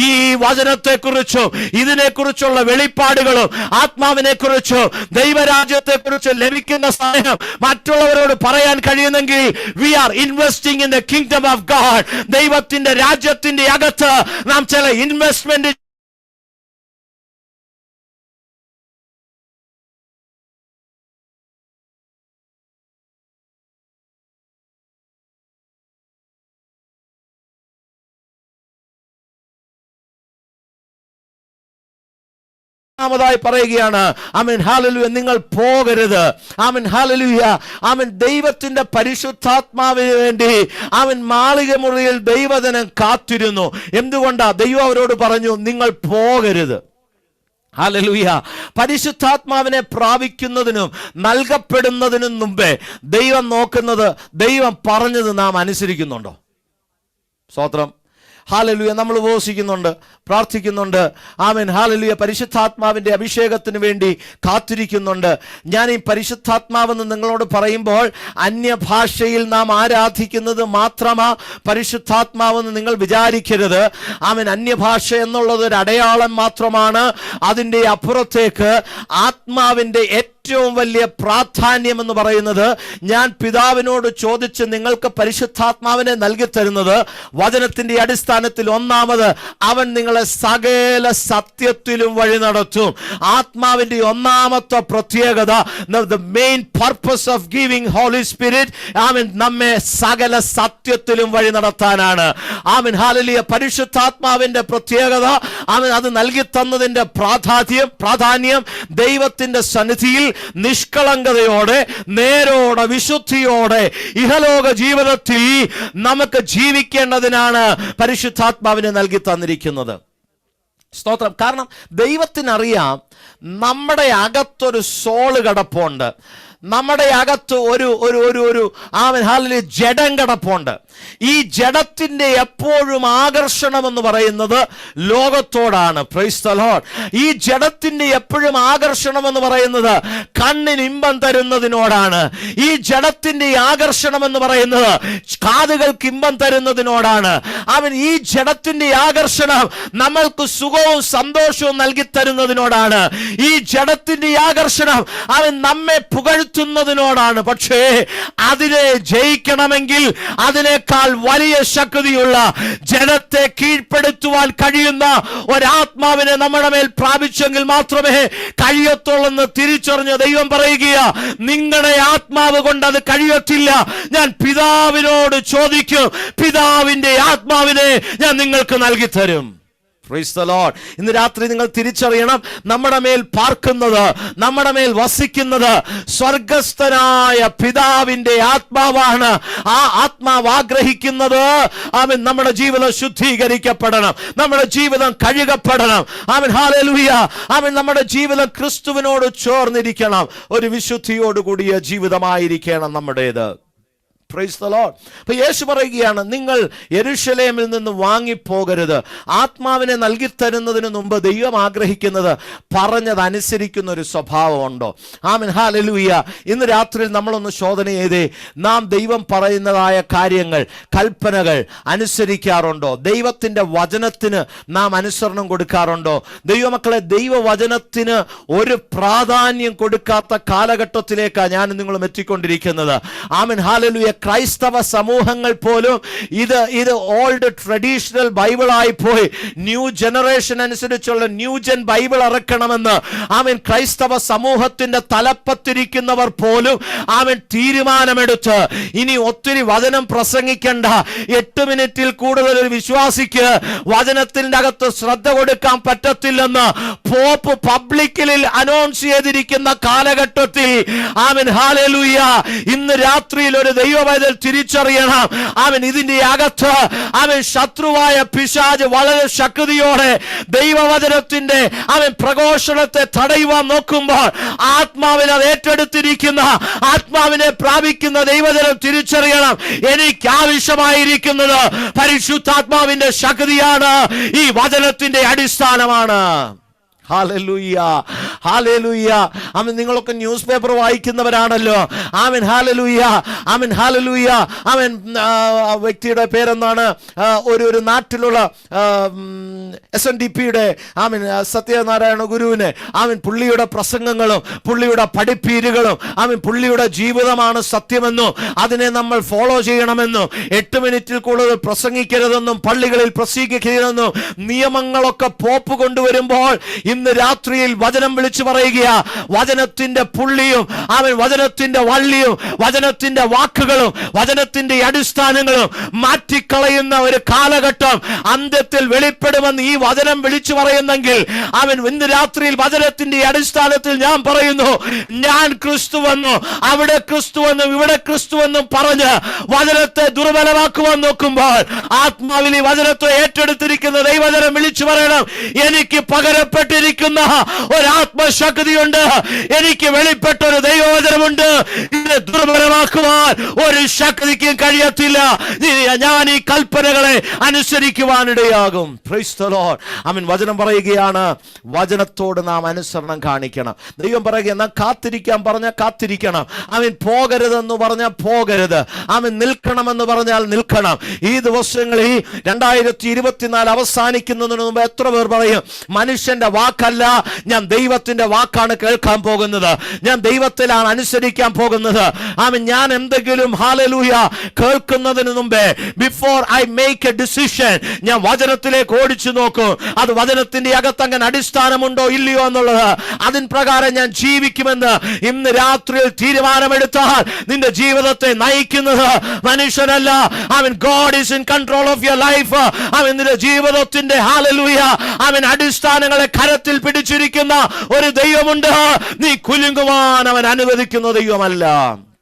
ഈ വചനത്തെക്കുറിച്ചും ഇതിനെക്കുറിച്ചുള്ള വെളിപ്പാടുകളും ആത്മാവിനെക്കുറിച്ചും ദൈവരാജ്യത്തെക്കുറിച്ച് ലഭിക്കുന്ന സമയം മറ്റുള്ളവരോട് പറയാൻ കഴിയുന്നെങ്കിൽ we are investing in the kingdom of God. ദൈവത്തിന്റെ രാജ്യത്തിന്റെ അകത്ത് നാം ചില ഇൻവെസ്റ്റ്മെന്റ് പറയുകയാണ്. ഹല്ലേലൂയ. നിങ്ങൾ പോകരുത്. ഹല്ലേലൂയ. ദൈവത്തിന്റെ പരിശുദ്ധാത്മാവിന് വേണ്ടി മാളിക മുറിയിൽ ദൈവജനം കാത്തിരുന്നു. എന്തുകൊണ്ടാ? ദൈവം അവരോട് പറഞ്ഞു, നിങ്ങൾ പോകരുത്. ഹല്ലേലൂയ. പരിശുദ്ധാത്മാവിനെ പ്രാപിക്കുന്നതിനും നൽകപ്പെടുന്നതിനും മുമ്പേ ദൈവം നോക്കുന്നത്, ദൈവം പറഞ്ഞത് നാം അനുസരിക്കുന്നുണ്ടോ? സ്തോത്രം. ഹല്ലേലൂയ. നമ്മൾ ഉപവസിക്കുന്നുണ്ട്, പ്രാർത്ഥിക്കുന്നുണ്ട്. ഹല്ലേലൂയ. പരിശുദ്ധാത്മാവിൻ്റെ അഭിഷേകത്തിന് വേണ്ടി കാത്തിരിക്കുന്നുണ്ട്. ഞാൻ ഈ പരിശുദ്ധാത്മാവെന്ന് നിങ്ങളോട് പറയുമ്പോൾ അന്യഭാഷയിൽ നാം ആരാധിക്കുന്നത് മാത്രമാ പരിശുദ്ധാത്മാവെന്ന് നിങ്ങൾ വിചാരിക്കരുത്. അന്യഭാഷ എന്നുള്ളത് ഒരു അടയാളം മാത്രമാണ്. അതിൻ്റെ അപ്പുറത്തേക്ക് ആത്മാവിൻ്റെ ഏറ്റവും വലിയ പ്രാധാന്യം എന്ന് പറയുന്നത്, ഞാൻ പിതാവിനോട് ചോദിച്ച് നിങ്ങൾക്ക് പരിശുദ്ധാത്മാവിനെ നൽകി തരുന്നത് വചനത്തിന്റെ അടിസ്ഥാനത്തിൽ ഒന്നാമത് അവൻ നിങ്ങളെ സകല സത്യത്തിലും വഴി നടത്തും. ആത്മാവിന്റെ ഒന്നാമത്തെ പ്രത്യേകത, the main purpose of giving Holy Spirit, നമ്മെ സകല സത്യത്തിലും വഴി നടത്താനാണ്. ഹല്ലേലൂയ. പരിശുദ്ധാത്മാവിന്റെ പ്രത്യേകത, അത് നൽകി തന്നതിന്റെ പ്രാധാന്യം ദൈവത്തിന്റെ സന്നിധിയിൽ നിഷ്കളങ്കതയോടെ, നേരോടെ, വിശുദ്ധിയോടെ ഇഹലോക ജീവിതത്തിൽ നമുക്ക് ജീവിക്കേണ്ടതിനാണ് പരിശുദ്ധാത്മാവിനെ നൽകി തന്നിരിക്കുന്നത്. സ്തോത്രം. കാരണം ദൈവത്തിനറിയാം നമ്മുടെ അകത്തൊരു സോള് കിടപ്പുണ്ട്, നമ്മുടെ അകത്ത് ഒരു ജഡം കിടപ്പുണ്ട്. ഈ ജഡത്തിന്റെ എപ്പോഴും ആകർഷണം എന്ന് പറയുന്നത് ലോകത്തോടാണ്. Price the Lord. ഈ ജഡത്തിന്റെ എപ്പോഴും ആകർഷണം എന്ന് പറയുന്നത് കണ്ണിന് ഇമ്പം തരുന്നതിനോടാണ്. ഈ ജഡത്തിന്റെ ആകർഷണം എന്ന് പറയുന്നത് കാതുകൾക്ക് ഇമ്പം തരുന്നതിനോടാണ്. ഈ ജഡത്തിന്റെ ആകർഷണം നമ്മൾക്ക് സുഖവും സന്തോഷവും നൽകി തരുന്നതിനോടാണ്. ഈ ജഡത്തിന്റെ ആകർഷണം നമ്മെ പുകഴ്ത്തുന്നതിനോടാണ്. വരുത്തുന്നതിനോടാണ്. പക്ഷേ അതിനെ ജയിക്കണമെങ്കിൽ അതിനേക്കാൾ വലിയ ശക്തിയുള്ള ജനത്തെ കീഴ്പ്പെടുത്തുവാൻ കഴിയുന്ന ഒരാത്മാവിനെ നമ്മുടെ മേൽ പ്രാപിച്ചെങ്കിൽ മാത്രമേ കഴിയത്തുള്ളെന്ന് തിരിച്ചറിഞ്ഞ ദൈവം പറയുകയാ, നിങ്ങളുടെ ആത്മാവ് കൊണ്ട് അത് കഴിയത്തില്ല. ഞാൻ പിതാവിനോട് ചോദിക്കും, പിതാവിന്റെ ആത്മാവിനെ ഞാൻ നിങ്ങൾക്ക് നൽകി തരും. Praise the Lord. ഇന്ന് രാത്രി നിങ്ങൾ തിരിച്ചറിയണം, നമ്മുടെ മേൽ പാർക്കുന്നത്, നമ്മുടെ മേൽ വസിക്കുന്നത് സ്വർഗസ്ഥനായ പിതാവിന്റെ ആത്മാവാണ്. ആ ആത്മാവ് ആഗ്രഹിക്കുന്നത് ആമേൻ നമ്മുടെ ജീവിതം ശുദ്ധീകരിക്കപ്പെടണം, നമ്മുടെ ജീവിതം കഴുകപ്പെടണം. ആമേൻ, ഹല്ലേലൂയ. ആമേൻ, നമ്മുടെ ജീവിതം ക്രിസ്തുവിനോട് ചേർന്നിരിക്കണം, ഒരു വിശുദ്ധിയോടുകൂടിയ ജീവിതമായിരിക്കണം നമ്മുടേത്. Praise the Lord. അപ്പൊ യേശു പറയുകയാണ്, നിങ്ങൾ യെരൂശലേമിൽ നിന്ന് വാങ്ങിപ്പോകരുത്. ആത്മാവിനെ നൽകി തരുന്നതിന് മുമ്പ് ദൈവം ആഗ്രഹിക്കുന്നത് പറഞ്ഞത് അനുസരിക്കുന്ന ഒരു സ്വഭാവമുണ്ടോ? ആമേൻ, ഹല്ലേലൂയ. ഇന്ന് രാത്രിയിൽ നമ്മളൊന്ന് ശോധന ചെയ്തേ, നാം ദൈവം പറയുന്നതായ കാര്യങ്ങൾ, കൽപ്പനകൾ അനുസരിക്കാറുണ്ടോ? ദൈവത്തിന്റെ വചനത്തിന് നാം അനുസരണം കൊടുക്കാറുണ്ടോ? ദൈവമക്കളെ, ദൈവവചനത്തിന് ഒരു പ്രാധാന്യം കൊടുക്കാത്ത കാലഘട്ടത്തിലേക്കാണ് ഞാൻ നിങ്ങളും എത്തിക്കൊണ്ടിരിക്കുന്നത്. ആമേൻ, ഹല്ലേലൂയ. ക്രൈസ്തവ സമൂഹങ്ങൾ പോലും ഇത് ഓൾഡ് ട്രഡീഷണൽ ബൈബിളായി പോയി ന്യൂ ജനറേഷൻ അനുസരിച്ചുള്ള ന്യൂജൻ ബൈബിൾ ഇറക്കണമെന്ന് ആമേൻ ക്രൈസ്തവ സമൂഹത്തിന്റെ തലപ്പത്തിരിക്കുന്നവർ പോലും ആമേൻ തീരുമാനമെടുത്ത് ഇനി ഒത്തിരി വചനം പ്രസംഗിക്കേണ്ട, 8 മിനിറ്റിൽ കൂടുതൽ ഒരു വിശ്വാസിക്ക് വചനത്തിന്റെ അകത്ത് ശ്രദ്ധ കൊടുക്കാൻ പറ്റത്തില്ലെന്ന് പോപ്പ് പബ്ലിക്കിൽ അനൗൺസ് ചെയ്തിരിക്കുന്ന കാലഘട്ടത്തിൽ ആമേൻ, ഹല്ലേലൂയ, ഇന്ന് രാത്രിയിൽ ഒരു ദൈവവചനം തിരിച്ചറിയണം. അവൻ ഇതിന്റെ അകത്ത് അവൻ ശത്രുവായ പിശാച് വളരെ ശക്തിയോടെ ദൈവവചനത്തിന്റെ അവൻ പ്രഘോഷണത്തെ തടയുവാൻ നോക്കുമ്പോൾ ആത്മാവിനെ അത് ഏറ്റെടുത്തിരിക്കുന്ന, ആത്മാവിനെ പ്രാപിക്കുന്ന ദൈവവചനം തിരിച്ചറിയണം. എനിക്ക് ആവശ്യമായിരിക്കുന്നത് പരിശുദ്ധാത്മാവിന്റെ ശക്തിയാണ്, ഈ വചനത്തിന്റെ അടിസ്ഥാനമാണ്. ഹല്ലേലൂയ, ഹല്ലേലൂയ. ആമേൻ, നിങ്ങളൊക്കെ ന്യൂസ് പേപ്പർ വായിക്കുന്നവരാണല്ലോ. ആമേൻ, ഹല്ലേലൂയ, ആമേൻ, ഹല്ലേലൂയ. ആമേൻ, വ്യക്തിയുടെ പേരെന്താണ്? ഒരു നാട്ടിലുള്ള SNDPയുടെ ആമേൻ സത്യനാരായണ ഗുരുവിനെ ആമേൻ പുള്ളിയുടെ പ്രസംഗങ്ങളും പുള്ളിയുടെ പഠിപ്പീരുകളും ആമേൻ പുള്ളിയുടെ ജീവിതമാണ് സത്യമെന്നും അതിനെ നമ്മൾ ഫോളോ ചെയ്യണമെന്നും 8 മിനിറ്റിൽ കൂടുതൽ പ്രസംഗിക്കരുതെന്നും പള്ളികളിൽ പ്രസംഗിക്കരുതെന്നും നിയമങ്ങളൊക്കെ പോപ്പ് കൊണ്ടുവരുമ്പോൾ ഇന്ന് രാത്രിയിൽ വചനം വിളിച്ചു പറയുക, വചനത്തിന്റെ പുള്ളിയും അവൻ വചനത്തിന്റെ വള്ളിയും വചനത്തിന്റെ വാക്കുകളും വചനത്തിന്റെ അടിസ്ഥാനങ്ങളും മാറ്റിക്കളയുന്ന ഒരു കാലഘട്ടം അന്ത്യത്തിൽ വെളിപ്പെടുമെന്ന് ഈ വചനം വിളിച്ചു പറയുന്നെങ്കിൽ അവൻ ഇന്ന് രാത്രിയിൽ വചനത്തിന്റെ അടിസ്ഥാനത്തിൽ ഞാൻ പറയുന്നു, ഞാൻ ക്രിസ്തുവെന്നും അവിടെ ക്രിസ്തുവെന്നും ഇവിടെ ക്രിസ്തുവെന്നും പറഞ്ഞ് വചനത്തെ ദുർബലമാക്കുവാൻ നോക്കുമ്പോൾ ആത്മാവിൽ ഈ വചനത്തെ ഏറ്റെടുത്തിരിക്കുന്ന ദൈവവചനം വിളിച്ചു പറയണം, എനിക്ക് പകരപ്പെട്ടിരിക്കുന്ന ഒരാത്മശക്തിയുണ്ട്, എനിക്ക് വെളിപ്പെട്ട ഒരു ദൈവവചനമുണ്ട്, ഇതിനെ ദുർബലമാക്കുവാൻ ഒരു ശക്തിക്കും കഴിയത്തില്ല. ഞാൻ ഈ കൽപ്പനകളെ അനുസരിക്കുവാനിടയാകും. Praise the Lord. ആമേൻ. വചനം പറയുകയാണ്, വചനത്തോട് നാം അനുസരണം കാണിക്കണം. ദൈവം പറയുക, നാം കാത്തിരിക്കാൻ പറഞ്ഞാൽ കാത്തിരിക്കണം. ആമേൻ. പോകരുതെന്ന് പറഞ്ഞാൽ പോകരുത്. ആമേൻ. നിൽക്കണമെന്ന് പറഞ്ഞാൽ നിൽക്കണം. ഈ ദിവസങ്ങളിൽ 2024 അവസാനിക്കുന്നതിന് മുമ്പ് എത്ര പേർ പറയും, മനുഷ്യന്റെ വാക്കല്ല, ഞാൻ ദൈവത്തിന്റെ വാക്കാണ് കേൾക്കാൻ പോകുന്നത്, ഞാൻ ദൈവത്തിലാണ് അനുസരിക്കാൻ പോകുന്നത്. ആമേൻ. ഞാൻ എന്തെങ്കിലും ഹല്ലേലൂയ കേൾക്കുന്നതിന് മുമ്പേ before I make A decision ഞാൻ വചനത്തിലേക്ക് ഓടിച്ചു നോക്കും, അത് വചനത്തിന്റെ അകത്ത് അങ്ങനെ അടിസ്ഥാനമുണ്ടോ ഇല്ലയോ എന്നുള്ളത്, അതിൻ പ്രകാരം ഞാൻ ജീവിക്കുമെന്ന് ഇന്ന് രാത്രിയിൽ തീരുമാനമെടുത്താൽ നിന്റെ ജീവിതത്തെ നയിക്കുന്നത് മനുഷ്യനല്ല. ആമേൻ. God is in control of your life. ആമേൻ. നിന്റെ ജീവിതത്തിന്റെ ഹല്ലേലൂയ ആമേൻ അടിസ്ഥാനങ്ങളെ കരത്തിൽ പിടിച്ചിരിക്കുന്ന ഒരു ദൈവമുണ്ട്. നീ കുലുങ്ങുവാൻ അവൻ അനുവദിക്കുന്ന ദൈവമല്ല.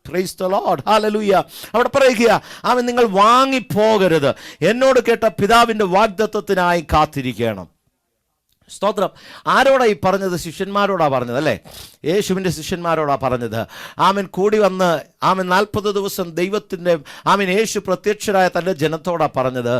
Praise the Lord. Hallelujah. അവിടെ പറയുക, അവൻ നിങ്ങൾ വാങ്ങിപ്പോകരുത്, എന്നോട് കേട്ട പിതാവിന്റെ വാഗ്ദത്തത്തിനായി കാത്തിരിക്കണം. സ്തോത്രം. ആരോടാ ഈ പറഞ്ഞത്? ശിഷ്യന്മാരോടാ പറഞ്ഞത് അല്ലേ? യേശുവിൻ്റെ ശിഷ്യന്മാരോടാ പറഞ്ഞത്. ആമേൻ. കൂടി വന്ന് ആമൻ 40 ദിവസം ദൈവത്തിൻ്റെ യേശു പ്രത്യക്ഷരായ തൻ്റെ ജനത്തോടാ പറഞ്ഞത്.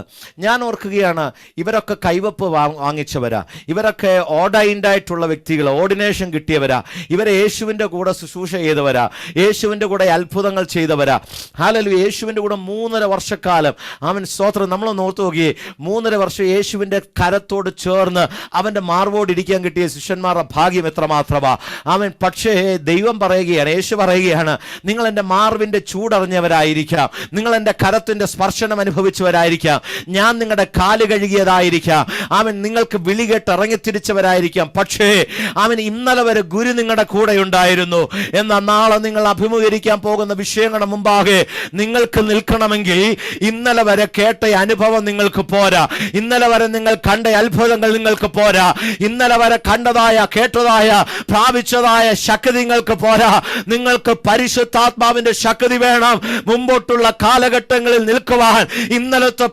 ഞാൻ ഓർക്കുകയാണ്, ഇവരൊക്കെ കൈവപ്പ് വാങ്ങിച്ചവരാ, ഇവരൊക്കെ ഓർഡൈൻഡ് ആയിട്ടുള്ള വ്യക്തികൾ, ഓർഡിനേഷൻ കിട്ടിയവരാ, ഇവരെ യേശുവിൻ്റെ കൂടെ ശുശ്രൂഷ ചെയ്തവരാ, യേശുവിൻ്റെ കൂടെ അത്ഭുതങ്ങൾ ചെയ്തവരാ. ഹല്ലേലൂയ. യേശുവിൻ്റെ കൂടെ 3.5 വർഷക്കാലം ആമൻ സ്തോത്രം. നമ്മളൊന്ന് ഓർത്തു നോക്കിയേ, 3.5 വർഷം യേശുവിൻ്റെ കരത്തോട് ചേർന്ന് അവൻ്റെ മാർവോട് ഇരിക്കാൻ കിട്ടിയ ശിഷ്യന്മാരുടെ ഭാഗ്യം എത്രമാത്രമാ. ആമൻ. പക്ഷേ ദൈവം പറയുകയാണ്, യേശു പറയുകയാണ്, നിങ്ങൾ എൻ്റെ മാർവിൻ്റെ ചൂടറിഞ്ഞവരായിരിക്കാം, നിങ്ങൾ എൻ്റെ കരത്തിൻ്റെ സ്പർശനം അനുഭവിച്ചവരായിരിക്കാം, ഞാൻ നിങ്ങളുടെ കാല് കഴുകിയതായിരിക്കാം, ആമൻ, നിങ്ങൾക്ക് വിളി കേട്ട് ഇറങ്ങിത്തിരിച്ചവരായിരിക്കാം. പക്ഷേ ആമൻ, ഇന്നലെ വരെ ഗുരു നിങ്ങളുടെ കൂടെ ഉണ്ടായിരുന്നു. എന്നാൽ നാളെ നിങ്ങൾ അഭിമുഖീകരിക്കാൻ പോകുന്ന വിഷയങ്ങളുടെ മുമ്പാകെ നിങ്ങൾക്ക് നിൽക്കണമെങ്കിൽ ഇന്നലെ വരെ കേട്ട അനുഭവം നിങ്ങൾക്ക് പോരാ, ഇന്നലെ വരെ നിങ്ങൾ കണ്ട അത്ഭുതങ്ങൾ നിങ്ങൾക്ക് പോരാ, ഇന്നലെ വരെ കണ്ടതായ കേട്ടതായ പ്രാപിച്ചതായ ശക്തി നിങ്ങൾക്ക് പോരാ. നിങ്ങൾക്ക് പരിശുദ്ധാത്മാവിന്റെ ശക്തി വേണം മുമ്പോട്ടുള്ള കാലഘട്ടങ്ങളിൽ നിൽക്കുവാൻ. ഇന്നലത്തെ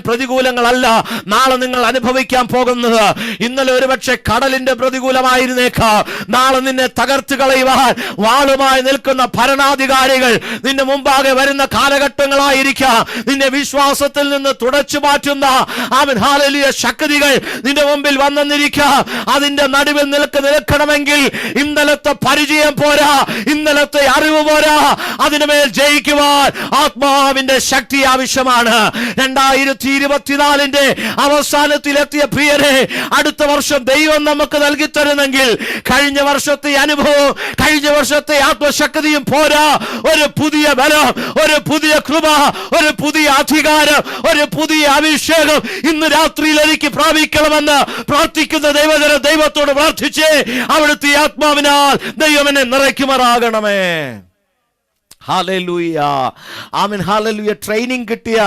പ്രതികൂലങ്ങളല്ല നാളെ നിങ്ങൾ അനുഭവിക്കാൻ പോകുന്നത്. ഇന്നലെ ഒരുപക്ഷെ കടലിന്റെ പ്രതികൂലമായിരുന്നേക്കാം, നാളെ നിന്നെ തകർത്ത് കളയുവാൻ വാളുമായി നിൽക്കുന്ന ഭരണാധികാരികൾ നിന്റെ മുമ്പാകെ വരുന്ന കാലഘട്ടങ്ങളായിരിക്കാം. നിന്നെ വിശ്വാസത്തിൽ നിന്ന് തുടച്ചു മാറ്റുന്ന ഹല്ലേലൂയ ശക്തികൾ നിന്റെ മുമ്പിൽ വന്നെന്നിരിക്കാം. അതിന്റെ നടുവിൽ നിൽക്കണമെങ്കിൽ ഇന്നലത്തെ പരിചയം പോരാ, ഇന്നലത്തെ അറിവ് പോരാ, അതിനുമേൽ ജയിക്കുവാൻ ആത്മാവിന്റെ ശക്തി ആവശ്യമാണ്. 2024 അവസാനത്തിലെത്തിയ പ്രിയരെ, അടുത്ത വർഷം ദൈവം നമുക്ക് നൽകി തരുന്നെങ്കിൽ കഴിഞ്ഞ വർഷത്തെ അനുഭവം, കഴിഞ്ഞ വർഷത്തെ ആത്മശക്തിയും പോരാ. ഒരു പുതിയ ബലം, ഒരു പുതിയ കൃപ, ഒരു പുതിയ അധികാരം, ഒരു പുതിയ അഭിഷേകം ഇന്ന് രാത്രിയിൽ എനിക്ക് പ്രാപിക്കണമെന്ന് പ്രാർത്ഥിക്കുന്ന ദൈവജനം ദൈവത്തോട് പ്രാർത്ഥിച്ച് അവിടുത്തെ ആത്മാവിനാൽ ദൈവം എന്നെ നിറയ്ക്കുമാറാകണമേ. ഹല്ലേലൂയ. ആമേൻ. ഹല്ലേലൂയ. ട്രെയിനിങ് കിട്ടിയ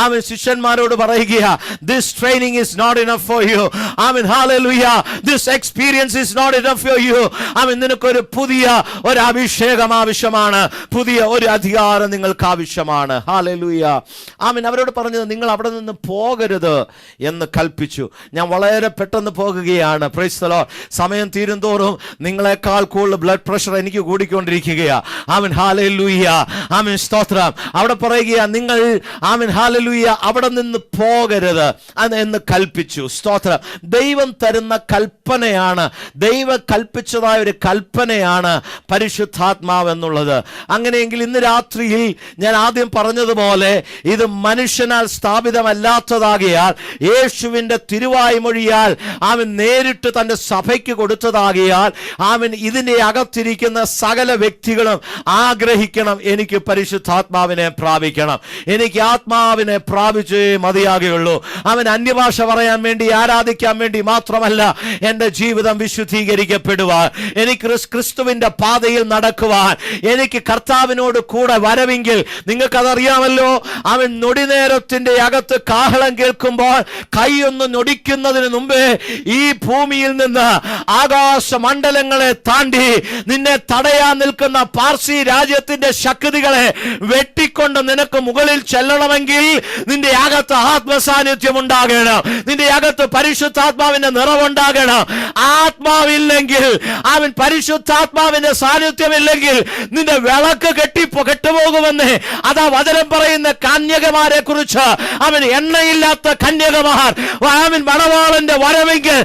ആമേൻ ശിഷ്യന്മാരോട് പറയുക, this training is not enough for you. Amen. Hallelujah. this experience is not enough for you. ആമേൻ. നിനക്കൊരു പുതിയ ഒരു അഭിഷേകം ആവശ്യമാണ്, പുതിയ ഒരു അധികാരം നിങ്ങൾക്ക് ആവശ്യമാണ്. ഹല്ലേലൂയ. ആമേൻ. അവരോട് പറഞ്ഞത്, നിങ്ങൾ അവിടെ നിന്ന് പോകരുത് എന്ന് കൽപ്പിച്ചു. ഞാൻ വളരെ പെട്ടെന്ന് പോകുകയാണ്. Price the Lord. സമയം തീരുന്തോറും നിങ്ങളെക്കാൾ കൂടുതൽ ബ്ലഡ് പ്രഷർ എനിക്ക് കൂടിക്കൊണ്ടിരിക്കുകയാണ്. ആമേൻ. ഹല്ലേലൂയ. ആമേൻ. സ്തോത്രം. അവിടെ പറയുക, നിങ്ങൾ ആമേൻ ഹല്ലേലൂയ അവിടെ നിന്ന് പോകരുത് എന്ന് കൽപ്പിച്ചു. സ്തോത്രം. ദൈവം തരുന്ന കൽപ്പനയാണ്, ദൈവം കൽപ്പിച്ചതായ ഒരു കൽപ്പനയാണ് പരിശുദ്ധാത്മാവ് എന്നുള്ളത്. അങ്ങനെയെങ്കിൽ ഇന്ന് രാത്രിയിൽ ഞാൻ ആദ്യം പറഞ്ഞതുപോലെ ഇത് മനുഷ്യനാൽ സ്ഥാപിതമല്ലാത്തതാകിയാൽ, യേശുവിൻ്റെ തിരുവായ്മൊഴിയാൽ അവൻ നേരിട്ട് തൻ്റെ സഭയ്ക്ക് കൊടുത്തതാകിയാൽ, അവൻ ഇതിൻ്റെ അകത്തിരിക്കുന്ന സകല വ്യക്തികളും ആഗ്രഹിക്കണം, എനിക്ക് പരിശുദ്ധാത്മാവിനെ പ്രാപിക്കണം, എനിക്ക് ആത്മാവിനെ പ്രാപിച്ചേ മതിയാകുകയുള്ളൂ. അവൻ അന്യഭാഷ പറയാൻ വേണ്ടി, ആരാധിക്കാൻ വേണ്ടി മാത്രമല്ല എൻ്റെ ജീവിതം വിശുദ്ധീകരിക്കപ്പെടുവാൻ, എനിക്ക് ക്രിസ്തുവിൻ്റെ പാതയിൽ നടക്കുവാൻ, എനിക്ക് കർത്താവിനോട് കൂടെ വരവെങ്കിൽ, നിങ്ങൾക്കതറിയാമല്ലോ, അവൻ നൊടിനേരത്തിൻ്റെ അകത്ത് കാഹളം കേൾക്കുമ്പോൾ കൈയൊന്ന് നൊടിക്കുന്നതിന് മുമ്പേ ഈ ഭൂമിയിൽ നിന്ന് ആകാശമണ്ഡലങ്ങളെ താണ്ടി നിന്നെ തടയാൻ നിൽക്കുന്ന പാർസി രാജ്യത്തിന്റെ ശക്തികളെ വെട്ടിക്കൊണ്ട് നിനക്ക് മുകളിൽ ചെല്ലണമെങ്കിൽ നിന്റെ അകത്ത് ആത്മസാന്നിധ്യം ഉണ്ടാകണം, നിന്റെ അകത്ത് പരിശുദ്ധാത്മാവിന്റെ നിറവുണ്ടാകണം. ആത്മാവില്ലെങ്കിൽ, അവൻ പരിശുദ്ധാത്മാവിന്റെ സാന്നിധ്യമില്ലെങ്കിൽ നിന്റെ വിളക്ക് കെട്ടുപോകുമെന്ന് അതാ വചനം പറയുന്ന കന്യകമാരെ കുറിച്ച്. അവൻ എണ്ണയില്ലാത്ത കന്യകമാർ, അവൻ മണവാളന്റെ വരവെങ്കിൽ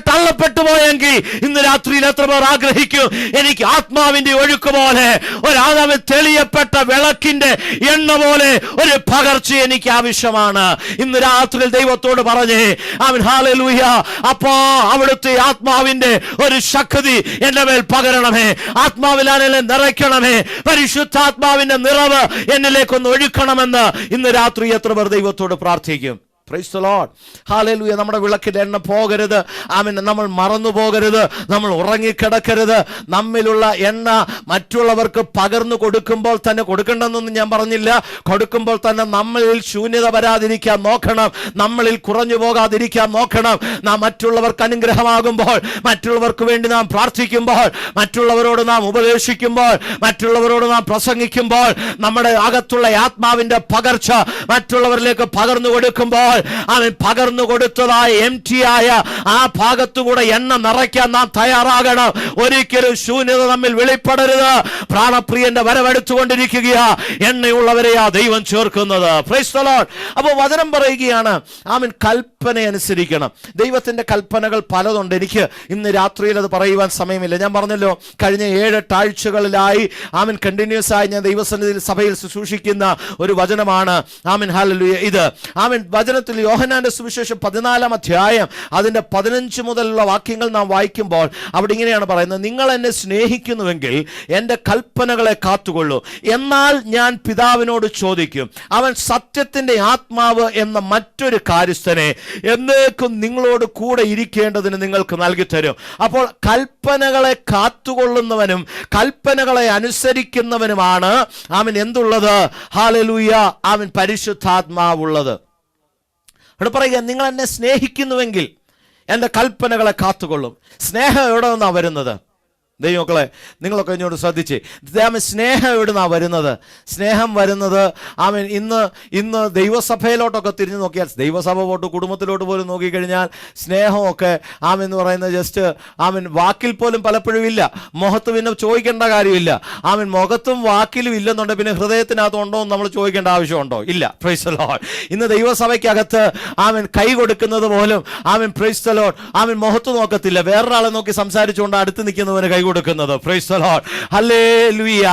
തള്ളപ്പെട്ടു പോയെങ്കിൽ ഇന്ന് രാത്രിയിൽ എത്ര പേർ ആഗ്രഹിക്കും, എനിക്ക് ആത്മാവിന്റെ ഒഴുക്ക് പോലെ, ഒരാളവൻ തെളിയപ്പെട്ട വിളക്കിന്റെ എണ്ണ പോലെ ഒരു പകർച്ച എനിക്ക് ആവശ്യമാണ്. ഇന്ന് രാത്രിയിൽ ദൈവത്തോട് പറഞ്ഞേ, അവൻ ഹല്ലേലൂയ, അപ്പോ അവിടുത്തെ ആത്മാവിന്റെ ഒരു ശക്തി എന്റെ മേൽ പകരണമേ, ആത്മാവിലാണെന്നെ നിറയ്ക്കണമേ, പരിശുദ്ധാത്മാവിന്റെ നിറവ് എന്നിലേക്കൊന്ന് ഒഴുക്കണമെന്ന് ഇന്ന് രാത്രി എത്ര പേർ ദൈവത്തോട് പ്രാർത്ഥിക്കും? Price the Lord. ഹല്ലേലൂയ. നമ്മുടെ വിളക്കിന്റെ എണ്ണ പോകരുത്. ആമേൻ. നമ്മൾ മറന്നു പോകരുത്, നമ്മൾ ഉറങ്ങിക്കിടക്കരുത്. നമ്മിലുള്ള എണ്ണ മറ്റുള്ളവർക്ക് പകർന്നു കൊടുക്കുമ്പോൾ തന്നെ, കൊടുക്കണ്ടെന്നൊന്നും ഞാൻ പറഞ്ഞില്ല, കൊടുക്കുമ്പോൾ തന്നെ നമ്മളിൽ ശൂന്യത വരാതിരിക്കാൻ നോക്കണം, നമ്മളിൽ കുറഞ്ഞു പോകാതിരിക്കാൻ നോക്കണം. നാം മറ്റുള്ളവർക്ക് അനുഗ്രഹമാകുമ്പോൾ, മറ്റുള്ളവർക്ക് വേണ്ടി നാം പ്രാർത്ഥിക്കുമ്പോൾ, മറ്റുള്ളവരോട് നാം ഉപദേശിക്കുമ്പോൾ, മറ്റുള്ളവരോട് നാം പ്രസംഗിക്കുമ്പോൾ, നമ്മുടെ അകത്തുള്ള ആത്മാവിന്റെ പകർച്ച മറ്റുള്ളവരിലേക്ക് പകർന്നു കൊടുക്കുമ്പോൾ അവൻ പകർന്നു കൊടുത്തതായ എംറ്റിയായ ആ ഭാഗത്തുകൂടെ എണ്ണ നിറയ്ക്കാൻ നാം തയ്യാറാകണം. ഒരിക്കലും ശൂന്യത നമ്മിൽ വെളിപ്പെടരുത്. പ്രാണപ്രിയന്റെ വരവെടുത്തുകൊണ്ടിരിക്കുകയാ. എണ്ണയുള്ളവരെയാ ദൈവം ചേർക്കുന്നത്. Price the Lord. അപ്പോൾ വചനം പറയുകയാണ്, ആമേൻ, കൽപ്പന അനുസരിക്കണം. ദൈവത്തിന്റെ കൽപ്പനകൾ പലതുണ്ട്. എനിക്ക് ഇന്ന് രാത്രിയിൽ അത് പറയുവാൻ സമയമില്ല. ഞാൻ പറഞ്ഞല്ലോ, കഴിഞ്ഞ 7-8 ആഴ്ചകളിലായി ആമേൻ കണ്ടിന്യൂസ് ആയി ഞാൻ ദൈവസന്നിധിയിൽ സഭയിൽ ശുശ്രൂഷിക്കുന്ന ഒരു വചനമാണ് ആമേൻ ഹല്ലേലൂയ ഇത്. ആമേൻ വചനത്തിൽ യോഹന്നാന്റെ സുവിശേഷം 14-ാം അധ്യായം അതിന്റെ 15 മുതലുള്ള വാക്യങ്ങൾ നാം വായിക്കുമ്പോൾ അവിടെ ഇങ്ങനെയാണ് പറയുന്നത്, നിങ്ങൾ എന്നെ സ്നേഹിക്കുന്നുവെങ്കിൽ എൻ്റെ കൽപ്പനകളെ കാത്തുകൊള്ളൂ. എന്നാൽ ഞാൻ പിതാവിനോട് ചോദിക്കും, അവൻ സത്യത്തിന്റെ ആത്മാവ് എന്ന മറ്റൊരു കാര്യസ്ഥനെ എന്നേക്കും നിങ്ങളോട് കൂടെ ഇരിക്കേണ്ടതിന് നിങ്ങൾക്ക് നൽകി തരും. അപ്പോൾ കൽപ്പനകളെ കാത്തുകൊള്ളുന്നവനും കൽപ്പനകളെ അനുസരിക്കുന്നവനുമാണ് അവൻ എന്തുള്ളത്? ഹല്ലേലൂയ, അവൻ പരിശുദ്ധാത്മാവുള്ളത്. അവിടെ പറയുക, നിങ്ങൾ എന്നെ സ്നേഹിക്കുന്നുവെങ്കിൽ എൻ്റെ കൽപ്പനകളെ കാത്തുകൊള്ളും. സ്നേഹം എവിടെ നിന്നാണ് വരുന്നത്? ദൈവമക്കളെ, നിങ്ങളൊക്കെ ഇങ്ങോട്ട് ശ്രദ്ധിച്ച്, സ്നേഹം എവിടുന്നാണ് വരുന്നത്? സ്നേഹം വരുന്നത് ആമേൻ ഇന്ന് ദൈവസഭയിലോട്ടൊക്കെ തിരിഞ്ഞു നോക്കിയാൽ, ദൈവസഭ പോട്ട് കുടുംബത്തിലോട്ട് പോലും നോക്കിക്കഴിഞ്ഞാൽ സ്നേഹമൊക്കെ ആമേൻ എന്ന് പറയുന്നത് ജസ്റ്റ് ആമേൻ വാക്കിൽ പോലും പലപ്പോഴും ഇല്ല. മുഖത്ത് പിന്നെ ചോദിക്കേണ്ട കാര്യമില്ല. ആമേൻ മുഖത്തും വാക്കിലും ഇല്ലെന്നുണ്ടെങ്കിൽ പിന്നെ ഹൃദയത്തിനകത്ത് ഉണ്ടോ എന്ന് നമ്മൾ ചോദിക്കേണ്ട ആവശ്യമുണ്ടോ? ഇല്ല. Price the Lord. ഇന്ന് ദൈവസഭയ്ക്കകത്ത് ആമേൻ കൈ കൊടുക്കുന്നത് പോലും ആമേൻ പ്രൈസ് ദി ലോർഡ് ആമേൻ മുഖത്ത് നോക്കത്തില്ല, വേറൊരാളെ നോക്കി സംസാരിച്ചുകൊണ്ട് അടുത്ത് നിൽക്കുന്നവന് കൈ കൊടുക്കുന്നത്. Price the Lord. ഹല്ലേലൂയ.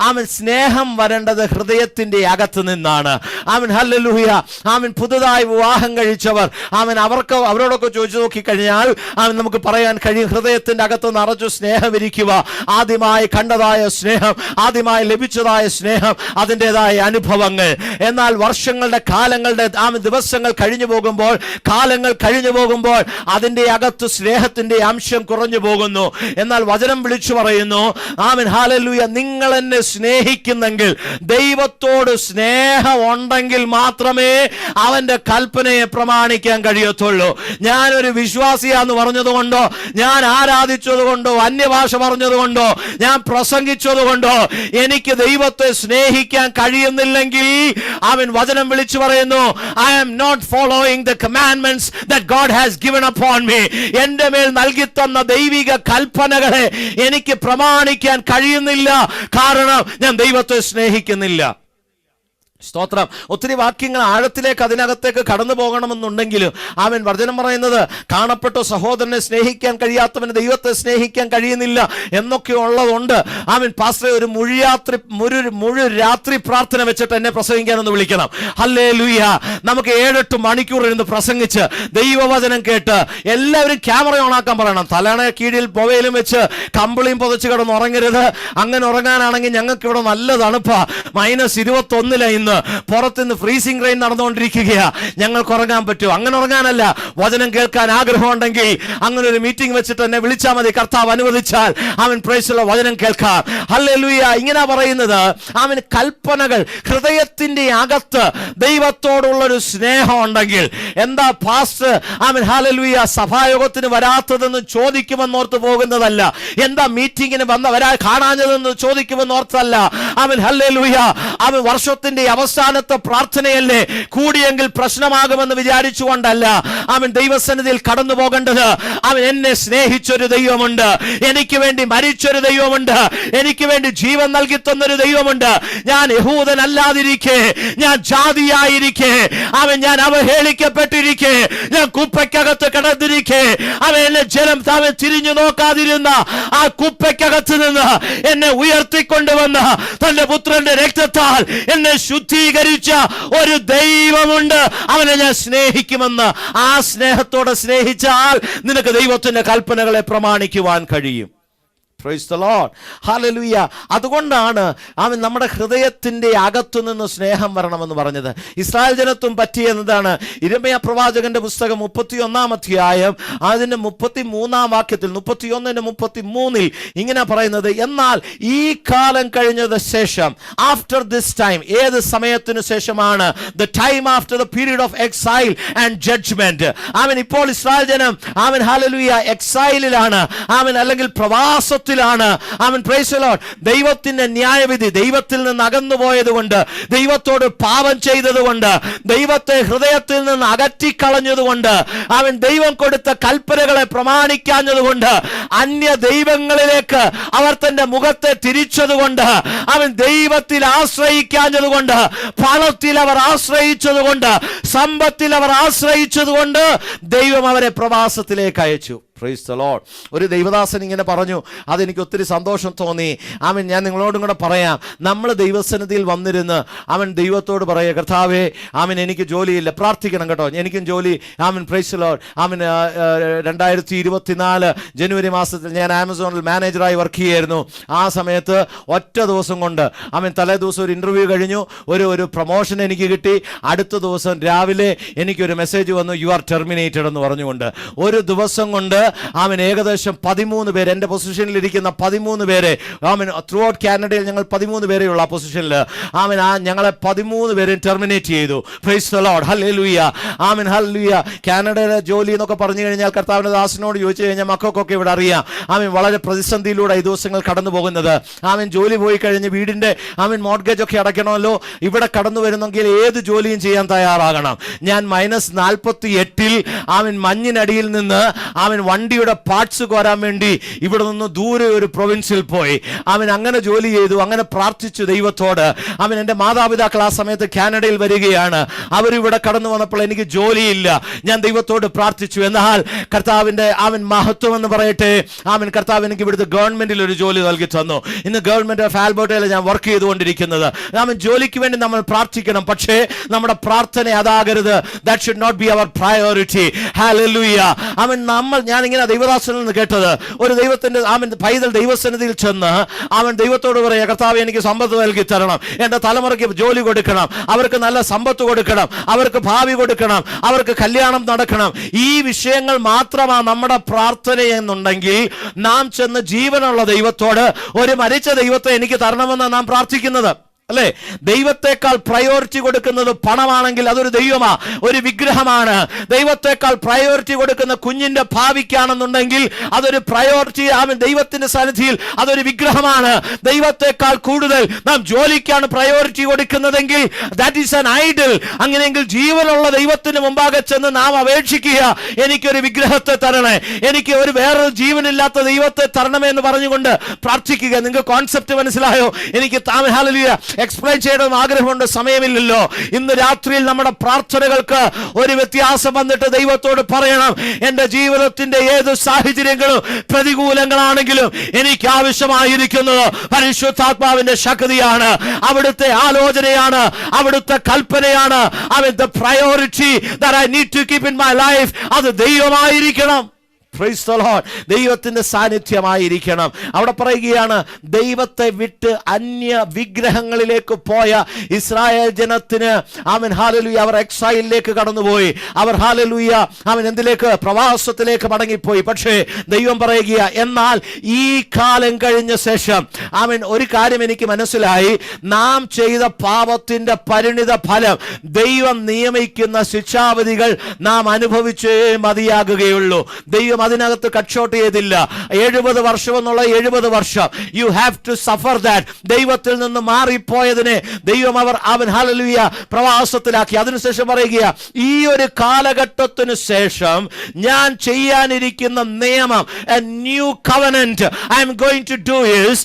ആമേൻ സ്നേഹം വരേണ്ടത് ഹൃദയത്തിന്റെ അകത്ത് നിന്നാണ്. ആമേൻ ഹല്ലേലൂയ. ആമേൻ പുതുതായി വിവാഹം കഴിച്ചവർ ആമേൻ അവരോടൊക്കെ ചോദിച്ചു നോക്കിക്കഴിഞ്ഞാൽ ആമേൻ നമുക്ക് പറയാൻ കഴിയും, ഹൃദയത്തിന്റെ അകത്ത് നിറച്ചു സ്നേഹം ഇരിക്കുക. ആദ്യമായി കണ്ടതായ സ്നേഹം, ആദ്യമായി ലഭിച്ചതായ സ്നേഹം, അതിൻ്റെതായ അനുഭവങ്ങൾ. എന്നാൽ വർഷങ്ങളുടെ കാലങ്ങളുടെ ആമേൻ ദിവസങ്ങൾ കഴിഞ്ഞു പോകുമ്പോൾ, കാലങ്ങൾ കഴിഞ്ഞു പോകുമ്പോൾ അതിൻ്റെ അകത്ത് സ്നേഹത്തിന്റെ അംശം കുറഞ്ഞു പോകുന്നു. എന്നാൽ വചനം വിളിച്ചു പറയുന്നു, ആമേൻ ഹല്ലേലൂയ, നിങ്ങൾ എന്നെ സ്നേഹിക്കുന്നെങ്കിൽ, ദൈവത്തോട് സ്നേഹം ഉണ്ടെങ്കിൽ മാത്രമേ അവന്റെ കൽപ്പനയെ പ്രമാണിക്കാൻ കഴിയത്തുള്ളൂ. ഞാനൊരു വിശ്വാസിയാന്ന് പറഞ്ഞതുകൊണ്ടോ, ഞാൻ ആരാധിച്ചതുകൊണ്ടോ, അന്യഭാഷ പറഞ്ഞതുകൊണ്ടോ, ഞാൻ പ്രസംഗിച്ചതുകൊണ്ടോ എനിക്ക് ദൈവത്തെ സ്നേഹിക്കാൻ കഴിയുന്നില്ലെങ്കിൽ, അവൻ വചനം വിളിച്ചു പറയുന്നു, I am not following the commandments that God has given upon me. എന്റെ മേൽ നൽകി തന്ന ദൈവിക കൽപ്പനകളെ എനിക്ക് പ്രമാണിക്കാൻ കഴിയുന്നില്ല. കാരണം ഞാൻ ദൈവത്തെ സ്നേഹിക്കുന്നില്ല. സ്തോത്രം. ഒത്തിരി വാക്യങ്ങൾ ആഴത്തിലേക്ക് അതിനകത്തേക്ക് കടന്നു പോകണമെന്നുണ്ടെങ്കിലും അവൻ വചനം പറയുന്നത്, കാണപ്പെട്ട സഹോദരനെ സ്നേഹിക്കാൻ കഴിയാത്തവന് ദൈവത്തെ സ്നേഹിക്കാൻ കഴിയുന്നില്ല എന്നൊക്കെ ഉള്ളതുകൊണ്ട് അവൻ പാസ്റ്ററെ ഒരു മുഴു രാത്രി പ്രാർത്ഥന വെച്ചിട്ട് എന്നെ പ്രസംഗിക്കാനൊന്ന് വിളിക്കണം. ഹല്ലേലൂയ. നമുക്ക് 7-8 മണിക്കൂർ ഇരുന്ന് പ്രസംഗിച്ച് ദൈവവചനം കേട്ട് എല്ലാവരും ക്യാമറ ഓണാക്കാൻ പറയണം. തലണ കീഴിൽ മൊബൈലും വെച്ച് കമ്പിളിയും പുതച്ച് കിടന്ന് ഉറങ്ങരുത്. അങ്ങനെ ഉറങ്ങാനാണെങ്കിൽ ഞങ്ങൾക്ക് ഇവിടെ നല്ല തണുപ്പാ, -21 ഇന്ന് പുറത്തുനിന്ന് ഫ്രീസിംഗ് റെയിൻ നടന്നുകൊണ്ടിരിക്കുകയാ. ഞങ്ങൾക്ക് ഉറങ്ങാൻ പറ്റുമോ? അങ്ങനെ ഉറങ്ങാനല്ല, വചനം കേൾക്കാൻ ആഗ്രഹമുണ്ടെങ്കിൽ അങ്ങനെ ഒരു മീറ്റിംഗ് വെച്ചിട്ട് എന്നെ വിളിച്ചാൽ മതി. കർത്താവ് അനുവദിച്ചാൽ അവൻ പ്രൈസുള്ള വചനം കേൾക്കാം. ഹല്ലേലൂയ. ഇങ്ങനെ പറയുന്നത്, അവൻ കൽപ്പനകൾ ഹൃദയത്തിന്റെ അകത്ത് ദൈവത്തോടുള്ളൊരു സ്നേഹം ഉണ്ടെങ്കിൽ, എന്താ പാസ്റ്റർ അവൻ ഹല്ലേലൂയ സഭായോഗത്തിന് വരാത്തതെന്ന് ചോദിക്കുമെന്നോർത്ത് പോകുന്നതല്ല, എന്താ മീറ്റിങ്ങിന് കാണാഞ്ഞതെന്ന് ചോദിക്കുമെന്നോർത്തല്ല. അവൻ ഹല്ലേലൂയ അവൻ വർഷത്തിന്റെ അവസാനത്തെ പ്രാർത്ഥനയല്ലേ, കൂടിയെങ്കിൽ പ്രശ്നമാകുമെന്ന് വിചാരിച്ചുകൊണ്ടല്ല അവൻ ദൈവസന്നിധിയിൽ കടന്നു പോകേണ്ടത്. അവൻ എന്നെ സ്നേഹിച്ചൊരു ദൈവമുണ്ട്, എനിക്ക് വേണ്ടി മരിച്ചൊരു ദൈവമുണ്ട്, എനിക്ക് വേണ്ടി ജീവൻ നൽകി തന്നൊരു ദൈവമുണ്ട്. ഞാൻ യഹൂദനല്ലാതിരിക്കെ, ഞാൻ ജാതിയായിരിക്കെ, ഞാൻ അവഹേളിക്കപ്പെട്ടിരിക്കെ, ഞാൻ കുപ്പയ്ക്കകത്ത് കിടന്നിരിക്കെ, എന്നെ ജനം താവൻ തിരിഞ്ഞു നോക്കാതിരുന്ന ആ കുപ്പയ്ക്കകത്ത് നിന്ന് എന്നെ ഉയർത്തിക്കൊണ്ടുവന്ന് തന്റെ പുത്രന്റെ രക്തത്താൽ എന്നെ ശുദ്ധീകരിച്ച ഒരു ദൈവമുണ്ട്. അവനെ ഞാൻ സ്നേഹിക്കുമെന്ന്. ആ സ്നേഹത്തോടെ സ്നേഹിച്ചാൽ നിനക്ക് ദൈവത്തിന്റെ കൽപ്പനകളെ പ്രമാണിക്കുവാൻ കഴിയും. Praise the Lord. Hallelujah. അതുകൊണ്ടാണ് അവൻ നമ്മുടെ ഹൃദയത്തിന്റെ അകത്തു നിന്ന് സ്നേഹം വരണമെന്ന് പറഞ്ഞത്. ഇസ്രായേൽ ജനത്തും പറ്റിയെന്നതാണ് യിരെമ്യാ പ്രവാചകന്റെ പുസ്തകം 31-ാം അധ്യായം അതിന്റെ 33-ാം വാക്യത്തിൽ 31-33 ഇങ്ങനെ പറയുന്നത്, എന്നാൽ ഈ കാലം കഴിഞ്ഞതിന് ശേഷം, ആഫ്റ്റർ ദിസ് ടൈം, ഏത് സമയത്തിന് ശേഷമാണ്? The time after the period of exile and judgement. അവൻ ഇപ്പോൾ ഇസ്രായേൽ ജനം അവൻ ഹല്ലേലൂയ എക്സൈലിലാണ്, അവൻ അല്ലെങ്കിൽ പ്രവാസത്തിൽ പാപത്തിലാണ്. അവൻ പ്രൈസ് ദി ലോർഡ് ദൈവത്തിന്റെ ന്യായവിധി ദൈവത്തിൽ നിന്ന് അകന്നുപോയത് കൊണ്ട്, ദൈവത്തോട് പാപം ചെയ്തതുകൊണ്ട്, ദൈവത്തെ ഹൃദയത്തിൽ നിന്ന് അകറ്റിക്കളഞ്ഞതുകൊണ്ട്, അവൻ ദൈവം കൊടുത്ത കൽപ്പനകളെ പ്രമാണിക്കാഞ്ഞതുകൊണ്ട്, അന്യ ദൈവങ്ങളിലേക്ക് അവർ തന്റെ മുഖത്തെ തിരിച്ചതുകൊണ്ട്, അവൻ ദൈവത്തിൽ ആശ്രയിക്കാഞ്ഞതുകൊണ്ട്, പണത്തിൽ അവർ ആശ്രയിച്ചതുകൊണ്ട്, സമ്പത്തിൽ അവർ ആശ്രയിച്ചതുകൊണ്ട് ദൈവം അവരെ പ്രവാസത്തിലേക്ക് അയച്ചു. Price the Lord. ഒരു ദൈവദാസൻ ഇങ്ങനെ പറഞ്ഞു, അതെനിക്ക് ഒത്തിരി സന്തോഷം തോന്നി. അവൻ ഞാൻ നിങ്ങളോടും കൂടെ പറയാം, നമ്മൾ ദൈവസന്നിധിയിൽ വന്നിരുന്ന് അവൻ ദൈവത്തോട് പറയുക, കർത്താവേ അവൻ എനിക്ക് ജോലിയില്ല, പ്രാർത്ഥിക്കണം കേട്ടോ, എനിക്കും ജോലി. അവൻ പ്രൈസ് ദി ലോർഡ്. അവൻ 2024 ജനുവരി മാസത്തിൽ ഞാൻ ആമസോണിൽ മാനേജറായി വർക്ക് ചെയ്യായിരുന്നു. ആ സമയത്ത് ഒറ്റ ദിവസം കൊണ്ട് അവൻ തലേ ദിവസം ഒരു ഇൻ്റർവ്യൂ കഴിഞ്ഞു, ഒരു പ്രൊമോഷൻ എനിക്ക് കിട്ടി. അടുത്ത ദിവസം രാവിലെ എനിക്കൊരു മെസ്സേജ് വന്നു, യു ആർ ടെർമിനേറ്റഡ് എന്ന് പറഞ്ഞുകൊണ്ട്. ഒരു ദിവസം കൊണ്ട് അവൻ ഏകദേശം 13 പേര്, എൻ്റെ പൊസിഷനിൽ ഇരിക്കുന്ന 13 പേരെ, അവൻ ത്രൂ ഔട്ട് കാനഡയിൽ ഞങ്ങൾ 13 പേരെയുള്ള ആ പൊസിഷനിൽ അവൻ ഞങ്ങളെ 13 പേരെ ടെർമിനേറ്റ് ചെയ്തു. Price the Lord. ഹല്ലേലൂയ. ആമേൻ. ഹല്ലേലൂയ. കാനഡയിലെ ജോലി എന്നൊക്കെ പറഞ്ഞു കഴിഞ്ഞാൽ കർത്താവിന്റെ ദാസനോട് ചോദിച്ചു കഴിഞ്ഞാൽ മക്കൾക്കൊക്കെ ഇവിടെ അറിയാം, അവൻ വളരെ പ്രതിസന്ധിയിലൂടെ ഈ ദിവസങ്ങൾ കടന്നു പോകുന്നത്. അവൻ ജോലി പോയി കഴിഞ്ഞ് വീടിന്റെ അവൻ മോർഗേജ് ഒക്കെ അടയ്ക്കണമല്ലോ. ഇവിടെ കടന്നു വരുന്നെങ്കിൽ ഏത് ജോലിയും ചെയ്യാൻ തയ്യാറാകണം. ഞാൻ -48 അവൻ മഞ്ഞിനടിയിൽ നിന്ന് അവൻ വണ്ടിയുടെ പാർട്സ് കോരാൻ വേണ്ടി ഇവിടെ നിന്ന് ദൂരെ ഒരു പ്രൊവിൻസിൽ പോയി. അവൻ അങ്ങനെ ജോലി ചെയ്തു, അങ്ങനെ പ്രാർത്ഥിച്ചു ദൈവത്തോട്. അവൻ എൻ്റെ മാതാപിതാക്കൾ ആ സമയത്ത് കാനഡയിൽ വരികയാണ്. അവരിവിടെ കടന്നു വന്നപ്പോൾ എനിക്ക് ജോലിയില്ല. ഞാൻ ദൈവത്തോട് പ്രാർത്ഥിച്ചു. എന്നാൽ കർത്താവിൻ്റെ അവൻ മഹത്വം എന്ന് പറയട്ടെ, അവൻ കർത്താവ് എനിക്ക് ഇവിടുത്തെ ഗവൺമെന്റിൽ ഒരു ജോലി നൽകി തന്നു. ഇന്ന് ഗവൺമെന്റ് ഓഫ് ആൽബർട്ടയിൽ ഞാൻ വർക്ക് ചെയ്തുകൊണ്ടിരിക്കുന്നത്. അവൻ ജോലിക്ക് വേണ്ടി നമ്മൾ പ്രാർത്ഥിക്കണം, പക്ഷേ നമ്മുടെ പ്രാർത്ഥന അതാകരുത്. That should not be our priority. ഹല്ലേലൂയ. അവൻ ഞാനിങ്ങനെ ദൈവദാസനിൽ നിന്ന് കേട്ടത്, ഒരു ദൈവത്തിന്റെ അവൻ പൈതൽ ദൈവസന്നിധിയിൽ ചെന്ന് അവൻ ദൈവത്തോട് പറയുക, കർത്താവ് എനിക്ക് സമ്പത്ത് നൽകി തരണം, എൻ്റെ തലമുറയ്ക്ക് ജോലി കൊടുക്കണം, അവർക്ക് നല്ല സമ്പത്ത് കൊടുക്കണം, അവർക്ക് ഭാവി കൊടുക്കണം, അവർക്ക് കല്യാണം നടക്കണം. ഈ വിഷയങ്ങൾ മാത്രമാണ് നമ്മുടെ പ്രാർത്ഥന എന്നുണ്ടെങ്കിൽ നാം ചെന്ന് ജീവനുള്ള ദൈവത്തോട് ഒരു മരിച്ച ദൈവത്തെ എനിക്ക് തരണമെന്ന് നാം പ്രാർത്ഥിക്കുന്നത് അല്ലേ? ദൈവത്തെക്കാൾ പ്രയോറിറ്റി കൊടുക്കുന്നത് പണമാണെങ്കിൽ അതൊരു ദൈവമാ, ഒരു വിഗ്രഹമാണ്. ദൈവത്തെക്കാൾ പ്രയോറിറ്റി കൊടുക്കുന്ന കുഞ്ഞിന്റെ ഭാവിക്കാണെന്നുണ്ടെങ്കിൽ അതൊരു പ്രയോറിറ്റി, അവൻ ദൈവത്തിന്റെ സന്നിധിയിൽ അതൊരു വിഗ്രഹമാണ്. ദൈവത്തെക്കാൾ കൂടുതൽ നാം ജോലിക്കാണ് പ്രയോറിറ്റി കൊടുക്കുന്നതെങ്കിൽ ദാറ്റ് ഈസ് ആൻ ഐഡൽ. അങ്ങനെയെങ്കിൽ ജീവനുള്ള ദൈവത്തിന് മുമ്പാകെ ചെന്ന് നാം അപേക്ഷിക്കുക, എനിക്കൊരു വിഗ്രഹത്തെ തരണേ, എനിക്ക് ഒരു വേറൊരു ജീവനില്ലാത്ത ദൈവത്തെ തരണമേ എന്ന് പറഞ്ഞുകൊണ്ട് പ്രാർത്ഥിക്കുക. നിങ്ങൾക്ക് കോൺസെപ്റ്റ് മനസ്സിലായോ? എനിക്ക് ഹല്ലേലൂയ എക്സ്പ്ലെയിൻ ചെയ്യണമെന്ന് ആഗ്രഹമുണ്ട്, സമയമില്ലല്ലോ. ഇന്ന് രാത്രിയിൽ നമ്മുടെ പ്രാർത്ഥനകൾക്ക് ഒരു വ്യത്യാസം വന്നിട്ട് ദൈവത്തോട് പറയണം, എൻ്റെ ജീവിതത്തിന്റെ ഏത് സാഹചര്യങ്ങളും പ്രതികൂലങ്ങളാണെങ്കിലും എനിക്ക് ആവശ്യമായിരിക്കുന്നത് പരിശുദ്ധാത്മാവിന്റെ ശക്തിയാണ്, അവിടുത്തെ ആലോചനയാണ്, അവിടുത്തെ കൽപ്പനയാണ്. the priority that I need to keep in my life അത് ദൈവമായിരിക്കണം. Praise the Lord. ദൈവത്തിന്റെ സാന്നിധ്യമായിരിക്കണം. അവിടെ പറയുകയാണ്, ദൈവത്തെ വിട്ട് അന്യ വിഗ്രഹങ്ങളിലേക്ക് പോയ ഇസ്രായേൽ ജനത്തിന് അവൻ ഹല്ലേലൂയ അവർ എക്സൈലിലേക്ക് കടന്നുപോയി. അവർ ഹല്ലേലൂയ അവൻ എന്തിലേക്ക്? പ്രവാസത്തിലേക്ക് മടങ്ങിപ്പോയി. പക്ഷേ ദൈവം പറയുക, എന്നാൽ ഈ കാലം കഴിഞ്ഞ ശേഷം അവൻ ഒരു കാര്യം എനിക്ക് മനസ്സിലായി, നാം ചെയ്ത പാപത്തിന്റെ പരിണിത ഫലം ദൈവം നിയമിക്കുന്ന ശിക്ഷാവിധികൾ നാം അനുഭവിച്ചേ മതിയാകുകയുള്ളൂ. ദൈവം അതിനകത്ത് കട്ട്ഷോട്ട് ചെയ്തില്ല. 70 വർഷം എന്നുള്ള 70 വർഷം you have to suffer that. ദൈവത്തിൽ നിന്ന് മാറിപ്പോയതിനെ ദൈവം അവൻ ഹല്ലേലൂയ പ്രവാസത്തിലാക്കി. അതിനുശേഷം പറയുക, ഈ ഒരു കാലഘട്ടത്തിന് ശേഷം ഞാൻ ചെയ്യാനിരിക്കുന്ന നിയമം, a new covenant I am going to do is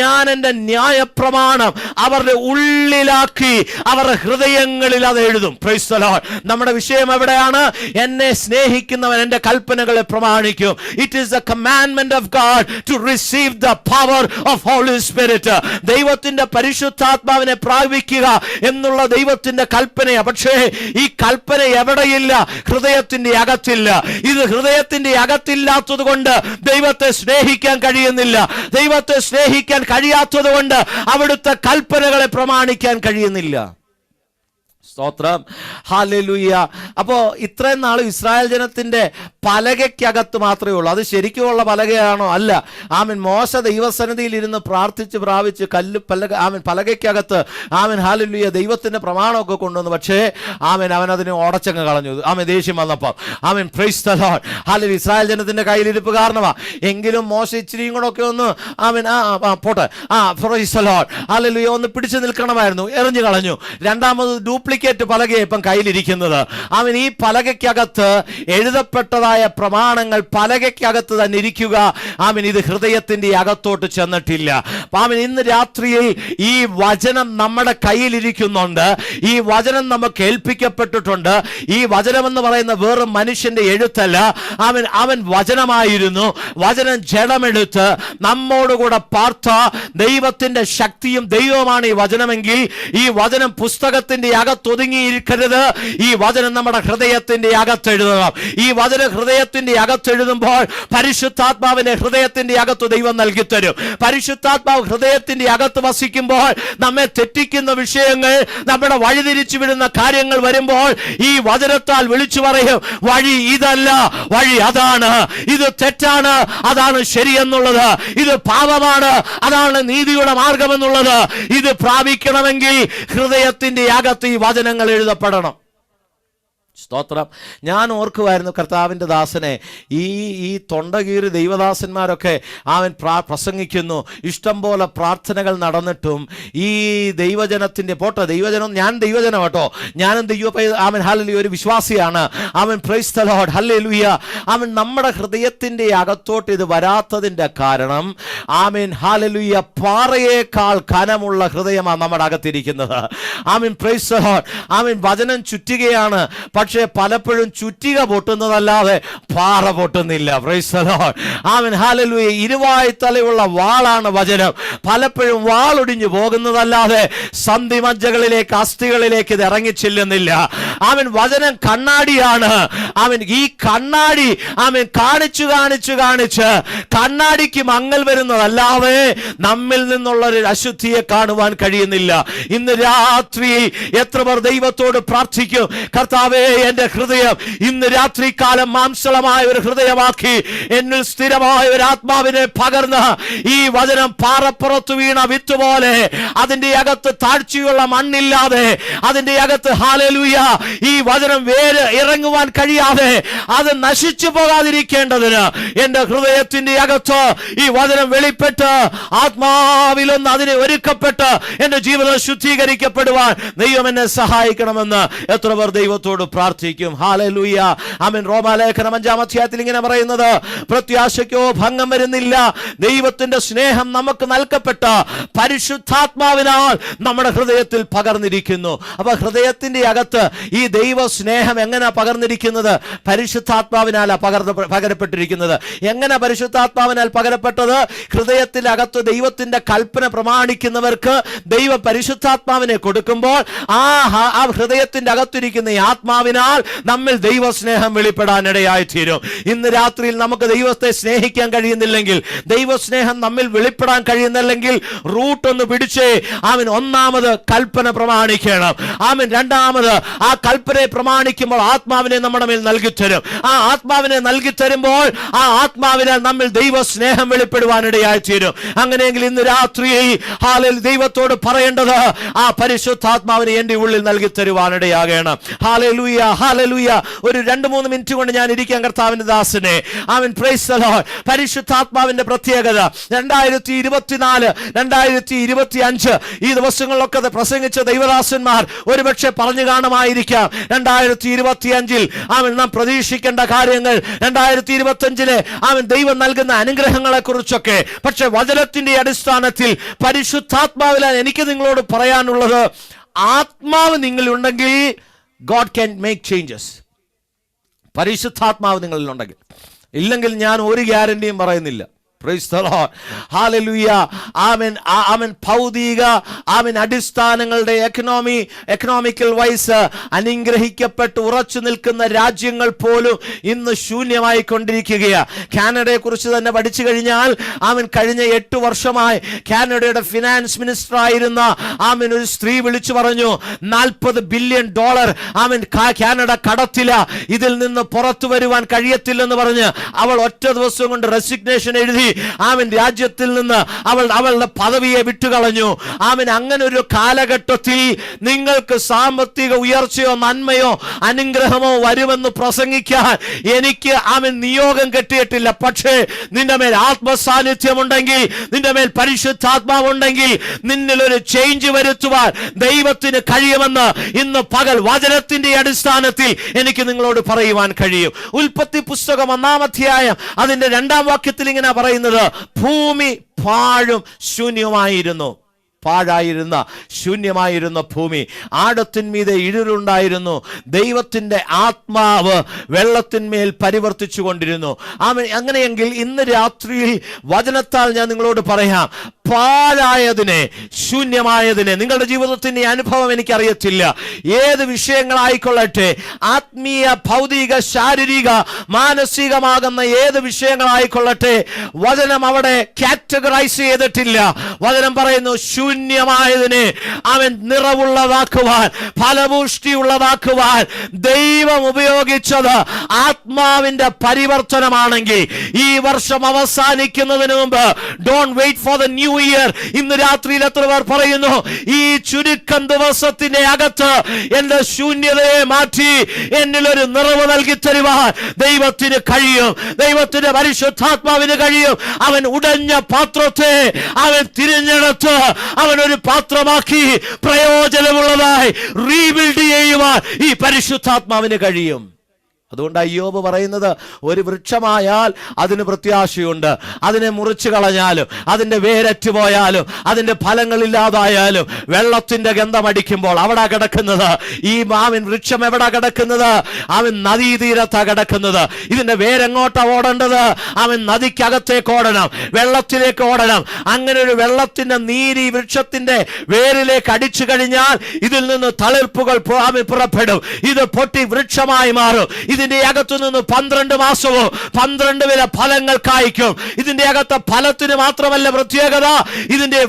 ഞാൻ എൻ്റെ ന്യായപ്രമാണം അവരുടെ ഉള്ളിലാക്കി അവരുടെ ഹൃദയങ്ങളിൽ അത് എഴുതും. Price the Lord. നമ്മുടെ വിഷയം എവിടെയാണ്? എന്നെ സ്നേഹിക്കുന്നവൻ എൻ്റെ കൽപ്പനകളെ പ്രമാണിക്കും. It is the commandment of God to receive the power of Holy Spirit. ദൈവത്തിന്റെ പരിശുദ്ധാത്മാവിനെ പ്രാപിക്കുക എന്നുള്ള ദൈവത്തിന്റെ കൽപ്പനയാണ്. പക്ഷേ ഈ കൽപ്പന എവിടെയില്ല? ഹൃദയത്തിന്റെ അകത്തില്ല. ഇത് ഹൃദയത്തിന്റെ അകത്തില്ലാത്തത് കൊണ്ട് ദൈവത്തെ സ്നേഹിക്കാൻ കഴിയുന്നില്ല. ദൈവത്തെ സ്നേഹിക്കാൻ കഴിയാത്തത് കൊണ്ട് അവിടുത്തെ കൽപ്പനകളെ പ്രമാണിക്കാൻ കഴിയുന്നില്ല. സ്തോത്രം, ഹല്ലേലൂയ. അപ്പോൾ ഇത്രയും നാളും ഇസ്രായേൽ ജനത്തിന്റെ പലകയ്ക്കകത്ത് മാത്രമേ ഉള്ളൂ. അത് ശരിക്കുമുള്ള പലകയാണോ? അല്ല. ആമൻ മോശ ദൈവസന്നിധിയിൽ ഇരുന്ന് പ്രാർത്ഥിച്ച് പ്രാപിച്ച് പലകയ്ക്കകത്ത് ഹല്ലേലൂയ ദൈവത്തിന്റെ പ്രമാണമൊക്കെ കൊണ്ടുവന്നു. പക്ഷേ അവൻ അതിനെ ഉടച്ചങ്ങ് കളഞ്ഞു. ദേഷ്യം വന്നപ്പോൾ price the Lord, hallelujah. Israel ജനത്തിന്റെ കയ്യിലിരിപ്പ് കാരണമാ. എങ്കിലും മോശ ഇച്ചിരിയും കൂടെ ഒക്കെ ഒന്ന് പോട്ടെ പ്രൈസ് ദി ലോർഡ്, ഹല്ലേലൂയ ഒന്ന് പിടിച്ചു നിൽക്കണമായിരുന്നു, എറിഞ്ഞു കളഞ്ഞു. രണ്ടാമത് ഡ്യൂപ്ലിക്കേറ്റ് പലകയെ ഇപ്പം കയ്യിലിരിക്കുന്നത്. ഈ പലകയ്ക്കകത്ത് എഴുതപ്പെട്ടതായ പ്രമാണങ്ങൾ പലകയ്ക്കകത്ത് തന്നെ ഇരിക്കുക. ഇത് ഹൃദയത്തിന്റെ അകത്തോട്ട് ചെന്നിട്ടില്ല. ഇന്ന് രാത്രിയിൽ ഈ വചനം നമ്മുടെ കയ്യിലിരിക്കുന്നുണ്ട്. ഈ വചനം നമുക്ക് ഏൽപ്പിക്കപ്പെട്ടിട്ടുണ്ട്. ഈ വചനം എന്ന് പറയുന്ന വേറെ മനുഷ്യന്റെ എഴുത്തല്ല. അവൻ വചനമായിരുന്നു. വചനം ജഡമെടുത്ത് നമ്മോടുകൂടെ പാർത്ത ദൈവത്തിന്റെ ശക്തിയും ദൈവമാണ് ഈ വചനമെങ്കിൽ ഈ വചനം പുസ്തകത്തിന്റെ അകത്തൊതുങ്ങിയിരിക്കരുത്. ഈ വചനം നമ്മുടെ ഹൃദയത്തിന്റെ അകത്തെഴുതണം. ഈ വചനം ഹൃദയത്തിന്റെ അകത്തെഴുതുമ്പോൾ പരിശുദ്ധാത്മാവിനെ ഹൃദയത്തിന്റെ അകത്ത് ദൈവം നൽകി തരും. പരിശുദ്ധാത്മാവ് ഹൃദയത്തിന്റെ അകത്ത് വസിക്കുമ്പോൾ നമ്മെ തെറ്റിക്കുന്ന വിഷയങ്ങൾ, നമ്മുടെ വഴിതിരിച്ചു വിടുന്ന കാര്യങ്ങൾ വരുമ്പോൾ ഈ വചനത്താൽ വിളിച്ചു പറയും, വഴി ഇതല്ല, വഴി അതാണ്, ഇത് തെറ്റാണ്, അതാണ് ശരിയെന്നുള്ളത്, ഇത് പാപമാണ്, അതാണ് നീതിയുടെ മാർഗമെന്നുള്ളത്. ഇത് പ്രാപിക്കണമെങ്കിൽ ഹൃദയത്തിന്റെ അകത്ത് ഈ വചനങ്ങൾ എഴുതപ്പെടണം. സ്തോത്രം. ഞാൻ ഓർക്കുമായിരുന്നു കർത്താവിൻ്റെ ദാസനെ, ഈ തൊണ്ടകീറി ദൈവദാസന്മാരൊക്കെ പ്രസംഗിക്കുന്നു, ഇഷ്ടം പോലെ പ്രാർത്ഥനകൾ നടന്നിട്ടും ഈ ദൈവജനത്തിൻ്റെ ദൈവജനം, ഞാൻ ദൈവജനം കേട്ടോ, ഞാനും ഹല്ലേലൂയ ഒരു വിശ്വാസിയാണ്. പ്രൈസ് ദി ലോർഡ്, ഹല്ലേലൂയ. നമ്മുടെ ഹൃദയത്തിൻ്റെ അകത്തോട്ട് ഇത് വരാത്തതിൻ്റെ കാരണം ഹല്ലേലൂയ പാറയേക്കാൾ കനമുള്ള ഹൃദയമാണ് നമ്മുടെ അകത്തിരിക്കുന്നത്. Price the Lord. വചനം ചുറ്റുകയാണ്, പക്ഷേ പലപ്പോഴും ചുറ്റിക പൊട്ടുന്നതല്ലാതെ പാറ പൊട്ടുന്നില്ല. Praise the Lord. ഹല്ലേലൂയ. ഇരുവായ്ത്തലയുള്ള വാളാണ് വചനം. പലപ്പോഴും വാളൊടിഞ്ഞു പോകുന്നതല്ലാതെ സന്ധിമജ്ജകളിലേക്ക്, അസ്ഥികളിലേക്ക് ഇത് ഇറങ്ങിച്ചെല്ലുന്നില്ല. വചനം കണ്ണാടിയാണ്. ഈ കണ്ണാടി കാണിച്ചു കാണിച്ചു കാണിച്ച് കണ്ണാടിക്ക് മങ്ങൽ വരുന്നതല്ലാതെ നമ്മിൽ നിന്നുള്ള ഒരു അശുദ്ധിയെ കാണുവാൻ കഴിയുന്നില്ല. ഇന്ന് രാത്രി എത്ര പേർ ദൈവത്തോട് പ്രാർത്ഥിക്കും, കർത്താവേ എന്റെ ഹൃദയം ഇന്ന് രാത്രികാലം മാംസളമായ ഒരു ഹൃദയമാക്കി എന്നിൽ സ്ഥിരമായ ഒരു ആത്മാവിനെ പകർന്ന് ഈ വചനം പാറപ്പുറത്ത് വീണ വിത്ത് പോലെ അതിന്റെ അകത്ത് താഴ്ചയുള്ള മണ്ണില്ലാതെ, അതിന്റെ അകത്ത് ഹല്ലേലൂയ ഈ വചനം വേര് ഇറങ്ങുവാൻ കഴിയാതെ അത് നശിച്ചു പോകാതിരിക്കേണ്ടതിന് എന്റെ ഹൃദയത്തിന്റെ അകത്ത് ഈ വചനം വെളിപ്പെട്ട് ആത്മാവിലൊന്ന് അതിനെ ഒരുക്കപ്പെട്ട് എന്റെ ജീവിതം ശുദ്ധീകരിക്കപ്പെടുവാൻ ദൈവം എന്നെ സഹായിക്കണമെന്ന് എത്ര പേർ ദൈവത്തോട് പ്രാർത്ഥിക്കും. ഹല്ലേലൂയ. റോമാലേഖനം 5-ാം അധ്യായത്തിൽ ഇങ്ങനെ പറയുന്നത്, പ്രത്യാശയ്ക്കോ ഭംഗം വരുന്നില്ല, ദൈവത്തിന്റെ സ്നേഹം നമുക്ക് നൽകപ്പെട്ട പരിശുദ്ധാത്മാവിനാൽ നമ്മുടെ ഹൃദയത്തിൽ പകർന്നിരിക്കുന്നു. അപ്പൊ ഹൃദയത്തിന്റെ അകത്ത് ഈ ദൈവ സ്നേഹം എങ്ങനെ പകർന്നിരിക്കുന്നത്? പരിശുദ്ധാത്മാവിനാൽ പകരപ്പെട്ടിരിക്കുന്നത്. എങ്ങനെ പരിശുദ്ധാത്മാവിനാൽ പകരപ്പെട്ടത്? ഹൃദയത്തിന്റെ അകത്ത് ദൈവത്തിന്റെ കൽപ്പന പ്രമാണിക്കുന്നവർക്ക് ദൈവ പരിശുദ്ധാത്മാവിനെ കൊടുക്കുമ്പോൾ ആ ഹൃദയത്തിന്റെ അകത്തിരിക്കുന്ന ഈ ആത്മാവിനാൽ നമ്മിൽ ദൈവസ്നേഹം വെളിപ്പെടാനിടയായി തീരും. ഇന്ന് രാത്രിയിൽ നമുക്ക് ദൈവത്തെ സ്നേഹിക്കാൻ കഴിയുന്നില്ലെങ്കിൽ, ദൈവസ്നേഹം നമ്മിൽ വെളിപ്പെടാൻ കഴിയുന്നില്ലെങ്കിൽ റൂട്ട് ഒന്ന് പിടിച്ചേ. ഒന്നാമത് കൽപ്പന പ്രമാണിക്കണം. രണ്ടാമത് ആ കൽപ്പനയെ പ്രമാണിക്കുമ്പോൾ ആത്മാവിനെ നമ്മുടെ മേൽ നൽകിത്തരും. ആ ആത്മാവിനെ നൽകിത്തരുമ്പോൾ ആ ആത്മാവിനാൽ നമ്മിൽ ദൈവസ്നേഹം വെളിപ്പെടുവാനിടയായി തീരും. അങ്ങനെയെങ്കിൽ ഇന്ന് രാത്രി ദൈവത്തോട് പറയേണ്ടത് ആ പരിശുദ്ധാത്മാവിനെ എന്റെ ഉള്ളിൽ നൽകി തരുവാനിടയാകണം. Hallelujah, hallelujah. ഒരു 2-3 മിനിറ്റ് കൊണ്ട് ഞാൻ ഇരിക്കാൻ കർത്താവിന്റെ ദാസനെ. Price the Lord. പരിശുദ്ധാത്മാവിന്റെ പ്രത്യേകത 2024, 2025 ഈ ദിവസങ്ങളിലൊക്കെ പ്രസംഗിച്ച ദൈവദാസന്മാർ ഒരുപക്ഷെ പറഞ്ഞു കാണുമായിരിക്കാം. 2025 നാം പ്രതീക്ഷിക്കേണ്ട കാര്യങ്ങൾ, 2025 ദൈവം നൽകുന്ന അനുഗ്രഹങ്ങളെ കുറിച്ചൊക്കെ. പക്ഷെ വചനത്തിന്റെ അടിസ്ഥാനത്തിൽ പരിശുദ്ധാത്മാവിലാണ് എനിക്ക് നിങ്ങളോട് പറയാനുള്ളത്. ആത്മാവ് നിങ്ങളിലുണ്ടെങ്കിൽ ഗോഡ് ക്യാൻ മേക്ക് ചേഞ്ചസ്. പരിശുദ്ധാത്മാവ് നിങ്ങളിലുണ്ടെങ്കിൽ. ഇല്ലെങ്കിൽ ഞാൻ ഒരു ഗ്യാരണ്ടിയും പറയുന്നില്ല. Praise the Lord. Hallelujah. Amen. Amen. ഭൗതിക അടിസ്ഥാനങ്ങളുടെ എക്കണോമിക്കൽ വൈസ് അനുഗ്രഹിക്കപ്പെട്ട് ഉറച്ചു നിൽക്കുന്ന രാജ്യങ്ങൾ പോലും ഇന്ന് ശൂന്യമായി കൊണ്ടിരിക്കുകയാണ്. കാനഡയെ കുറിച്ച് തന്നെ പഠിച്ചു കഴിഞ്ഞാൽ കഴിഞ്ഞ 8 വർഷമായി കാനഡയുടെ ഫിനാൻസ് മിനിസ്റ്റർ ആയിരുന്ന ഒരു സ്ത്രീ വിളിച്ചു പറഞ്ഞു, $40 ബില്യൺ കാനഡ കടത്തില, ഇതിൽ നിന്ന് പുറത്തു വരുവാൻ കഴിയത്തില്ലെന്ന് പറഞ്ഞ് അവൾ ഒറ്റ ദിവസം കൊണ്ട് റെസിഗ്നേഷൻ എഴുതി രാജ്യത്തിൽ നിന്ന് അവളുടെ പദവിയെ വിട്ടുകളഞ്ഞു. അങ്ങനെ ഒരു കാലഘട്ടത്തിൽ നിങ്ങൾക്ക് സാമ്പത്തിക ഉയർച്ചയോ നന്മയോ അനുഗ്രഹമോ വരുമെന്ന് പ്രസംഗിക്കാൻ എനിക്ക് നിയോഗം കിട്ടിയിട്ടില്ല. പക്ഷേ നിന്റെ മേൽ ആത്മസാന്നിധ്യമുണ്ടെങ്കിൽ, നിന്റെ മേൽ പരിശുദ്ധാത്മാവുണ്ടെങ്കിൽ നിന്നിലൊരു ചേഞ്ച് വരുത്തുവാൻ ദൈവത്തിന് കഴിയുമെന്ന് ഇന്ന് പകൽ വചനത്തിന്റെ അടിസ്ഥാനത്തിൽ എനിക്ക് നിങ്ങളോട് പറയുവാൻ കഴിയും. ഉൽപ്പത്തി പുസ്തകം 1-ാം അധ്യായം അതിന്റെ 2-ാം വാക്യത്തിൽ ഇങ്ങനെ പറയുന്നത്, ഭൂമി പാഴും ശൂന്യമായിരുന്നു. ശൂന്യമായിരുന്ന ഭൂമി, ആഴത്തിന്മീതെ ഇരുളുണ്ടായിരുന്നു. ദൈവത്തിന്റെ ആത്മാവ് വെള്ളത്തിന്മേൽ പരിവർത്തിച്ചു കൊണ്ടിരുന്നു. അങ്ങനെയെങ്കിൽ ഇന്ന് രാത്രിയിൽ വചനത്താൽ ഞാൻ നിങ്ങളോട് പറയാം, പാഴായതിനെ, ശൂന്യമായതിനെ, നിങ്ങളുടെ ജീവിതത്തിന്റെ അനുഭവം എനിക്കറിയത്തില്ല, ഏത് വിഷയങ്ങളായിക്കൊള്ളട്ടെ, ആത്മീയ, ഭൗതിക, ശാരീരിക, മാനസികമാകുന്ന ഏത് വിഷയങ്ങളായിക്കൊള്ളട്ടെ, വചനം അവിടെ കാറ്റഗറൈസ് ചെയ്തിട്ടില്ല. വചനം പറയുന്നു ശൂന്യമായതിനെ നിറവുള്ളതാക്കുവാൻ, ഫലപുഷ്ടിയുള്ളതാക്കുവാൻ ദൈവം ഉപയോഗിച്ചത് ആത്മാവിന്റെ പരിവർത്തനമാണെങ്കിൽ ഈ വർഷം അവസാനിക്കുന്നതിന് മുമ്പ്, don't wait for the new year. ഇന്ന് രാത്രിയിൽ എത്ര പേർ പറയുന്നു, ഈ ചുരുക്കം ദിവസത്തിന്റെ അകത്ത് എന്റെ ശൂന്യതയെ മാറ്റി എന്നിലൊരു നിറവ് നൽകി തരുവാൻ ദൈവത്തിന് കഴിയും, ദൈവത്തിന്റെ പരിശുദ്ധാത്മാവിന് കഴിയും. ഉടഞ്ഞ പാത്രത്തെ തിരഞ്ഞെടുത്ത് ഒരു പാത്രമാക്കി പ്രയോജനമുള്ളതായി റീബിൽഡ് ചെയ്യുവാൻ ഈ പരിശുദ്ധാത്മാവിന് കഴിയും. അതുകൊണ്ട് യോബ് പറയുന്നത്, ഒരു വൃക്ഷമായാൽ അതിന് പ്രത്യാശയുണ്ട്, അതിനെ മുറിച്ചു കളഞ്ഞാലും, അതിന്റെ വേരറ്റ് പോയാലും, അതിന്റെ ഫലങ്ങളില്ലാതായാലും, വെള്ളത്തിന്റെ ഗന്ധമടിക്കുമ്പോൾ അവിടെ കിടക്കുന്നത് ഈ വൃക്ഷം എവിടെ കിടക്കുന്നത്? നദീതീരത്താ കിടക്കുന്നത്. ഇതിന്റെ വേരെങ്ങോട്ടാ ഓടേണ്ടത്? നദിക്കകത്തേക്ക് ഓടണം, വെള്ളത്തിലേക്ക് ഓടണം. അങ്ങനെ ഒരു വെള്ളത്തിന്റെ നീര് ഈ വൃക്ഷത്തിന്റെ വേരിലേക്ക് അടിച്ചു കഴിഞ്ഞാൽ ഇതിൽ നിന്ന് തളിർപ്പുകൾ പുറപ്പെടും. ഇത് പൊട്ടി വൃക്ഷമായി മാറും. ഇതിന്റെ അകത്തു നിന്ന് 12 മാസവും 12 വിധ ഫലങ്ങൾ കായ്ക്കും. ഇതിന്റെ അകത്തെ ഫലത്തിന് മാത്രമല്ല പ്രത്യേകത, ഇതിന്റെ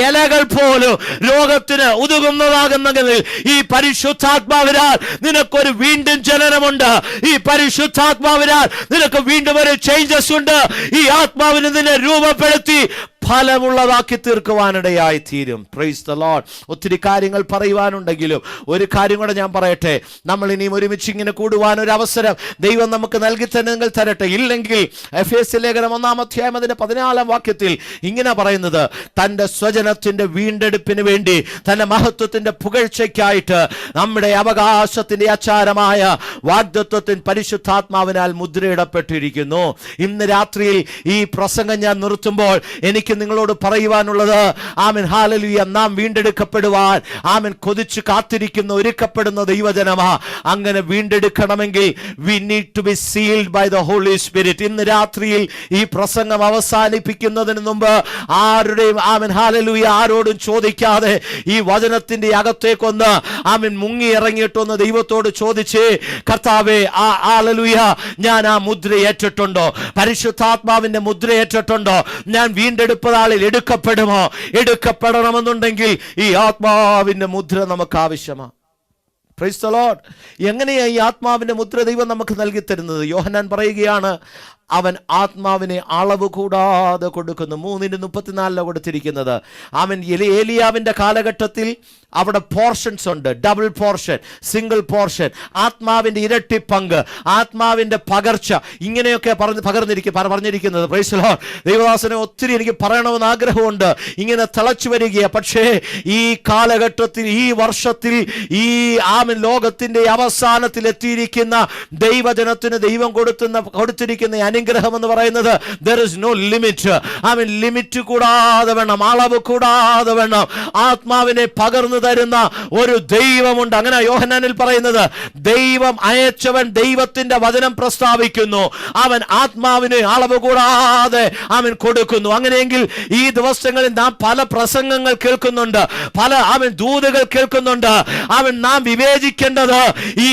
ഇലകൾ പോലും രോഗത്തിന് ഉതകുന്നതാകുന്നെങ്കിൽ ഈ പരിശുദ്ധാത്മാവിനാൽ നിനക്കൊരു വീണ്ടും ജനനമുണ്ട്. ഈ പരിശുദ്ധാത്മാവിനാൽ നിനക്ക് വീണ്ടും ഒരു ചേഞ്ചസ് ഉണ്ട്. ഈ ആത്മാവിനെ നിന്നെ രൂപപ്പെടുത്തി ഫലമുള്ളതാക്കി തീർക്കുവാനിടയായി തീരും. Praise the Lord. ഒത്തിരി കാര്യങ്ങൾ പറയുവാനുണ്ടെങ്കിലും ഒരു കാര്യം കൂടെ ഞാൻ പറയട്ടെ. നമ്മൾ ഇനിയും ഒരുമിച്ച് ഇങ്ങനെ കൂടുവാൻ ഒരു അവസരം ദൈവം നമുക്ക് നൽകി തന്നെങ്കിൽ തരട്ടെ. ഇല്ലെങ്കിൽ എഫേസ്യ ലേഖനം 1-ാം അധ്യായം അതിന്റെ 14-ാം വാക്യത്തിൽ ഇങ്ങനെ പറയുന്നത്, തന്റെ സ്വജനത്തിന്റെ വീണ്ടെടുപ്പിന് വേണ്ടി, തന്റെ മഹത്വത്തിന്റെ പുകഴ്ചയ്ക്കായിട്ട് നമ്മുടെ അവകാശത്തിന്റെ അച്ചാരമായ വാഗ്ദത്വത്തിന് പരിശുദ്ധാത്മാവിനാൽ മുദ്രയിടപ്പെട്ടിരിക്കുന്നു. ഇന്ന് രാത്രിയിൽ ഈ പ്രസംഗം ഞാൻ നിർത്തുമ്പോൾ എനിക്ക് നിങ്ങളോട് പറയുവാനുള്ളത്, ഹല്ലേലൂയ, നാം വീണ്ടെടുക്കപ്പെടുവാൻ കൊതിച്ചു കാത്തിരിക്കുന്ന, ഒരുക്കപ്പെടുന്ന ദൈവജനമാ. അങ്ങനെ വീണ്ടെടുക്കണമെങ്കിൽ we need to be sealed by the Holy Spirit. ഇന്ന് രാത്രിയിൽ ഈ പ്രസംഗം അവസാനിപ്പിക്കുന്നതിന് മുമ്പ് ആരുടെയും ഹല്ലേലൂയ ആരോടും ചോദിക്കാതെ ഈ വചനത്തിന്റെ അകത്തേക്കൊന്ന് മുങ്ങി ഇറങ്ങിയിട്ടൊന്ന് ദൈവത്തോട് ചോദിച്ച്, കർത്താവേ, ഹല്ലേലൂയ, ഞാൻ ആ മുദ്ര ഏറ്റിട്ടുണ്ടോ? പരിശുദ്ധാത്മാവിന്റെ മുദ്ര ഏറ്റിട്ടുണ്ടോ? ഞാൻ വീണ്ടെടുപ്പ് നാളിൽ എടുക്കപ്പെടുമോ? എടുക്കപ്പെടണമെന്നുണ്ടെങ്കിൽ ഈ ആത്മാവിന്റെ മുദ്ര നമുക്ക് ആവശ്യമാണ്. Price the Lord. എങ്ങനെയാ ഈ ആത്മാവിന്റെ മുദ്ര ദൈവം നമുക്ക് നൽകി തരുന്നത്? യോഹന്നാൻ പറയുകയാണ്, അവൻ ആത്മാവിനെ അളവ് കൂടാതെ കൊടുക്കുന്നു. 3:34 കൊടുത്തിരിക്കുന്നത്. ഏലിയാവിന്റെ കാലഘട്ടത്തിൽ അവിടെ പോർഷൻസ് ഉണ്ട്, ഡബിൾ പോർഷൻ, സിംഗിൾ പോർഷൻ, ആത്മാവിന്റെ ഇരട്ടി പങ്ക്, ആത്മാവിന്റെ പകർച്ച, ഇങ്ങനെയൊക്കെ പറഞ്ഞിരിക്കുന്നത്. Price the Lord. ദൈവദാസനെ ഒത്തിരി എനിക്ക് പറയണമെന്ന് ആഗ്രഹമുണ്ട്, ഇങ്ങനെ തിളച്ചു വരികയാണ്. പക്ഷേ ഈ കാലഘട്ടത്തിൽ, ഈ വർഷത്തിൽ, ഈ ലോകത്തിന്റെ അവസാനത്തിൽ എത്തിയിരിക്കുന്ന ദൈവജനത്തിന് ദൈവം കൊടുത്തിരിക്കുന്ന അനുഗ്രഹം എന്ന് പറയുന്നത് there is no limit. Limit കൂടാതെ വേണം, അളവ് കൂടാതെ വേണം ആത്മാവിനെ പകർന്നു തരുന്ന ഒരു ദൈവമുണ്ട്. അങ്ങനെ യോഹന്നാനിൽ പറയുന്നത്, ദൈവം അയച്ചവൻ ദൈവത്തിന്റെ വചനം പ്രസ്താവിക്കുന്നു, അവൻ ആത്മാവിന് അളവ് കൂടാതെ അവൻ കൊടുക്കുന്നു. അങ്ങനെയെങ്കിൽ ഈ ദിവസങ്ങളിൽ നാം പല പ്രസംഗങ്ങൾ കേൾക്കുന്നുണ്ട്, പല ദൂതുകൾ കേൾക്കുന്നുണ്ട്. നാം വിവേചിക്കേണ്ടത് ഈ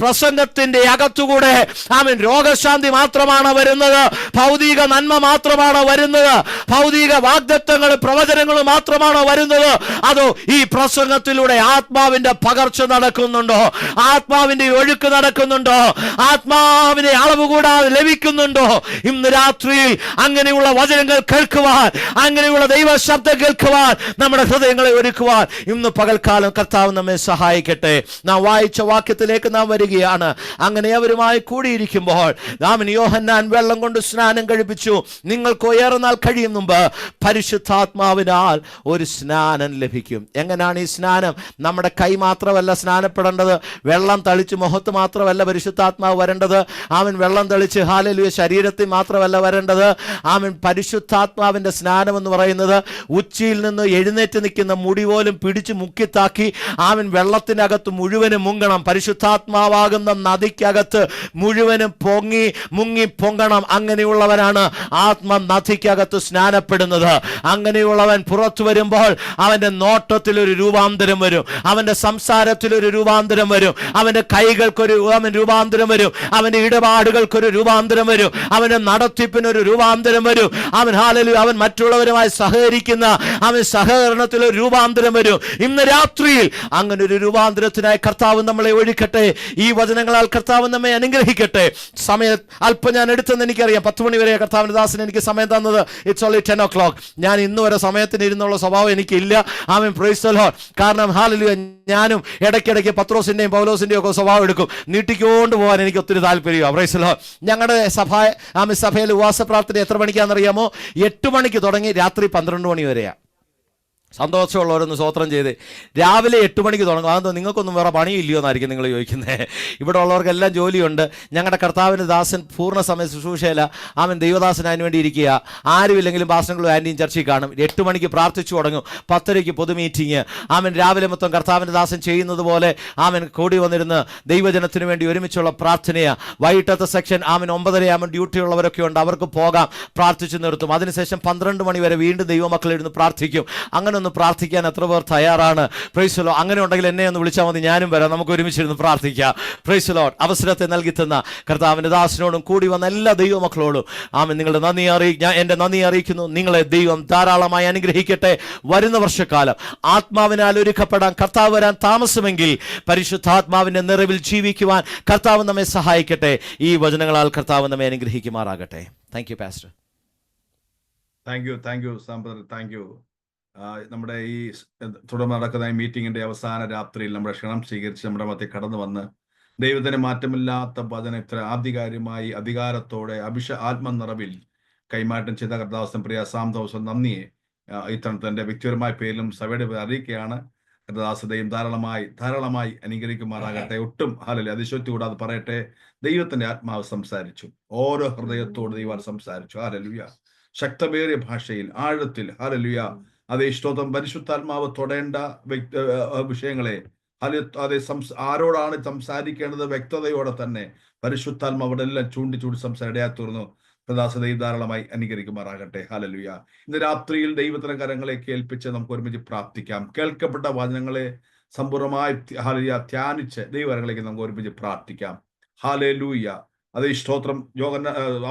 പ്രസംഗത്തിന്റെ അകത്തുകൂടെ രോഗശാന്തി മാത്രമാണ് വരുന്നത്, ഭൗതിക നന്മ മാത്രമാണ് വരുന്നത്, ഭൗതിക വാഗ്ദത്തങ്ങളും പ്രവചനങ്ങളും മാത്രമാണോ വരുന്നത്, അതോ ഈ പ്രസംഗത്തിലൂടെ ആത്മാവിന്റെ പകർച്ച നടക്കുന്നുണ്ടോ, ആത്മാവിന്റെ ഒഴുക്ക് നടക്കുന്നുണ്ടോ, ആത്മാവിനെ അളവ് കൂടാതെ ലഭിക്കുന്നുണ്ടോ? ഇന്ന് രാത്രിയിൽ അങ്ങനെയുള്ള വചനങ്ങൾ കേൾക്കുവാൻ, അങ്ങനെയുള്ള ദൈവ ശബ്ദം കേൾക്കുവാൻ, നമ്മുടെ ഹൃദയങ്ങളെ ഒരുക്കുവാൻ ഇന്ന് പകൽക്കാലം കർത്താവ് നമ്മെ സഹായിക്കട്ടെ. നാം വായിച്ച വാക്യത്തിലേക്ക് നാം വരികയാണ്. അങ്ങനെ അവരുമായി കൂടിയിരിക്കുമ്പോൾ യോഹന്നാൻ വെള്ളം കൊണ്ട് സ്നാനം കഴിപ്പിച്ചു. നിങ്ങൾക്ക് ഏറെ നാൾ കഴിയും മുമ്പ് പരിശുദ്ധാത്മാവിനാൽ ഒരു സ്നാനം ലഭിക്കും. എങ്ങനെയാണ് ഈ സ്നാനം? നമ്മുടെ കൈ മാത്രമല്ല സ്നാനപ്പെടേണ്ടത്, വെള്ളം തളിച്ച് മുഖത്ത് മാത്രമല്ല പരിശുദ്ധാത്മാവ് വരേണ്ടത്, വെള്ളം തളിച്ച് ഹല്ലേലൂയ ശരീരത്തിൽ മാത്രമല്ല വരേണ്ടത്. പരിശുദ്ധാത്മാവിന്റെ സ്നാനം എന്ന് പറയുന്നത് ഉച്ചിയിൽ നിന്ന് എഴുന്നേറ്റ് നിൽക്കുന്ന മുടി പോലും പിടിച്ച് മുക്കിത്താക്കി വെള്ളത്തിനകത്ത് മുഴുവനും മുങ്ങണം. പരിശുദ്ധാത്മാവാകുന്ന നദിക്കകത്ത് മുഴുവനും മുങ്ങി പൊങ്ങണം. അങ്ങനെയുള്ളവനാണ് ആത്മ നദിക്കകത്ത് സ്നാനപ്പെടുന്നത്. അങ്ങനെയുള്ളവൻ പുറത്തു വരുമ്പോൾ അവന്റെ നോട്ടത്തിൽ ഒരു രൂപാന്തരം വരും, അവന്റെ സംസാരത്തിൽ ഒരു രൂപാന്തരം വരും, അവന്റെ കൈകൾക്കൊരു രൂപാന്തരം വരും, അവന്റെ ഇടപാടുകൾക്കൊരു രൂപാന്തരം വരും, അവന്റെ നടത്തിപ്പിനൊരു രൂപാന്തരം വരും. അവൻ മറ്റുള്ളവരുമായി സഹകരിക്കുന്ന സഹകരണത്തിൽ ഒരു രൂപാന്തരം വരും. ഇന്ന് രാത്രിയിൽ അങ്ങനെ ഒരു രൂപാന്തരത്തിനായി കർത്താവ് നമ്മളെ ഒഴുക്കട്ടെ. ഈ വചനങ്ങളാൽ കർത്താവ് നമ്മെ അനുഗ്രഹിക്കട്ടെ. സമയം അല്പം ഞാൻ എടുത്തെന്ന് എനിക്കറിയാം. 10 മണി വരെ കർത്താവിന്റെ ദാസൻ എനിക്ക് സമയം തന്നത്. It's only 10 o'clock. ഞാൻ ഇന്ന് വരെ സമയത്തിന് ഇരുന്നുള്ള സ്വഭാവം എനിക്കില്ല. Price the Lord. കാരണം ഹല്ലേലൂയ, ഞാനും ഇടയ്ക്കിടയ്ക്ക് പത്രോസിന്റെയും പൗലോസിന്റെയും ഒക്കെ സ്വഭാവം എടുക്കും. നീട്ടിക്കൊണ്ട് പോകാൻ എനിക്ക് ഒത്തിരി താല്പര്യമാണ്. Price the Lord. ഞങ്ങളുടെ സഭയിൽ ഉപവാസ പ്രാർത്ഥന എത്ര മണിക്കാണെന്നറിയാമോ? 8 മണിക്ക് തുടങ്ങി രാത്രി 12 മണി വരെയാണ്. സന്തോഷമുള്ളവരൊന്ന് സ്വോത്രം ചെയ്ത് രാവിലെ 8 മണിക്ക് തുടങ്ങും. അതെന്തോ നിങ്ങൾക്കൊന്നും വേറെ പണിയില്ലയോ എന്നായിരിക്കും നിങ്ങൾ ചോദിക്കുന്നത്. ഇവിടെ ഉള്ളവർക്കെല്ലാം ജോലിയുണ്ട്. ഞങ്ങളുടെ കർത്താവിൻ്റെ ദാസൻ പൂർണ്ണ സമയ ശുശ്രൂഷയില്ല. ദൈവദാസൻ അതിന് വേണ്ടി ഇരിക്കുക. ആരുമില്ലെങ്കിലും പാസ്റ്ററുകളും ആൻറ്റിയും ചർച്ചയിൽ കാണും. 8 മണിക്ക് പ്രാർത്ഥിച്ചു തുടങ്ങും. 10:30 പൊതു മീറ്റിംഗ്. രാവിലെ മൊത്തം കർത്താവിൻ്റെ ദാസൻ ചെയ്യുന്നത് പോലെ കൂടി വന്നിരുന്ന് ദൈവജനത്തിന് വേണ്ടി ഒരുമിച്ചുള്ള പ്രാർത്ഥനയാണ്. വൈകിട്ടത്തെ സെക്ഷൻ 9:30 ഡ്യൂട്ടി ഉള്ളവരൊക്കെ ഉണ്ട്, അവർക്ക് പോകാം, പ്രാർത്ഥിച്ചു നിർത്തും. അതിനുശേഷം 12 മണി വരെ വീണ്ടും ദൈവമക്കളിരുന്ന് പ്രാർത്ഥിക്കും. അങ്ങനെ ഒന്ന് പ്രാർത്ഥിക്കാൻ എത്ര പേർ തയ്യാറാണ്? Price the Lord. അങ്ങനെ ഉണ്ടെങ്കിൽ എന്നെ ഒന്ന് വിളിച്ചാൽ മതി, ഞാനും വരാം, നമുക്ക് ഒരുമിച്ചിരുന്ന് പ്രാർത്ഥിക്കാം. Praise the Lord. അവസരത്തെ നൽകി തന്ന കർത്താവിൻ്റെ ദാസനോടും കൂടി വന്ന എല്ലാ ദൈവമക്കളോടും നിങ്ങളുടെ ഞാൻ എൻ്റെ നന്ദി അറിയിക്കുന്നു. നിങ്ങളെ ദൈവം ധാരാളമായി അനുഗ്രഹിക്കട്ടെ. വരുന്ന വർഷക്കാലം ആത്മാവിനാൽ ഒരുക്കപ്പെടാൻ കർത്താവ് വരാൻ താമസമെങ്കിൽ പരിശുദ്ധാത്മാവിൻ്റെ നിറവിൽ ജീവിക്കുവാൻ കർത്താവ് നമ്മെ സഹായിക്കട്ടെ. ഈ വചനങ്ങളാൽ കർത്താവ് നമ്മെ അനുഗ്രഹിക്കുമാറാകട്ടെ. Thank you pastor. Thank you Samper. Thank you. നമ്മുടെ ഈ തുടർന്ന് നടക്കുന്ന ഈ മീറ്റിങ്ങിന്റെ അവസാന രാത്രിയിൽ നമ്മുടെ ക്ഷണം സ്വീകരിച്ച് നമ്മുടെ മധ്യത്തിൽ കടന്നു വന്ന് ദൈവത്തിന് മാറ്റമില്ലാത്ത വചനം ഇത്ര ആധികാരികമായി അധികാരത്തോടെ ആത്മനിറവിൽ കൈമാറ്റം ചെയ്ത കർത്താവസ്ഥ പ്രിയ സാം തോമസ് നന്ദിയെ ഇത്തരത്തിന്റെ വ്യക്തിപരമായ പേരിലും സഭയുടെ അറിയിക്കുകയാണ്. കർത്താദാസതയും ധാരാളമായി അനുഗ്രഹിക്കുമാറാകട്ടെ. ഒട്ടും അതിശോക്തി കൂടാതെ പറയട്ടെ, ദൈവത്തിന്റെ ആത്മാവ് സംസാരിച്ചു, ഓരോ ഹൃദയത്തോട് ദൈവം സംസാരിച്ചു. ഹല്ലേലൂയ. ശക്തമേറിയ ഭാഷയിൽ, ആഴത്തിൽ. ഹല്ലേലൂയ. അതേ സ്തോത്രം. പരിശുദ്ധാത്മാവ് തൊടേണ്ട വിഷയങ്ങളെ ആരോടാണ് സംസാരിക്കേണ്ടത് വ്യക്തതയോടെ തന്നെ പരിശുദ്ധാത്മാവ് അവിടെ എല്ലാം ചൂണ്ടി സംസാരിടയാ തീർന്നു. പ്രദാസതയും ധാരാളമായി അനുഗ്രഹിക്കുമാറാകട്ടെ. ഹല്ലേലൂയ. ഇന്ന് രാത്രിയിൽ ദൈവത്തിന്റെ കരങ്ങളെ കേൾപ്പിച്ച് നമുക്ക് ഒരുമിച്ച് പ്രാർത്ഥിക്കാം. കേൾക്കപ്പെട്ട വചനങ്ങളെ സമ്പൂർണ്ണമായി ധ്യാനിച്ച് ദൈവകരങ്ങളിലേക്ക് നമുക്ക് ഒരുമിച്ച് പ്രാർത്ഥിക്കാം. ഹല്ലേലൂയ. അതേ സ്തോത്രം.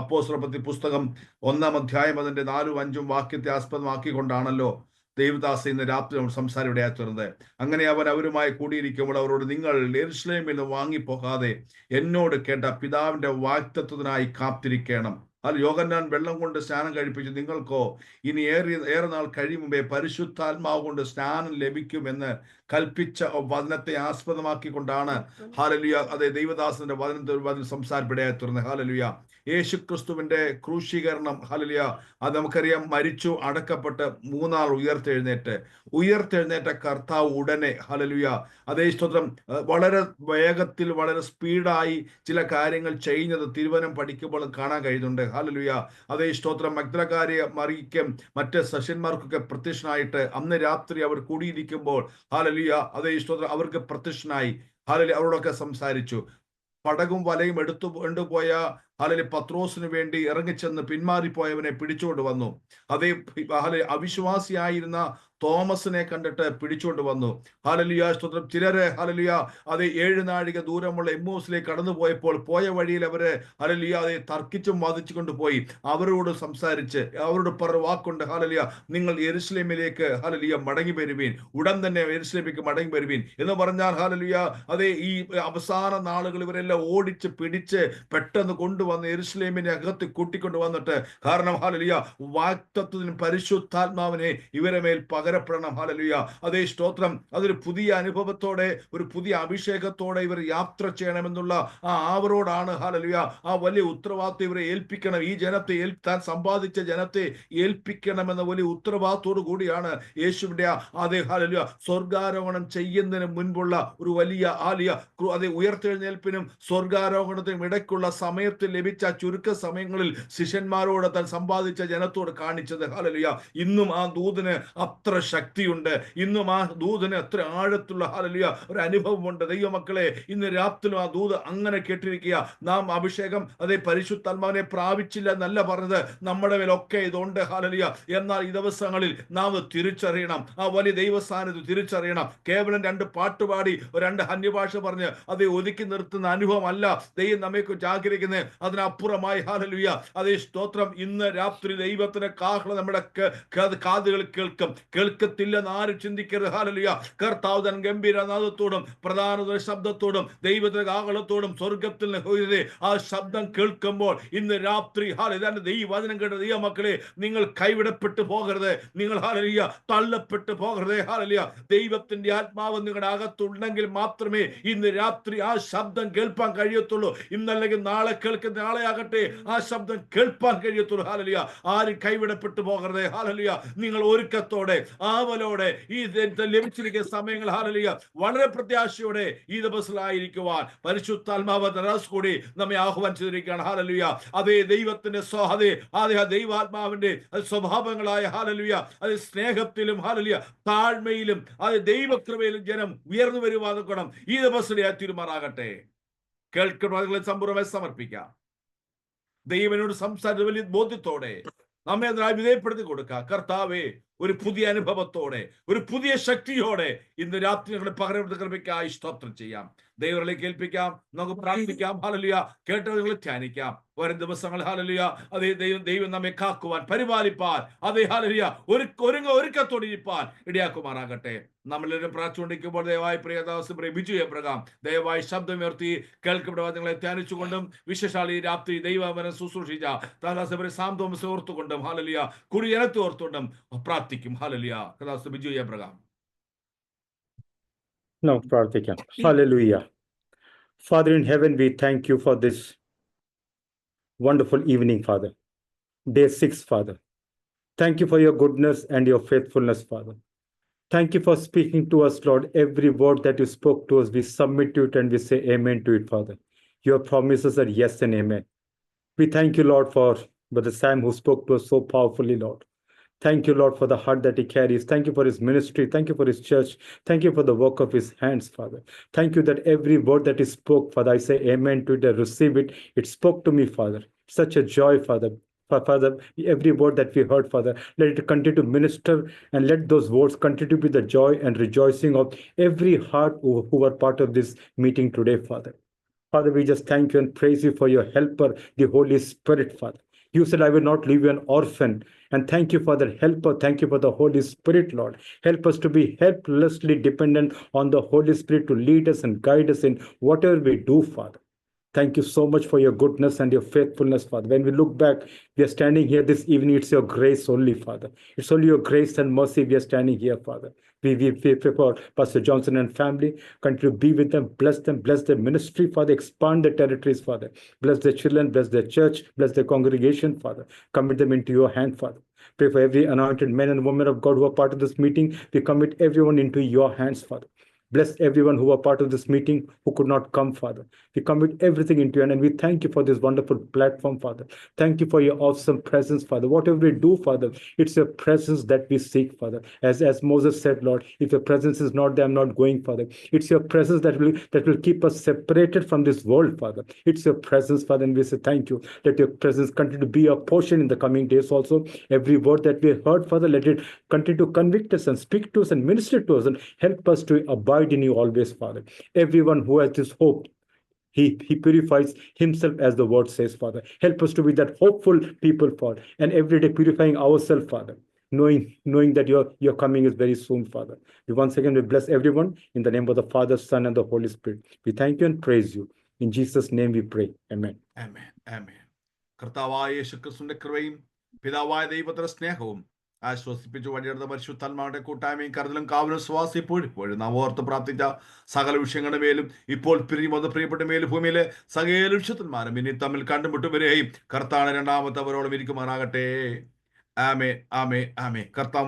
അപ്പോസ്തലപ്രവൃത്തി പുസ്തകം 1-ാം അധ്യായം അതിന്റെ 4-ഉം 5-ഉം വാക്യത്തെ ആസ്പദമാക്കിക്കൊണ്ടാണല്ലോ ദൈവദാസ ഇന്ന് രാത്രി നമ്മൾ സംസാരം ഇവിടെ തീർന്നത്. അങ്ങനെ അവരുമായി കൂടിയിരിക്കുമ്പോൾ അവരോട്, നിങ്ങൾ യെരൂശലേമിൽ നിന്ന് വാങ്ങിപ്പോകാതെ എന്നോട് കേട്ട പിതാവിന്റെ വാഗ്ദത്തത്തിനായി കാത്തിരിക്കണം. യോഹന്നാൻ വെള്ളം കൊണ്ട് സ്നാനം കഴിപ്പിച്ചു, നിങ്ങൾക്കോ ഇനി ഏറെ നാൾ കഴിയും മുമ്പേ പരിശുദ്ധാത്മാവ് കൊണ്ട് സ്നാനം ലഭിക്കുമെന്ന് കൽപ്പിച്ച വചനത്തെ ആസ്പദമാക്കിക്കൊണ്ടാണ് ഹാലലുയ അതെ ദൈവദാസന്റെ വചനം സംസാരിപ്പിടയായി തീർന്നത്. ഹാലലുയ യേശു ക്രിസ്തുവിന്റെ ക്രൂശീകരണം ഹാലലുയ അത് നമുക്കറിയാം. മരിച്ചു, അടക്കപ്പെട്ട് 3 നാൾ ഉയർത്തെഴുന്നേറ്റ കർത്താവ് ഉടനെ ഹാലലുയ അതേ സ്തോത്രം വളരെ വേഗത്തിൽ വളരെ സ്പീഡായി ചില കാര്യങ്ങൾ ചെയ്യുന്നത് തിരുവചനം പഠിക്കുമ്പോൾ കാണാൻ കഴിയുന്നുണ്ട്. ഹാലലുയ അതേ സ്തോത്രം മഗ്ദലക്കാരിയെ മറിയിക്കും മറ്റ് ശിഷ്യന്മാർക്കൊക്കെ പ്രത്യക്ഷനായിട്ട് അന്ന് രാത്രി അവർ കൂടിയിരിക്കുമ്പോൾ ഹാലലുയ അതേ സ്തോത്രം അവർക്ക് പ്രത്യക്ഷനായി. ഹാലലി അവരോടൊക്കെ സംസാരിച്ചു. പടകും വലയും എടുത്തു കൊണ്ടുപോയ ഹാലലി പത്രോസിന് വേണ്ടി ഇറങ്ങിച്ചെന്ന് പിന്മാറിപ്പോയവനെ പിടിച്ചുകൊണ്ട് വന്നു. അതേ അവിശ്വാസിയായിരുന്ന തോമസിനെ കണ്ടിട്ട് പിടിച്ചുകൊണ്ട് വന്നു. ഹാലലുയ സ്തോത്രം. ചിലര് ഹാലലുയ അതേ 7 നാഴിക ദൂരമുള്ള എമ്മൂസിലേക്ക് കടന്നു പോയപ്പോൾ പോയ വഴിയിൽ അവര് ഹാലലുയ അതേ തർക്കിച്ചും വാദിച്ചു കൊണ്ടുപോയി. അവരോട് സംസാരിച്ച് അവരോട് പറഞ്ഞ വാക്കുണ്ട് ഹാലലുയ നിങ്ങൾ യെരുശലേമിലേക്ക് ഹാലലുയ മടങ്ങി വരുവീൻ, ഉടൻ തന്നെ യെരുശലേമിലേക്ക് മടങ്ങി വരുവീൻ എന്ന് പറഞ്ഞാൽ ഹാലലുയ അതേ ഈ അവസാന നാളുകൾ ഇവരെല്ലാം ഓടിച്ച് പിടിച്ച് പെട്ടെന്ന് കൊണ്ടുവന്ന് യെരുശലേമിന്റെ അകത്ത് കൂട്ടിക്കൊണ്ട് വന്നിട്ട് കാരണം ഹാലലുയ വാഗ്ദത്തത്തിനും പരിശുദ്ധാത്മാവിനെ ഇവരെ മേൽ പകരപ്പെടണം. ഹാലലുയ അതേ സ്തോത്രം. അതൊരു പുതിയ അനുഭവത്തോടെ ഒരു പുതിയ അഭിഷേകത്തോടെ ഇവർ യാത്ര ചെയ്യണമെന്നുള്ള ആ ആവറോടാണ് ഹാലലുയ ആ വലിയ ഉത്തരവാദിത്വം ഇവരെ ഏൽപ്പിക്കണം. ഈ ജനത്തെ താൻ സമ്പാദിച്ച ജനത്തെ ഏൽപ്പിക്കണമെന്ന വലിയ ഉത്തരവാദിത്തോടു കൂടിയാണ് യേശുവിന്റെ അതേ ഹാലലുയ സ്വർഗാരോഹണം ചെയ്യുന്നതിന് മുൻപുള്ള ഒരു വലിയ അതേ ഉയർത്തെഴുന്നേൽപ്പിനും സ്വർഗാരോഹണത്തിനും ഇടയ്ക്കുള്ള സമയത്തിൽ ലഭിച്ച ചുരുക്ക സമയങ്ങളിൽ ശിഷ്യന്മാരോട് താൻ സമ്പാദിച്ച ജനത്തോട് കാണിച്ചത്. ഹാലലുയ ഇന്നും ആ ദൂതന് അത്ര ശക്തിയുണ്ട്. ഇന്നും ആ ദൂതന് അത്ര ആഴത്തുള്ള ഹാലലുയ ഒരു അനുഭവമുണ്ട്. ദൈവമക്കളെ ഇന്ന് രാത്രിയിലും ആ ദൂത് അങ്ങനെ കേട്ടിരിക്കുക. നാം അഭിഷേകം അതേ പരിശുദ്ധാത്മാവിനെ പ്രാപിച്ചില്ല എന്നല്ല പറഞ്ഞത്, നമ്മുടെ മേലൊക്കെ ഇതുണ്ട് ഹാലലുയ. എന്നാൽ ഈ ദിവസങ്ങളിൽ നാം തിരിച്ചറിയണം, ആ വലിയ ദൈവസ്ഥാനത്ത് തിരിച്ചറിയണം. കേവലം 2 പാട്ടുപാടി 2 അന്യഭാഷ പറഞ്ഞ് അത് ഒതുക്കി നിർത്തുന്ന അനുഭവം അല്ല ദൈവം നമ്മെക്കുറിച്ച് ആഗ്രഹിക്കുന്നത്. അതിനപ്പുറമായി ഹാലലുയ അതേ സ്തോത്രം ഇന്ന് രാത്രി ദൈവത്തിന്റെ കാഹളം നമ്മുടെ കാതുകൾ കേൾക്കത്തില്ലെന്ന് ആരും ചിന്തിക്കരുത്. ഹാലലുയ കർത്താവ് തൻ ഗംഭീരനാദത്തോടും പ്രധാന ശബ്ദത്തോടും ദൈവത്തിന്റെ കാഹളത്തോടും സ്വർഗത്തിൽ ആ ശബ്ദം കേൾക്കുമ്പോൾ ഇന്ന് രാത്രി ഹാലലുയ ദൈവവചനം കേട്ട ദൈവമക്കളെ നിങ്ങൾ കൈവിടപ്പെട്ടു പോകരുത്, നിങ്ങൾ ഹാലലുയ തള്ളപ്പെട്ടു പോകരുത്. ഹാലലുയ ദൈവത്തിന്റെ ആത്മാവ് നിങ്ങളുടെ അകത്തുണ്ടെങ്കിൽ മാത്രമേ ഇന്ന് രാത്രി ആ ശബ്ദം കേൾപ്പാൻ കഴിയത്തുള്ളൂ. ഇന്നല്ലെങ്കിൽ നാളെ നാളെയാകട്ടെ ആ ശബ്ദം കേൾപ്പാൻ കഴിയത്തുള്ളൂ. ഹാലലുയ ആരും കൈവിടപ്പെട്ടു പോകരുത്. ഹാലലുയ നിങ്ങൾ ഒരുക്കത്തോടെ ആവലോടെ ഈ ലഭിച്ചിരിക്കുന്ന സമയങ്ങൾ ഹാലലുയ വളരെ പ്രത്യാശയോടെ ഈ ദിവസത്തിലായിരിക്കുവാൻ പരിശുദ്ധാത്മാവ് കൂടി നമ്മെ ആഹ്വാനം ചെയ്തിരിക്കുകയാണ്. ഹാലലുയ അതേ ദൈവത്തിന്റെ അതേ ദൈവാത്മാവിന്റെ സ്വഭാവങ്ങളായ ഹാലലുയ അത് സ്നേഹത്തിലും ഹാലലുയ താഴ്മയിലും അത് ദൈവകൃപയിലും ജനം ഉയർന്നു വരുവാൻ നോക്കണം. ഈ ദിവസത്തെ തീരുമാനാകട്ടെ. കേൾക്കുന്ന സമ്പൂർണ്ണമായി സമർപ്പിക്കാം. ദൈവനോട് സംസാരിച്ച വലിയ ബോധ്യത്തോടെ നമ്മെ വിധേയപ്പെടുത്തി കൊടുക്കുക. കർത്താവേ ഒരു പുതിയ അനുഭവത്തോടെ ഒരു പുതിയ ശക്തിയോടെ ഇന്ന് രാത്രി ഞങ്ങളുടെ പകരം കൃപയ്ക്കായി സ്തോത്രം ചെയ്യാം. ദൈവങ്ങളിലേക്ക് ഏൽപ്പിക്കാം, നമുക്ക് പ്രാർത്ഥിക്കാം. ഹാലലുയ കേട്ടവരെ ധ്യാനിക്കാം. വരും ദിവസങ്ങൾ ഹാലലുയ അതേ ദൈവം നമ്മെ കാക്കുവാൻ പരിപാലിപ്പാൻ അതേ ഹാലലുയ ഒരുക്കത്തോടിരിപ്പാൻ ഇടയാക്കുമാറാകട്ടെ. നമ്മളെല്ലാവരും പ്രാർത്ഥിച്ചുകൊണ്ടിരിക്കുമ്പോൾ ദയവായി പ്രിയദാസ് ബിജു എബ്രഹാം ദയവായി ശബ്ദമുയർത്തി കേൾക്കപ്പെടുവാൻ നിങ്ങളെ ധ്യാനിച്ചുകൊണ്ടും വിശേഷാൽ ഈ രാത്രി ദൈവവനം ശുശ്രൂഷിച്ച താലാസബരെ സാം തോമസ് ഓർത്തുകൊണ്ടും ഹാലലുയ കുടിയനത്ത് ഓർത്തുകൊണ്ടും പ്രാർത്ഥിക്കും. ഹാലലുയ കഥാസ് Biju Abraham. Now, Prathika. Hallelujah. Father in heaven, we thank you for this wonderful evening, Father. Day 6, Father. Thank you for your goodness and your faithfulness, Father. Thank you for speaking to us, Lord. Every word that you spoke to us, we submit to it and we say amen to it, Father. Your promises are yes and amen. We thank you, Lord, for Brother Sam who spoke to us so powerfully, Lord. Thank you, Lord, for the heart that he carries. Thank you for his ministry. Thank you for his church. Thank you for the work of his hands, Father. Thank you that every word that he spoke, Father, I say amen to it. I receive it. It spoke to me, Father. Such a joy, Father. Father, every word that we heard, Father, let it continue to minister and let those words continue to be the joy and rejoicing of every heart who are part of this meeting today, Father. Father, we just thank you and praise you for your helper, the Holy Spirit, Father. You said, I will not leave you an orphan. And thank you for that helper. Thank you for the Holy Spirit, Lord. Help us to be helplessly dependent on the Holy Spirit to lead us and guide us in whatever we do, Father. Thank you so much for your goodness and your faithfulness, Father. When we look back, we are standing here this evening. It's your grace only, Father. It's only your grace and mercy we are standing here, Father. We pray for Pastor Johnson and family. Continue to be with them, bless their ministry, Father. Expand their territories, Father. Bless their children, bless their church, bless their congregation, Father. Commit them into your hand, Father. Pray for every anointed men and women of God who are part of this meeting. We commit everyone into your hands, Father. Bless everyone who are part of this meeting who could not come, Father. We commit everything into you, and we thank you for this wonderful platform, Father. Thank you for your awesome presence, Father. Whatever we do, Father, it's your presence that we seek, Father. As Moses said, Lord, if your presence is not there, I'm not going, Father. It's your presence that will keep us separated from this world, Father. It's your presence, Father, and we say thank you. Let your presence continue to be our portion in the coming days also. Every word that we heard, Father, let it continue to convict us and speak to us and minister to us and help us to abide in you always, Father. Everyone who has this hope, he purifies himself, as the word says, Father. Help us to be that hopeful people, Father, and every day purifying ourselves, Father, knowing that your coming is very soon, Father. We once again we bless everyone in the name of the Father, Son, and the Holy Spirit. We thank you and praise you. In Jesus' name we pray. Amen. ആമേൻ, ആമേൻ. കർത്താവായ യേശുക്രിസ്തുവിന്റെ കൃപയും പിതാവായ ദൈവത്തിന്റെ സ്നേഹവും ആശ്വസിപ്പിച്ചു വഴിയെടുത്ത പരിശുദ്ധാത്മാവിന്റെ കൂട്ടായ്മയും കരുതലും കാവലും ശ്വാസം ഇപ്പോഴും നാം ഓർത്ത് പ്രാർത്ഥിച്ച സകല വിഷയങ്ങളുടെ മേലും ഇപ്പോൾ പിരിയുമ്പോൾ പ്രിയപ്പെട്ട മേലും ഭൂമിയിലെ സകല വിശുദ്ധന്മാരും ഇനി തമ്മിൽ കണ്ടുമുട്ടുവരെയും കർത്താവിന്റെ രണ്ടാമത്തെ അവരോളം ഇരിക്കുമാറാകട്ടെ. ആമേ ആമേ ആമേ. കർത്താവ്